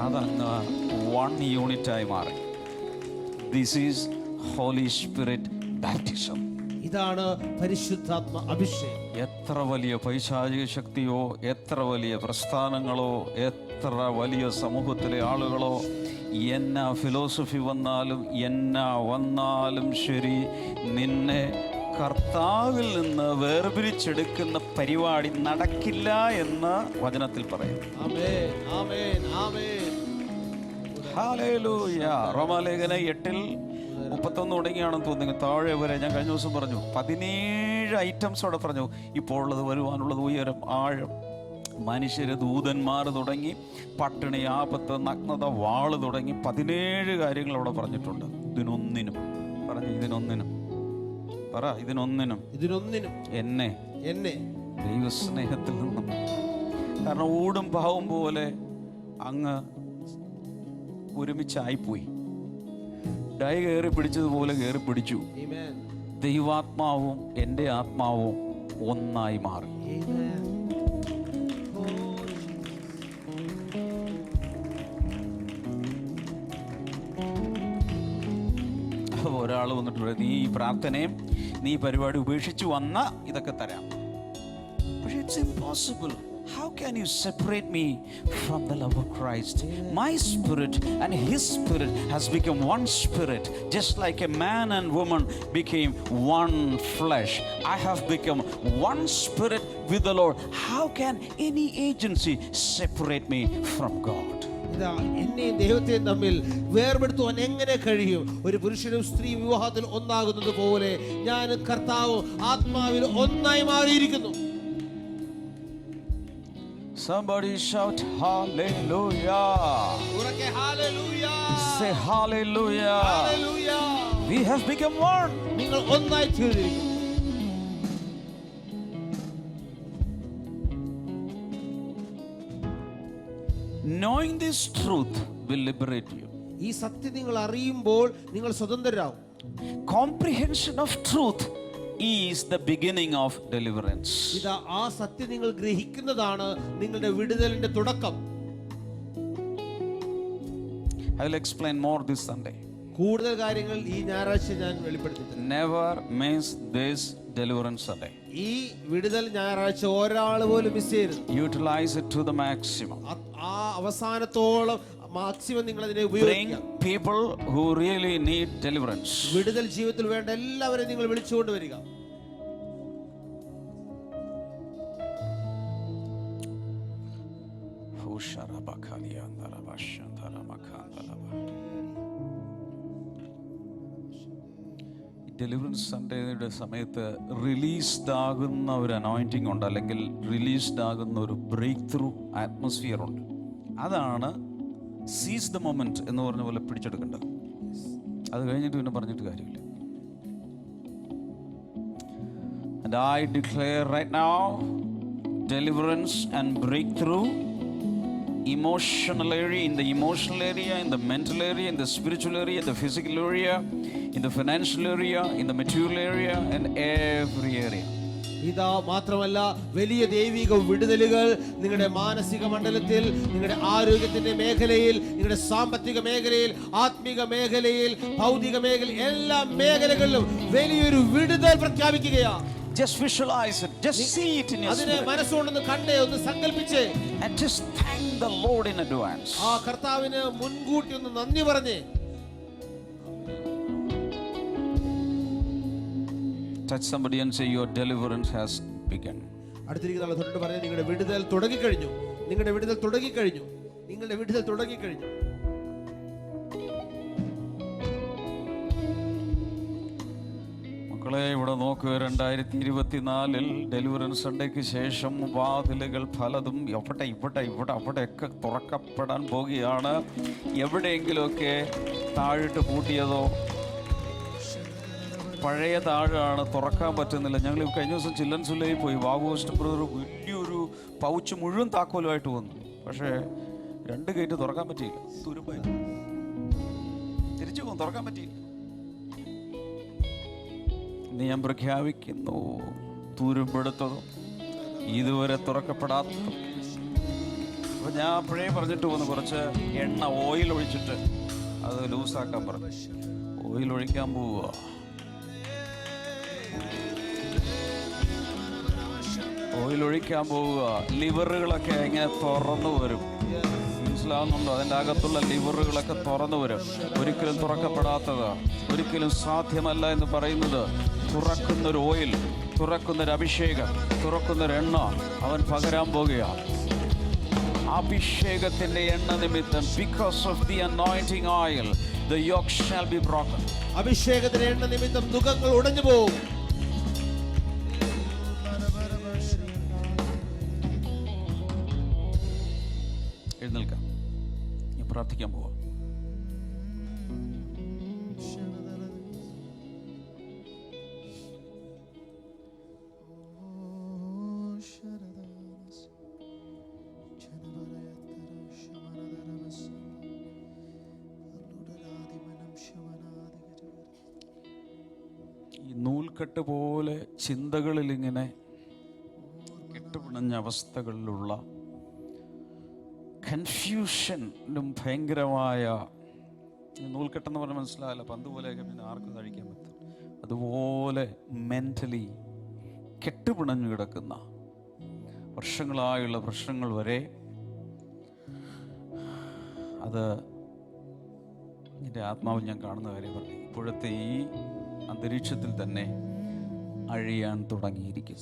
അതങ്ങ് വൺ യൂണിറ്റായി മാറി. This is holy spirit baptism. ഇതാണ് പരിശുദ്ധാത്മ അഭിഷേകം. എത്ര വലിയ പൈശാചിക ശക്തിയോ, എത്ര വലിയ പ്രസ്ഥാനങ്ങളോ, എത്ര വലിയ സമൂഹത്തിലെ ആളുകളോ, എന്നാ ഫിലോസഫി വന്നാലും ശരി, നിന്നെ കർത്താവിൽ നിന്ന് വേർപിരിച്ചെടുക്കുന്ന പരിപാടി നടക്കില്ല എന്ന് വചനത്തിൽ പറയും. ഹല്ലേലൂയ. റോമാലേഖനം 8:31 തുടങ്ങിയാണെന്ന് തോന്നുന്നു, താഴെ വരെ ഞാൻ കഴിഞ്ഞ ദിവസം പറഞ്ഞു. 17 ഐറ്റംസ് അവിടെ പറഞ്ഞു. ഇപ്പോൾ ഉള്ളത്, വരുവാനുള്ളത്, ഉയരം, ആഴം, മനുഷ്യര്, ദൂതന്മാർ തുടങ്ങി, പട്ടിണി, ആപത്ത്, നഗ്നത, വാള് തുടങ്ങി 17 കാര്യങ്ങൾ അവിടെ പറഞ്ഞിട്ടുണ്ട്. ഇതിനൊന്നിനും എന്നെ ദൈവസ്നേഹത്തിൽ നിന്നും, കാരണം ഊടും പാവും പോലെ അങ്ങ് ഒരുമിച്ചായിപ്പോയി. ഡൈ കയറി പിടിച്ചതുപോലെ കയറി പിടിച്ചു. ദൈവാത്മാവും എൻ്റെ ആത്മാവും ഒന്നായി മാറി. ഒരാൾ വന്നിട്ട് പറയും, നീ ഈ പ്രാർത്ഥനയും നീ പരിപാടി ഉപേക്ഷിച്ച് വന്ന ഇതൊക്കെ തരാം. പക്ഷേ it's impossible. How can you separate me from the love of Christ? My spirit and his spirit has become one spirit, just like a man and woman became one flesh. I have become one spirit with the Lord. How can any agency separate me from God? ഇതാ എന്നെയും ദൈവത്തെയും തമ്മിൽ വേർപെടുത്തുവാൻ എങ്ങനെ കഴിയും? ഒരു പുരുഷനും സ്ത്രീ വിവാഹത്തിൽ ഒന്നാകുന്നത് പോലെ ഞാൻ കർത്താവ് ആത്മാവിൽ ഒന്നായി മാറിയിരിക്കുന്നു. Somebody shout hallelujah. Hallelujah. Say hallelujah. Hallelujah. We have become one. നിങ്ങൾ ഒന്നായി തീർന്നിരിക്കുന്നു. Knowing this truth will liberate you. ഈ സത്യം നിങ്ങൾ അറിയുമ്പോൾ നിങ്ങൾ സ്വതന്ത്രരാകും. Comprehension of truth is the beginning of deliverance. ഇതാ ആ സത്യം നിങ്ങൾ ഗ്രഹിക്കുന്നതാണ് നിങ്ങളുടെ വിടുതലിന്റെ തുടക്കം. I will explain more this Sunday. കൂടുതൽ കാര്യങ്ങൾ ഈ ഞായറാഴ്ച ഞാൻ വെളിപ്പെടുത്തി തരാം. Never miss this deliverance Sunday. ഈ വിടുതൽ ഞായറാഴ്ച ഒരാൾ പോലും മിസ് ചെയ്യരുത്. Utilize it to the maximum. ആ അവസാനത്തോളം മാക്സിമം നിങ്ങൾ അതിനെ Bring ഉപയോഗിക്കുക. people who really need deliverance. വിടുതൽ ജീവിതത്തിൽ വേണ്ട എല്ലാവരെയും നിങ്ങൾ വിളിച്ചുകൊണ്ട് വരിക. ഡെലിവറൻസ് സൺഡേയുടെ സമയത്ത് റിലീസ്ഡ് ആകുന്ന ഒരു അനോയിന്റിംഗ് ഉണ്ട്, അല്ലെങ്കിൽ റിലീസ്ഡ് ആകുന്ന ഒരു ബ്രേക്ക് ത്രൂ അറ്റ്മോസ്ഫിയർ ഉണ്ട്. അതാണ് സീസ് ദ മൊമെന്റ് എന്ന് പറഞ്ഞ പോലെ പിടിച്ചെടുക്കേണ്ടത്. അത് കഴിഞ്ഞിട്ട് പിന്നെ പറഞ്ഞിട്ട് കാര്യമില്ല. And I declare right now deliverance and breakthrough emotional area, in the emotional area, in the mental area, in the spiritual area, in the physical area, in the financial area, in the material area, and every area. ഇതാ മാത്രമല്ല, വലിയ ദൈവിക വിടുതലുകൾ നിങ്ങളുടെ മാനസിക മണ്ഡലത്തിൽ, നിങ്ങളുടെ ആരോഗ്യത്തിന്റെ മേഖലയിൽ, നിങ്ങളുടെ സാമ്പത്തിക മേഖലയിൽ, ആത്മീക മേഖലയിൽ, ഭൗതിക മേഖലയിൽ, എല്ലാ മേഖലകളിലും വലിയൊരു വിടുതൽ പ്രഖ്യാപിക്കുകയാണ്. Just visualize it, just see it in your അതിനെ spirit, മനസ്സുകൊണ്ടൊന്ന് കണ്ടേ, ഒന്ന് സങ്കല്പിച്ചേ, and just thank the Lord in advance. ആ കർത്താവിന് മുൻകൂട്ടി ഒന്ന് നന്ദി പറഞ്ഞേ. Touch somebody and say, your deliverance has begun. അടുത്തിരിക്കുന്ന ആളെ തൊട്ട് പറഞ്ഞേ, നിങ്ങളുടെ വിടുതൽ തുടങ്ങിക്കഴിഞ്ഞു, നിങ്ങളുടെ വിടുതൽ തുടങ്ങിക്കഴിഞ്ഞു, നിങ്ങളുടെ വിടുതൽ തുടങ്ങിക്കഴിഞ്ഞു. മക്കളെ, ഇവിടെ നോക്കുക, 2024 ഡെലിവറൻസ് സൺഡേക്ക് ശേഷം വാതിലുകൾ പലതും അവിടെ ഇവിടെ അവിടെയൊക്കെ തുറക്കപ്പെടാൻ പോവുകയാണ്. എവിടെയെങ്കിലുമൊക്കെ താഴിട്ട് പൂട്ടിയതോ, പഴയ താഴാണ്, തുറക്കാൻ പറ്റുന്നില്ല. ഞങ്ങൾ കഴിഞ്ഞ ദിവസം ചില്ലൻസുല്ലയിൽ പോയി, വാഗോസ്റ്റ് ബ്രദർ വലിയൊരു പൗച്ച് മുഴുവൻ താക്കോലുമായിട്ട് വന്നു. പക്ഷേ 2 ഗേറ്റ് തുറക്കാൻ പറ്റിയില്ല, തുരുമ്പായി തിരിച്ചു പോകും, തുറക്കാൻ പറ്റിയില്ല. ഇനി ഞാൻ പ്രഖ്യാപിക്കുന്നു, തുരുമ്പെടുത്തതും ഇതുവരെ തുറക്കപ്പെടാത്തതും. അപ്പൊ ഞാൻ അപ്പോഴേ പറഞ്ഞിട്ട് പോകുന്നു, കുറച്ച് എണ്ണ ഓയിൽ ഒഴിച്ചിട്ട് അത് ലൂസാക്കാൻ പറഞ്ഞു. ഓയിൽ ഒഴിക്കാൻ പോവുക. ഓയിൽ ഒഴിക്കാൻ പോവുക. ലിവറുകളൊക്കെ ഇങ്ങനെ തുറന്നു വരും. മനസ്സിലാവുന്നുണ്ടോ? അതിൻ്റെ അകത്തുള്ള ലിവറുകളൊക്കെ തുറന്നു വരും. ഒരിക്കലും തുറക്കപ്പെടാത്തത്, ഒരിക്കലും സാധ്യമല്ല എന്ന് പറയുന്നത് തുറക്കുന്നൊരു ഓയിൽ, തുറക്കുന്നൊരു അഭിഷേകം, തുറക്കുന്നൊരു എണ്ണ അവൻ പകരാൻ പോകുകയാണ്. അഭിഷേകത്തിന്റെ എണ്ണ നിമിത്തം, because of the anointing oil, the yoke shall be broken. അഭിഷേകത്തിന്റെ എണ്ണ നിമിത്തം ദുഃഖങ്ങൾ ഉടഞ്ഞു പോകും. എഴുന്നേൽക്കാം, ഞാൻ പ്രാർത്ഥിക്കാൻ പോവാം. ഈ നൂൽക്കെട്ട് പോലെ ചിന്തകളിൽ ഇങ്ങനെ കെട്ടുപിണഞ്ഞ അവസ്ഥകളിലുള്ള കൺഫ്യൂഷനും ഭയങ്കരമായ, നൂൽക്കെട്ടെന്ന് പറഞ്ഞാൽ മനസ്സിലാവില്ല, പന്ത് പോലെയൊക്കെ പിന്നെ ആർക്കും കഴിക്കാൻ പറ്റും. അതുപോലെ മെൻ്റലി കെട്ടുപിണഞ്ഞു കിടക്കുന്ന വർഷങ്ങളായുള്ള പ്രശ്നങ്ങൾ വരെ അത് എൻ്റെ ആത്മാവിൽ ഞാൻ കാണുന്ന കാര്യം പറഞ്ഞു. ഇപ്പോഴത്തെ ഈ അന്തരീക്ഷത്തിൽ തന്നെ അഴിയാൻ തുടങ്ങിയിരിക്കും.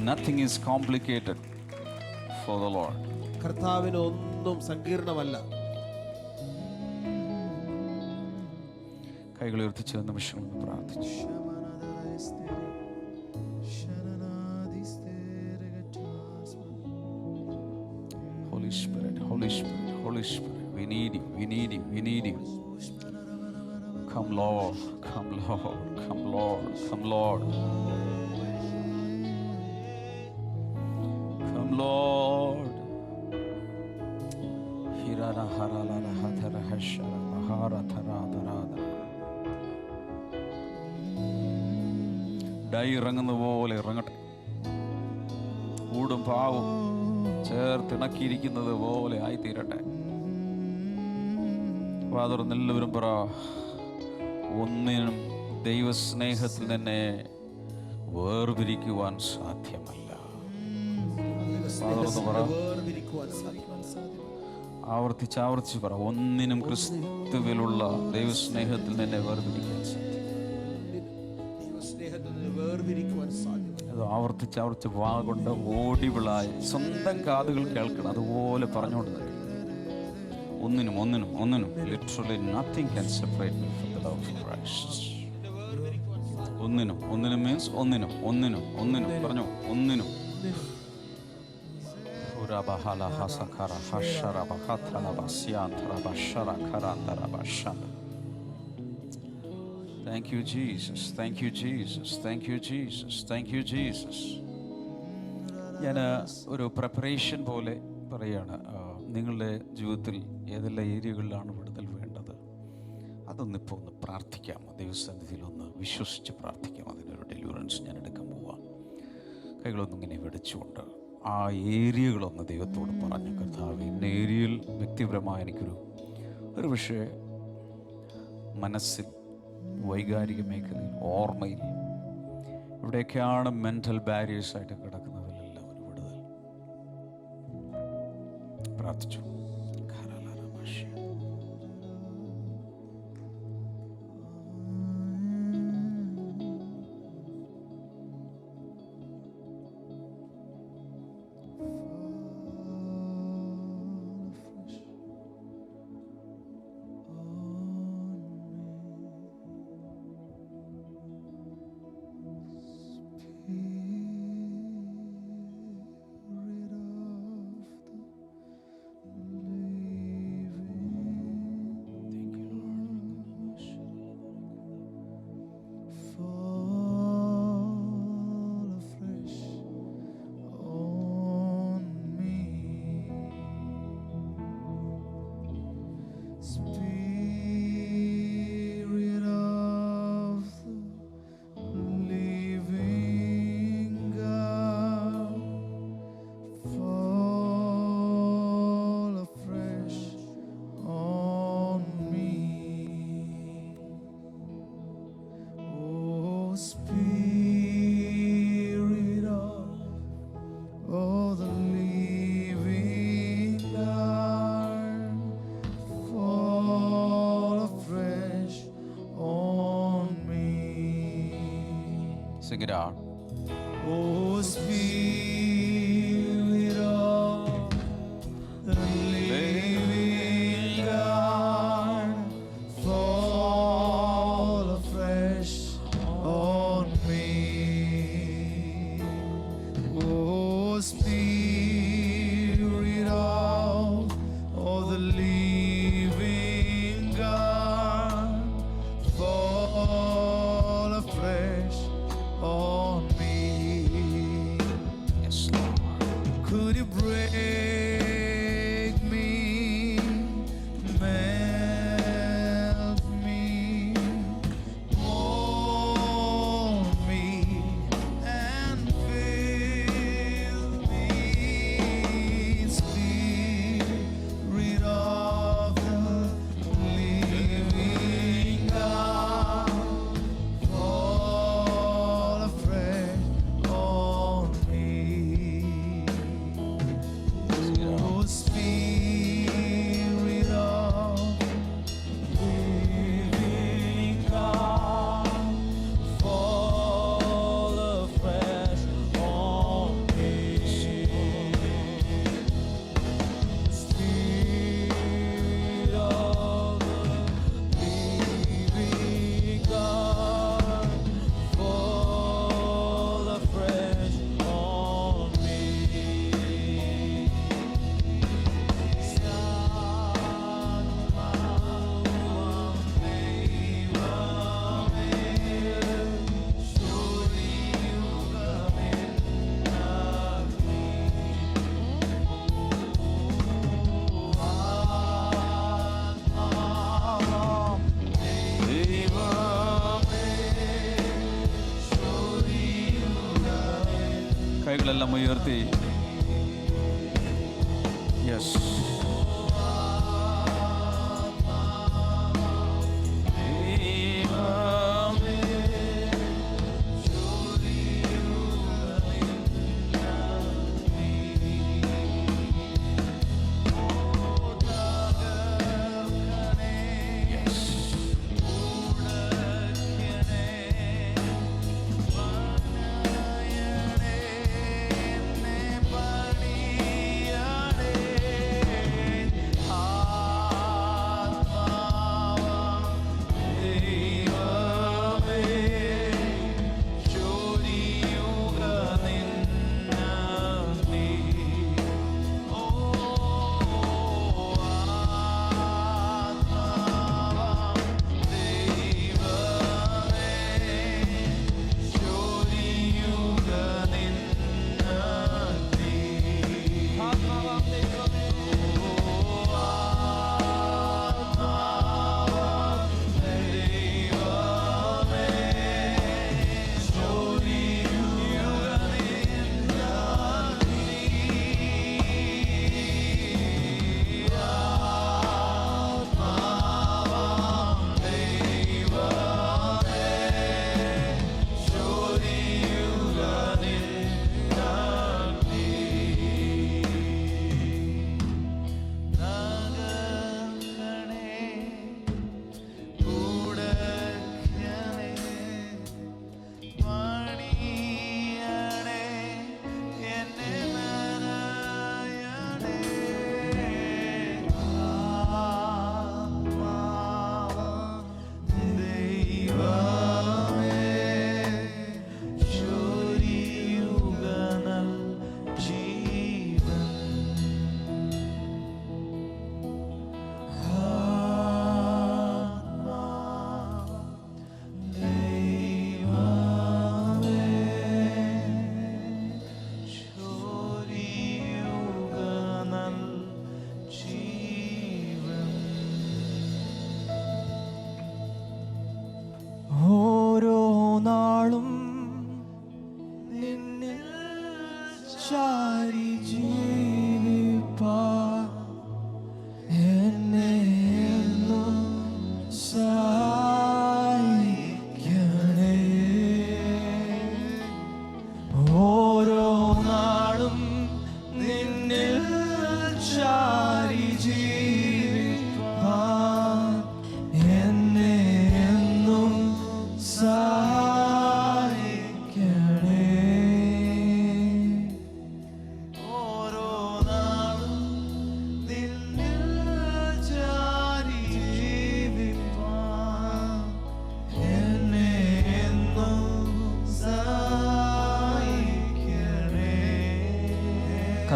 Nothing is complicated for the Lord. കർത്താവിന് ഒന്നും സങ്കീർണമല്ല. കൈകൾ ഉയർത്തിച്ച് നിമിഷം പ്രാർത്ഥിച്ചു. Holy Spirit, Holy Spirit, Holy Spirit, we need you, we need you, we need you. Come Lord, come Lord, come Lord, come Lord. Come Lord. Hirara harala hatara hashara mahara thara darada. Dye ഇറങ്ങുന്ന പോലെ ഇറങ്ങട്ടെ. ഊടും പാവും ചേർത്തിണക്കിയിരിക്കുന്നത് പോലെ ആയിത്തീരട്ടെ. Father, എല്ലാവരും പറ, ഒന്നിനും ദൈവസ്നേഹത്തിൽ തന്നെ വേർപിരിക്കുവാൻ സാധ്യമല്ല. ഫാദർ പറ, ആവർത്തിച്ച് പറ, ഒന്നിനും ക്രിസ്തുവിലുള്ള ദൈവസ്നേഹത്തിൽ തന്നെ വേർപിരിക്കാൻ സാധ്യമല്ല. അത് ആവർത്തിച്ച് വാ കൊണ്ട് ഓടിവിളായി സ്വന്തം കാതുകൾ കേൾക്കണം, അതുപോലെ പറഞ്ഞുകൊണ്ട് തന്നെ ഒന്നിനും literally nothing can separate me from the love of Christ. ഒന്നിനും മീൻസ് ഒന്നിനും പറഞ്ഞു, ഒന്നിനും. Thank you, Jesus. Thank you, Jesus. Thank you, Jesus. Thank you, Jesus. ഞാൻ ഒരു പ്രിപ്പറേഷൻ പോലെ പറയുകയാണ്. നിങ്ങളുടെ ജീവിതത്തിൽ ഏതെല്ലാം ഏരിയകളിലാണ് വിടുതൽ വേണ്ടത്, അതൊന്നിപ്പോൾ ഒന്ന് പ്രാർത്ഥിക്കാമോ? ദൈവസന്നിധിയിൽ ഒന്ന് വിശ്വസിച്ച് പ്രാർത്ഥിക്കാം. അതിനൊരു ഡെലിവറൻസ് ഞാൻ എടുക്കാൻ പോവാം. കൈകളൊന്നും ഇങ്ങനെ വെടിച്ചുകൊണ്ട് ആ ഏരിയകളൊന്ന് ദൈവത്തോട് പറഞ്ഞു, കർത്താവ് ഇന്ന ഏരിയയിൽ വ്യക്തിപരമായ ഒരു വിഷയം മനസ്സിൽ, വൈകാരിക മേഖലയിൽ, ഓർമ്മയിൽ, ഇവിടെയൊക്കെയാണ് മെൻ്റൽ ബാരിയേഴ്സായിട്ട് കിടക്കുന്നതിലെല്ലാം ഒരു വിടുതൽ പ്രാർത്ഥിച്ചു. Sing it out. Oh, Spirit of the living God, fall afresh on me. Oh, Spirit of the living God, fall afresh on me. Yes, Lord. Could you break me, melt me, mold me, and fill me, Spirit of the living God, fall afresh on me. Oh, Spirit of living God, fall afresh on me. Spirit of the living God, fall afresh on me. കൈകളെല്ലാം ഉയർത്തി. Yes.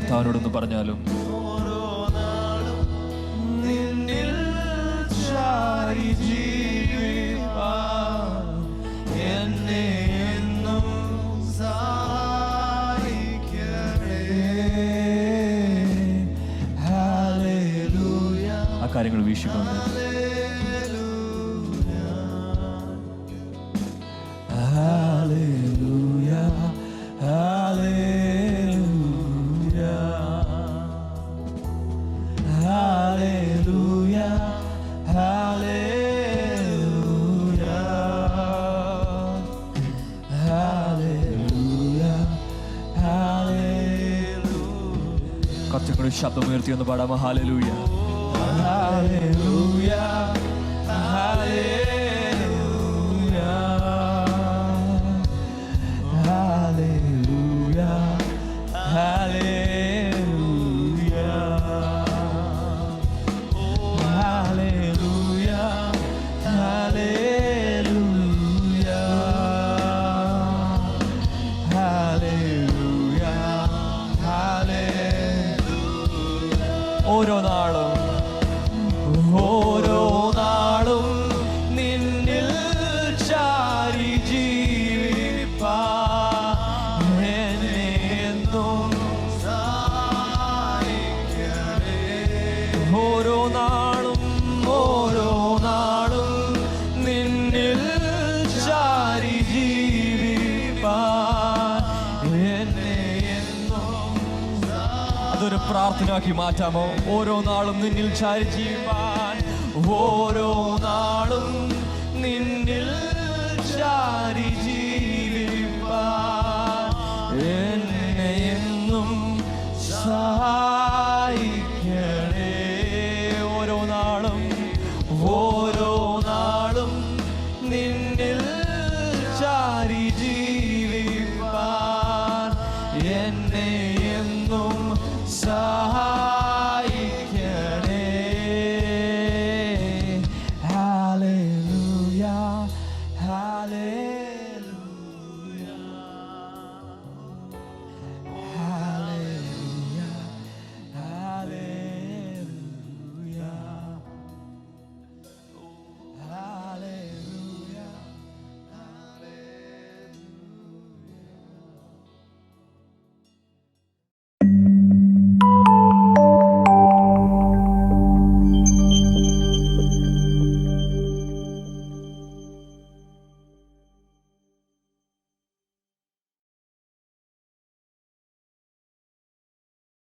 കർത്താവിനോടൊന്ന് പറഞ്ഞാലും ഓരോ നാളും നിന്നിൽ ചാരി ജീവിപ്പാൻ എന്നെ എന്നും സഹായിക്കണേ. ഹല്ലേലൂയ, ആ കാര്യങ്ങൾ വീക്ഷിക്കുന്നു. ഹല്ലേലൂയ, ഹല്ലേലൂയ, ഹല്ലേലൂയ, ഹല്ലേലൂയ, ഹല്ലേലൂയ, ഹല്ലേലൂയ, കുറച്ചുകൂടി ശബ്ദമുയർത്തി ഒന്ന് പാടാമോ? ഹല്ലേലൂയ, ഹല്ലേലൂയ, ഹല്ലേലൂയ, ഹല്ലേലൂയ, ഹല്ലേലൂയ, ഹല്ലേലൂയ, ഹല്ലേലൂയ, ഹല്ലേലൂയ, ഹല്ലേലൂയ. ഓരോ നാളും നിന്നിൽ ചാരി ജീവിപ്പാൻ എന്നെ എന്നും സഹായിക്കണേ. ഓരോ നാളും നിന്നിൽ ചാരി ജീവിപ്പാൻ എന്നെ എന്നും. അതൊരു പ്രാർത്ഥനയാക്കി മാറ്റാമോ? ഓരോ നാളും നിന്നിൽ ചാരി ജീവിപ്പാൻ, ഓരോ നാളും